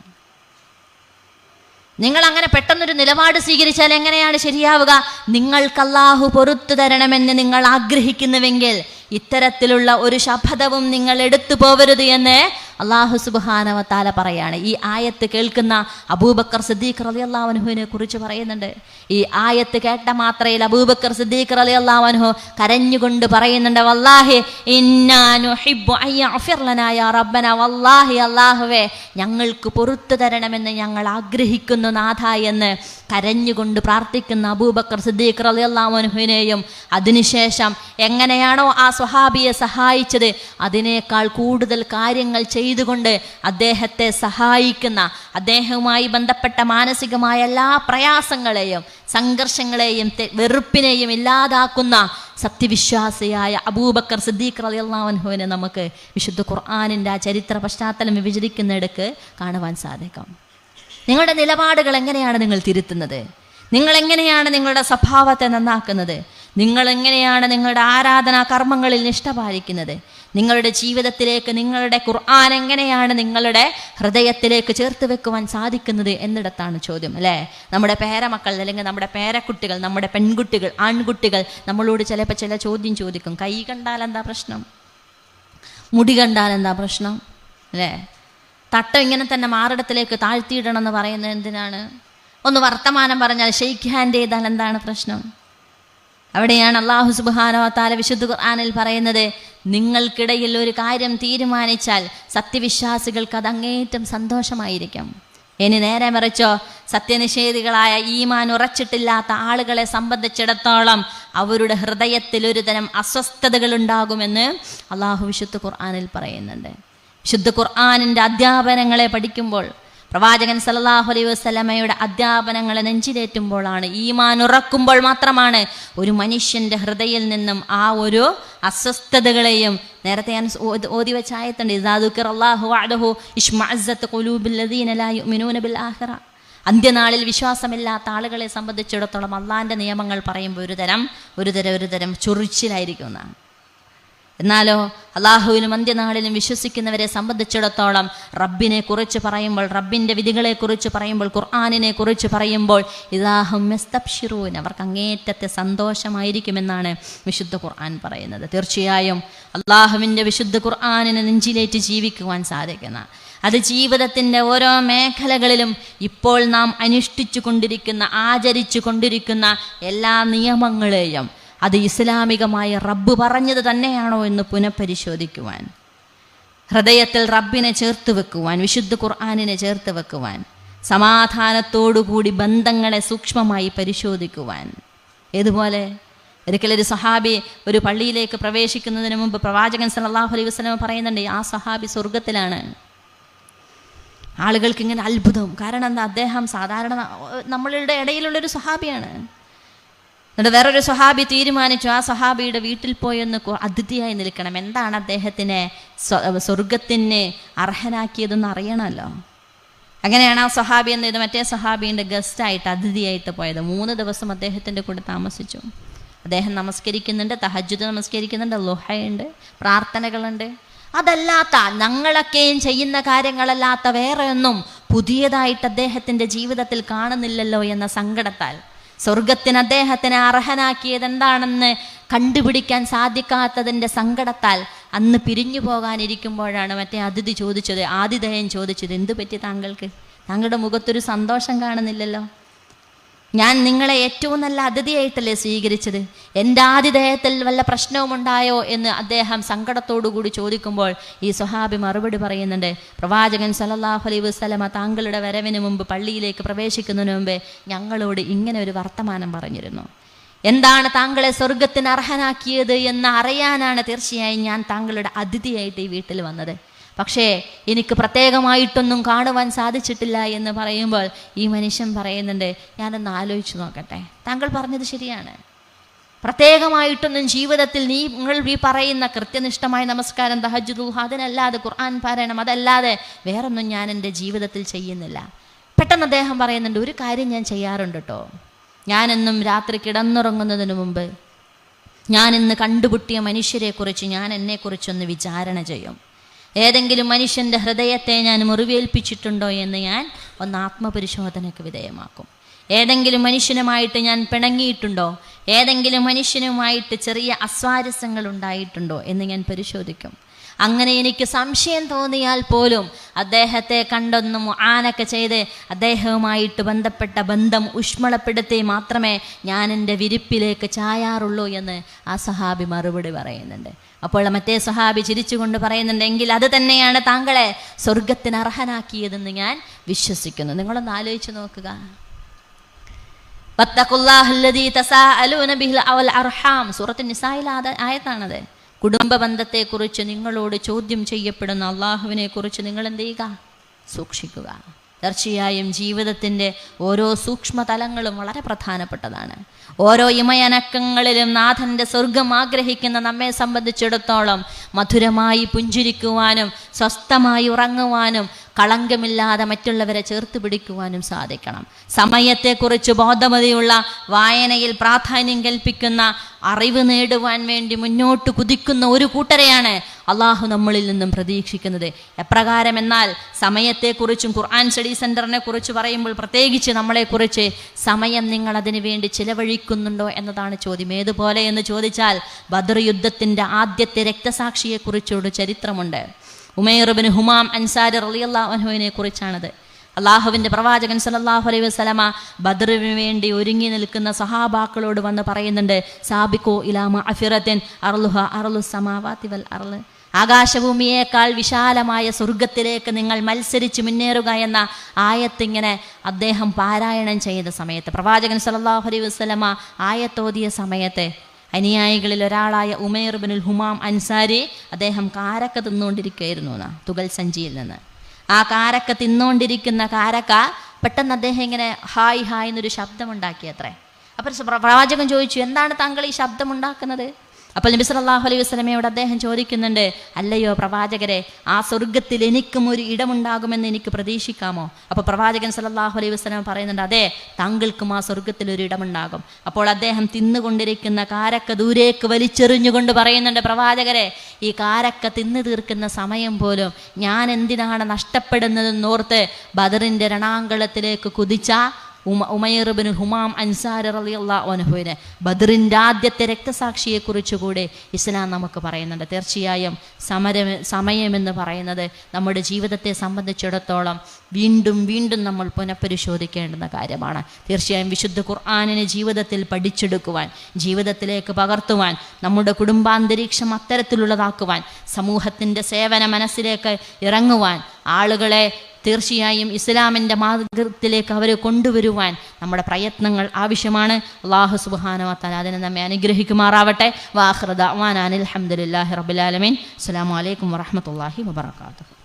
നിങ്ങൾ അങ്ങനെ പെട്ടെന്നൊരു നിലപാട് സ്വീകരിച്ചാൽ എങ്ങനെയാണ് ശരിയാവുക? നിങ്ങൾക്ക് അല്ലാഹു പൊറുത്തു തരണമെന്ന് നിങ്ങൾ ആഗ്രഹിക്കുന്നുവെങ്കിൽ ഇത്തരത്തിലുള്ള ഒരു ശപഥവും നിങ്ങൾ എടുത്തു പോവരുത് എന്ന് അല്ലാഹു സുബ്ഹാനഹു വ തആല പറയാണ്. ഈ ആയത്ത് കേൾക്കുന്ന അബൂബക്കർ സിദ്ദീഖ് റളിയല്ലാഹു അൻഹുവിനെ കുറിച്ച് പറയുന്നുണ്ട്. ഈ ആയത്ത് കേട്ട മാത്രയിൽ അബൂബക്കർ സിദ്ദീഖ് റളിയല്ലാഹു അൻഹു കരഞ്ഞുകൊണ്ട് പറയുന്നുണ്ട്, വല്ലാഹി ഇന്നാ നുഹിബ്ബു അയ്യഗ്ഫിർ ലനാ യാ റബ്ബന, വല്ലാഹി അല്ലാഹുവേ, ഞങ്ങൾക്ക് പൊറുത്തു തരണമെന്ന് ഞങ്ങൾ ആഗ്രഹിക്കുന്നു നാഥ എന്ന് കരഞ്ഞുകൊണ്ട് പ്രാർത്ഥിക്കുന്ന അബൂബക്കർ സിദ്ദീഖ് റളിയല്ലാഹു അൻഹുവിനെയും അതിനുശേഷം എങ്ങനെയാണോ ആ സ്വഹാബിയെ സഹായിച്ചത് അതിനേക്കാൾ കൂടുതൽ കാര്യങ്ങൾ ചെയ്തുകൊണ്ട് അദ്ദേഹത്തെ സഹായിക്കുന്ന, അദ്ദേഹവുമായി ബന്ധപ്പെട്ട മാനസികമായ എല്ലാ പ്രയാസങ്ങളെയും സംഘർഷങ്ങളെയും വെറുപ്പിനെയും ഇല്ലാതാക്കുന്ന സത്യവിശ്വാസിയായ അബൂബക്കർ സിദ്ദീഖ് റളിയല്ലാഹു അൻഹുവിനെ നമുക്ക് വിശുദ്ധ ഖുർആനിൻ്റെ ആ ചരിത്ര പശ്ചാത്തലം വിഭജിക്കുന്നിടക്ക് കാണുവാൻ സാധിക്കും. നിങ്ങളുടെ നിലപാടുകൾ എങ്ങനെയാണ് നിങ്ങൾ തിരുത്തുന്നത്? നിങ്ങളെങ്ങനെയാണ് നിങ്ങളുടെ സ്വഭാവത്തെ നന്നാക്കുന്നത്? നിങ്ങളെങ്ങനെയാണ് നിങ്ങളുടെ ആരാധനാ കർമ്മങ്ങളിൽ നിഷ്ഠ പാലിക്കുന്നത്? നിങ്ങളുടെ ജീവിതത്തിലേക്ക് നിങ്ങളുടെ ഖുർആൻ എങ്ങനെയാണ് നിങ്ങളുടെ ഹൃദയത്തിലേക്ക് ചേർത്ത് വെക്കുവാൻ സാധിക്കുന്നത് എന്നിടത്താണ് ചോദ്യം, അല്ലേ? നമ്മുടെ പേരമക്കൾ അല്ലെങ്കിൽ നമ്മുടെ പേരക്കുട്ടികൾ, നമ്മുടെ പെൺകുട്ടികൾ, ആൺകുട്ടികൾ നമ്മളോട് ചിലപ്പോൾ ചില ചോദ്യം ചോദിക്കും. കൈ കണ്ടാൽ എന്താ പ്രശ്നം? മുടി കണ്ടാൽ എന്താ പ്രശ്നം? അല്ലേ? തട്ടം ഇങ്ങനെ തന്നെ മാറിടത്തിലേക്ക് താഴ്ത്തിയിടണം എന്ന് പറയുന്നത് എന്തിനാണ്? ഒന്ന് വർത്തമാനം പറഞ്ഞാൽ ഷെയ്ക്ക് ഹാൻഡ് ചെയ്താൽ എന്താണ് പ്രശ്നം? അവിടെയാണ് അല്ലാഹു സുബ്ഹാനഹു വ തആല വിശുദ്ധ ഖുർആനിൽ പറയുന്നത്, നിങ്ങൾക്കിടയിൽ ഒരു കാര്യം തീരുമാനിച്ചാൽ സത്യവിശ്വാസികൾക്ക് അത് അങ്ങേയറ്റം സന്തോഷമായിരിക്കും. ഇനി നേരെ മറിച്ചോ, സത്യനിഷേധികളായ ഈമാൻ ഉറച്ചിട്ടില്ലാത്ത ആളുകളെ സംബന്ധിച്ചിടത്തോളം അവരുടെ ഹൃദയത്തിൽ ഒരു തരം അസ്വസ്ഥതകൾ ഉണ്ടാകുമെന്ന് അല്ലാഹു വിശുദ്ധ ഖുർആനിൽ പറയുന്നുണ്ട്. വിശുദ്ധ ഖുർആനിൻ്റെ അധ്യാപനങ്ങളെ പഠിക്കുമ്പോൾ, പ്രവാചകൻ സല്ലല്ലാഹു അലൈഹി വസല്ലമയുടെ അധ്യാപനങ്ങളെ നെഞ്ചിലേറ്റുമ്പോഴാണ്, ഈമാൻ ഉറക്കുമ്പോൾ മാത്രമാണ് ഒരു മനുഷ്യൻ്റെ ഹൃദയിൽ നിന്നും ആ ഒരു അസ്വസ്ഥതകളെയും, നേരത്തെ ഞാൻ ഓതി വെച്ച ആയത്തുണ്ട്, ഇദാ ദുക്കിറല്ലാഹു വഅദഹു ഇശ്മഅസ്സത് ഖുലൂബുൽ ലദീന ലാ യുഅ്മിനൂന ബിൽ ആഖിറ, അന്ത്യനാളിൽ വിശ്വാസമില്ലാത്ത ആളുകളെ സംബന്ധിച്ചിടത്തോളം അള്ളാഹിൻ്റെ നിയമങ്ങൾ പറയുമ്പോൾ ഒരു തരം ചൊറിച്ചിലായിരിക്കും എന്നാണ്. എന്നാലോ അള്ളാഹുവിലും അന്ത്യനാളിലും വിശ്വസിക്കുന്നവരെ സംബന്ധിച്ചിടത്തോളം റബ്ബിനെ കുറിച്ച് പറയുമ്പോൾ, റബ്ബിൻ്റെ വിധികളെക്കുറിച്ച് പറയുമ്പോൾ, ഖുർആനിനെ കുറിച്ച് പറയുമ്പോൾ ഇദാഹും യസ്തബ്ശിറൂൻ, അവർക്ക് അങ്ങേറ്റത്തെ സന്തോഷമായിരിക്കുമെന്നാണ് വിശുദ്ധ ഖുർആൻ പറയുന്നത്. തീർച്ചയായും അള്ളാഹുവിൻ്റെ വിശുദ്ധ ഖുർആനിനെ നെഞ്ചിലേറ്റ് ജീവിക്കുവാൻ സാധിക്കുന്ന, അത് ജീവിതത്തിൻ്റെ ഓരോ മേഖലകളിലും ഇപ്പോൾ നാം അനുഷ്ഠിച്ചു കൊണ്ടിരിക്കുന്ന, ആചരിച്ചു കൊണ്ടിരിക്കുന്ന എല്ലാ നിയമങ്ങളെയും അത് ഇസ്ലാമികമായ റബ്ബ് പറഞ്ഞത് തന്നെയാണോ എന്ന് പുനഃപരിശോധിക്കുവാൻ, ഹൃദയത്തിൽ റബ്ബിനെ ചേർത്ത് വെക്കുവാൻ, വിശുദ്ധ ഖുർആനിനെ ചേർത്ത് വെക്കുവാൻ, സമാധാനത്തോടുകൂടി ബന്ധങ്ങളെ സൂക്ഷ്മമായി പരിശോധിക്കുവാൻ. ഏതുപോലെ ഒരിക്കലൊരു സഹാബി ഒരു പള്ളിയിലേക്ക് പ്രവേശിക്കുന്നതിന് മുമ്പ് പ്രവാചകൻ സല്ലല്ലാഹു അലൈഹി വസല്ലം പറയുന്നുണ്ട്, ആ സഹാബി സ്വർഗത്തിലാണ്. ആളുകൾക്ക് ഇങ്ങനെ അത്ഭുതം. കാരണം എന്താ? അദ്ദേഹം സാധാരണ നമ്മളുടെ ഇടയിലുള്ളൊരു സഹാബിയാണ്. എന്നിട്ട് വേറൊരു സഹാബി തീരുമാനിച്ചു ആ സഹാബിയുടെ വീട്ടിൽ പോയൊന്ന് അതിഥിയായി നിൽക്കണം. എന്താണ് അദ്ദേഹത്തിനെ സ്വർഗത്തിന് അർഹനാക്കിയതെന്ന് അറിയണമല്ലോ. അങ്ങനെയാണ് ആ സഹാബി എന്ന് ഇത് മറ്റേ സഹാബിൻ്റെ ഗസ്റ്റായിട്ട്, അതിഥിയായിട്ട് പോയത്. 3 ദിവസം അദ്ദേഹത്തിൻ്റെ കൂടെ താമസിച്ചു. അദ്ദേഹം നമസ്കരിക്കുന്നുണ്ട്, തഹജ്ജുദ് നമസ്കരിക്കുന്നുണ്ട്, ളുഹയുണ്ട്, പ്രാർത്ഥനകളുണ്ട്. അതല്ലാത്ത ഞങ്ങളൊക്കെയും ചെയ്യുന്ന കാര്യങ്ങളല്ലാത്ത വേറെ ഒന്നും പുതിയതായിട്ട് അദ്ദേഹത്തിൻ്റെ ജീവിതത്തിൽ കാണുന്നില്ലല്ലോ എന്ന സങ്കടത്താൽ, സ്വർഗത്തിന് അദ്ദേഹത്തിനെ അർഹനാക്കിയത് എന്താണെന്ന് കണ്ടുപിടിക്കാൻ സാധിക്കാത്തതിൻ്റെ സങ്കടത്താൽ അന്ന് പിരിഞ്ഞു പോകാനിരിക്കുമ്പോഴാണ് മറ്റേ അതിഥി ചോദിച്ചത്, ആതിഥേയൻ ചോദിച്ചത്, എന്തു പറ്റി താങ്കൾക്ക്? താങ്കളുടെ മുഖത്തൊരു സന്തോഷം കാണുന്നില്ലല്ലോ. ഞാൻ നിങ്ങളെ ഏറ്റവും നല്ല അതിഥിയായിട്ടല്ലേ സ്വീകരിച്ചത്, എൻ്റെ ആതിഥേയത്തിൽ വല്ല പ്രശ്നവുമുണ്ടായോ എന്ന് അദ്ദേഹം സങ്കടത്തോടുകൂടി ചോദിക്കുമ്പോൾ ഈ സ്വഹാബി മറുപടി പറയുന്നുണ്ട്, പ്രവാചകൻ സല്ലല്ലാഹു അലൈഹി വസല്ലമ താങ്കളുടെ വരവിന് മുമ്പ് പള്ളിയിലേക്ക് പ്രവേശിക്കുന്നതിന് മുമ്പേ ഞങ്ങളോട് ഇങ്ങനെ ഒരു വർത്തമാനം പറഞ്ഞിരുന്നു. എന്താണ് താങ്കളെ സ്വർഗത്തിന് അർഹനാക്കിയത് എന്ന് അറിയാനാണ് തീർച്ചയായും ഞാൻ താങ്കളുടെ അതിഥിയായിട്ട് ഈ വീട്ടിൽ വന്നത്. പക്ഷേ എനിക്ക് പ്രത്യേകമായിട്ടൊന്നും കാണുവാൻ സാധിച്ചിട്ടില്ല എന്ന് പറയുമ്പോൾ ഈ മനുഷ്യൻ പറയുന്നുണ്ട്, ഞാനൊന്ന് ആലോചിച്ച് നോക്കട്ടെ, താങ്കൾ പറഞ്ഞത് ശരിയാണ്. പ്രത്യേകമായിട്ടൊന്നും ജീവിതത്തിൽ നിങ്ങൾ ഈ പറയുന്ന കൃത്യനിഷ്ഠമായ നമസ്കാരം, തഹജ്ജുദ്, അതിനല്ലാതെ ഖുർആൻ പാരായണം, അതല്ലാതെ വേറൊന്നും ഞാൻ എൻ്റെ ജീവിതത്തിൽ ചെയ്യുന്നില്ല. പെട്ടെന്ന് അദ്ദേഹം പറയുന്നുണ്ട്, ഒരു കാര്യം ഞാൻ ചെയ്യാറുണ്ട് കേട്ടോ. ഞാനെന്നും രാത്രി കിടന്നുറങ്ങുന്നതിന് മുമ്പ് ഞാൻ ഇന്ന് കണ്ടുമുട്ടിയ മനുഷ്യരെക്കുറിച്ച് ഞാൻ എന്നെക്കുറിച്ചൊന്ന് വിചാരണ ചെയ്യും. ഏതെങ്കിലും മനുഷ്യൻ്റെ ഹൃദയത്തെ ഞാൻ മുറിവേൽപ്പിച്ചിട്ടുണ്ടോ എന്ന് ഞാൻ ഒന്ന് ആത്മപരിശോധനയ്ക്ക് വിധേയമാക്കും. ഏതെങ്കിലും മനുഷ്യനുമായിട്ട് ഞാൻ പിണങ്ങിയിട്ടുണ്ടോ, ഏതെങ്കിലും മനുഷ്യനുമായിട്ട് ചെറിയ അസ്വാരസ്യങ്ങൾ ഉണ്ടായിട്ടുണ്ടോ എന്ന് ഞാൻ പരിശോധിക്കും. അങ്ങനെ എനിക്ക് സംശയം തോന്നിയാൽ പോലും അദ്ദേഹത്തെ കണ്ടൊന്ന് മുആനക ചെയ്ത് അദ്ദേഹവുമായിട്ട് ബന്ധപ്പെട്ട ബന്ധം ഊഷ്മളപ്പെടുത്തി മാത്രമേ ഞാൻ എൻ്റെ വിരിപ്പിലേക്ക് ചായാറുള്ളൂ എന്ന് ആ സഹാബി മറുപടി പറയുന്നുണ്ട്. അപ്പോൾ മറ്റേ സഹാബി ചിരിച്ചുകൊണ്ട് പറയുന്നുണ്ട്, എങ്കിൽ അത് തന്നെയാണ് താങ്കളെ സ്വർഗത്തിന് അർഹനാക്കിയതെന്ന് ഞാൻ വിശ്വസിക്കുന്നു. നിങ്ങളൊന്ന് ആലോചിച്ച് നോക്കുക. വത്തഖുല്ലാഹല്ലദീ തസാഅലൂന ബിഹിൽ അവൽ അർഹാം, സൂറത്തുൻ നിസായിലെ ആയത്താണത്. കുടുംബ ബന്ധത്തെക്കുറിച്ച് നിങ്ങളോട് ചോദ്യം ചെയ്യപ്പെടുന്ന അള്ളാഹുവിനെ കുറിച്ച് നിങ്ങൾ എന്ത് ചെയ്യുക? സൂക്ഷിക്കുക. തീർച്ചയായും ജീവിതത്തിൻ്റെ ഓരോ സൂക്ഷ്മതലങ്ങളും വളരെ പ്രധാനപ്പെട്ടതാണ്. ഓരോ ഇമയനക്കങ്ങളിലും നാഥൻ്റെ സ്വർഗം ആഗ്രഹിക്കുന്ന നമ്മെ സംബന്ധിച്ചിടത്തോളം മധുരമായി പുഞ്ചിരിക്കുവാനും സ്വസ്ഥമായി ഉറങ്ങുവാനും കളങ്കമില്ലാതെ മറ്റുള്ളവരെ ചേർത്ത് പിടിക്കുവാനും സാധിക്കണം. സമയത്തെക്കുറിച്ച് ബോധമതിയുള്ള, വായനയിൽ പ്രാധാന്യം കൽപ്പിക്കുന്ന, അറിവ് നേടുവാൻ വേണ്ടി മുന്നോട്ട് കുതിക്കുന്ന ഒരു കൂട്ടരെയാണ് അള്ളാഹു നമ്മളിൽ നിന്നും പ്രതീക്ഷിക്കുന്നത്. എപ്രകാരം എന്നാൽ സമയത്തെക്കുറിച്ചും ഖുർആൻ സ്റ്റഡി സെൻറ്ററിനെ കുറിച്ച് പറയുമ്പോൾ പ്രത്യേകിച്ച് നമ്മളെക്കുറിച്ച് സമയം നിങ്ങൾ അതിനു വേണ്ടി ചിലവഴിക്കുന്നുണ്ടോ എന്നതാണ് ചോദ്യം. ഏതുപോലെ എന്ന് ചോദിച്ചാൽ ബദർ യുദ്ധത്തിൻ്റെ ആദ്യത്തെ രക്തസാക്ഷിയെക്കുറിച്ചൊരു ചരിത്രമുണ്ട്. ഉമൈർ ഇബ്നു ഹുമാം അൻസാരി റളിയല്ലാഹു അൻഹുവിനെ കുറിച്ചാണത്. അള്ളാഹുവിൻ്റെ പ്രവാചകൻ സല്ലല്ലാഹു അലൈഹി വസല്ലമ ബദറിന് വേണ്ടി ഒരുങ്ങി നിൽക്കുന്ന സഹാബാക്കളോട് വന്ന് പറയുന്നുണ്ട്, സാബിഖു ഇലാ മഅഫിറത്തിൻ അർളുഹാ അർളുസ് സമാവാതി വൽ അർള്, ആകാശഭൂമിയേക്കാൾ വിശാലമായ സ്വർഗത്തിലേക്ക് നിങ്ങൾ മത്സരിച്ച് മുന്നേറുക എന്ന ആയത്തിങ്ങനെ അദ്ദേഹം പാരായണം ചെയ്ത സമയത്ത്, പ്രവാചകൻ സല്ലല്ലാഹു അലൈഹി വസല്ലമ ആയത്തോതിയ സമയത്ത് അനുയായികളിൽ ഒരാളായ ഉമൈർ ഇബ്നുൽ ഹുമാം അൻസാരി അദ്ദേഹം കാരക്ക തിന്നുകൊണ്ടിരിക്കുകയായിരുന്നു തുകൽ സഞ്ചിയിൽ നിന്ന്. ആ കാരക്ക തിന്നുകൊണ്ടിരിക്കുന്ന കാരക്ക പെട്ടെന്ന് അദ്ദേഹം ഇങ്ങനെ ഹായ് ഹായ് എന്നൊരു ശബ്ദമുണ്ടാക്കിയത്രേ. അപ്പം പ്രവാചകൻ ചോദിച്ചു, എന്താണ് താങ്കൾ ഈ ശബ്ദമുണ്ടാക്കുന്നത്? അപ്പോൾ നബി സല്ലല്ലാഹു അലൈഹി വസല്ലമയോട് അദ്ദേഹം ചോദിക്കുന്നുണ്ട്, അല്ലയോ പ്രവാചകരെ, ആ സ്വർഗത്തിൽ എനിക്കും ഒരു ഇടമുണ്ടാകുമെന്ന് എനിക്ക് പ്രതീക്ഷിക്കാമോ? അപ്പോൾ പ്രവാചകൻ സല്ലല്ലാഹു അലൈഹി വസല്ലം പറയുന്നുണ്ട്, അതെ, താങ്കൾക്കും ആ സ്വർഗത്തിൽ ഒരു ഇടമുണ്ടാകും. അപ്പോൾ അദ്ദേഹം തിന്നുകൊണ്ടിരിക്കുന്ന കാരക്ക ദൂരേക്ക് വലിച്ചെറിഞ്ഞുകൊണ്ട് പറയുന്നുണ്ട്, പ്രവാചകരെ, ഈ കാരക്ക തിന്നു തീർക്കുന്ന സമയം പോലും ഞാൻ എന്തിനാണ് നഷ്ടപ്പെടുന്നതെന്നോർത്ത് ബദറിൻ്റെ രണാങ്കളത്തിലേക്ക് കുതിച്ച ഉമൈർ ഇബ്നു ഹുമാം അൻസാരി റളിയല്ലാഹു അൻഹുവിനെ, ബദറിൻ്റെ ആദ്യത്തെ രക്തസാക്ഷിയെക്കുറിച്ച് കൂടി ഇസ്ലാം നമുക്ക് പറയുന്നുണ്ട്. തീർച്ചയായും സമയമെന്ന് പറയുന്നത് നമ്മുടെ ജീവിതത്തെ സംബന്ധിച്ചിടത്തോളം വീണ്ടും വീണ്ടും നമ്മൾ പുനഃപരിശോധിക്കേണ്ടുന്ന കാര്യമാണ്. തീർച്ചയായും വിശുദ്ധ ഖുർആനിനെ ജീവിതത്തിൽ പഠിച്ചെടുക്കുവാൻ, ജീവിതത്തിലേക്ക് പകർത്തുവാൻ, നമ്മുടെ കുടുംബാന്തരീക്ഷം അത്തരത്തിലുള്ളതാക്കുവാൻ, സമൂഹത്തിൻ്റെ സേവന മനസ്സിലേക്ക് ഇറങ്ങുവാൻ, ആളുകളെ തീർച്ചയായും ഇസ്ലാമിൻ്റെ മാർഗത്തിലേക്ക് അവരെ കൊണ്ടുവരുവാൻ നമ്മുടെ പ്രയത്നങ്ങൾ ആവശ്യമാണ്. അല്ലാഹു സുബ്ഹാനഹു വ തആല അതിനെ നമ്മെ അനുഗ്രഹിക്കുമാറാവട്ടെ. വാഖിറു ദഅ്വാനാ അൽഹംദുലില്ലാഹി റബ്ബിൽ ആലമീൻ. അസ്സലാമു അലൈക്കും വറഹ്മത്തുള്ളാഹി വബറകാതുഹു.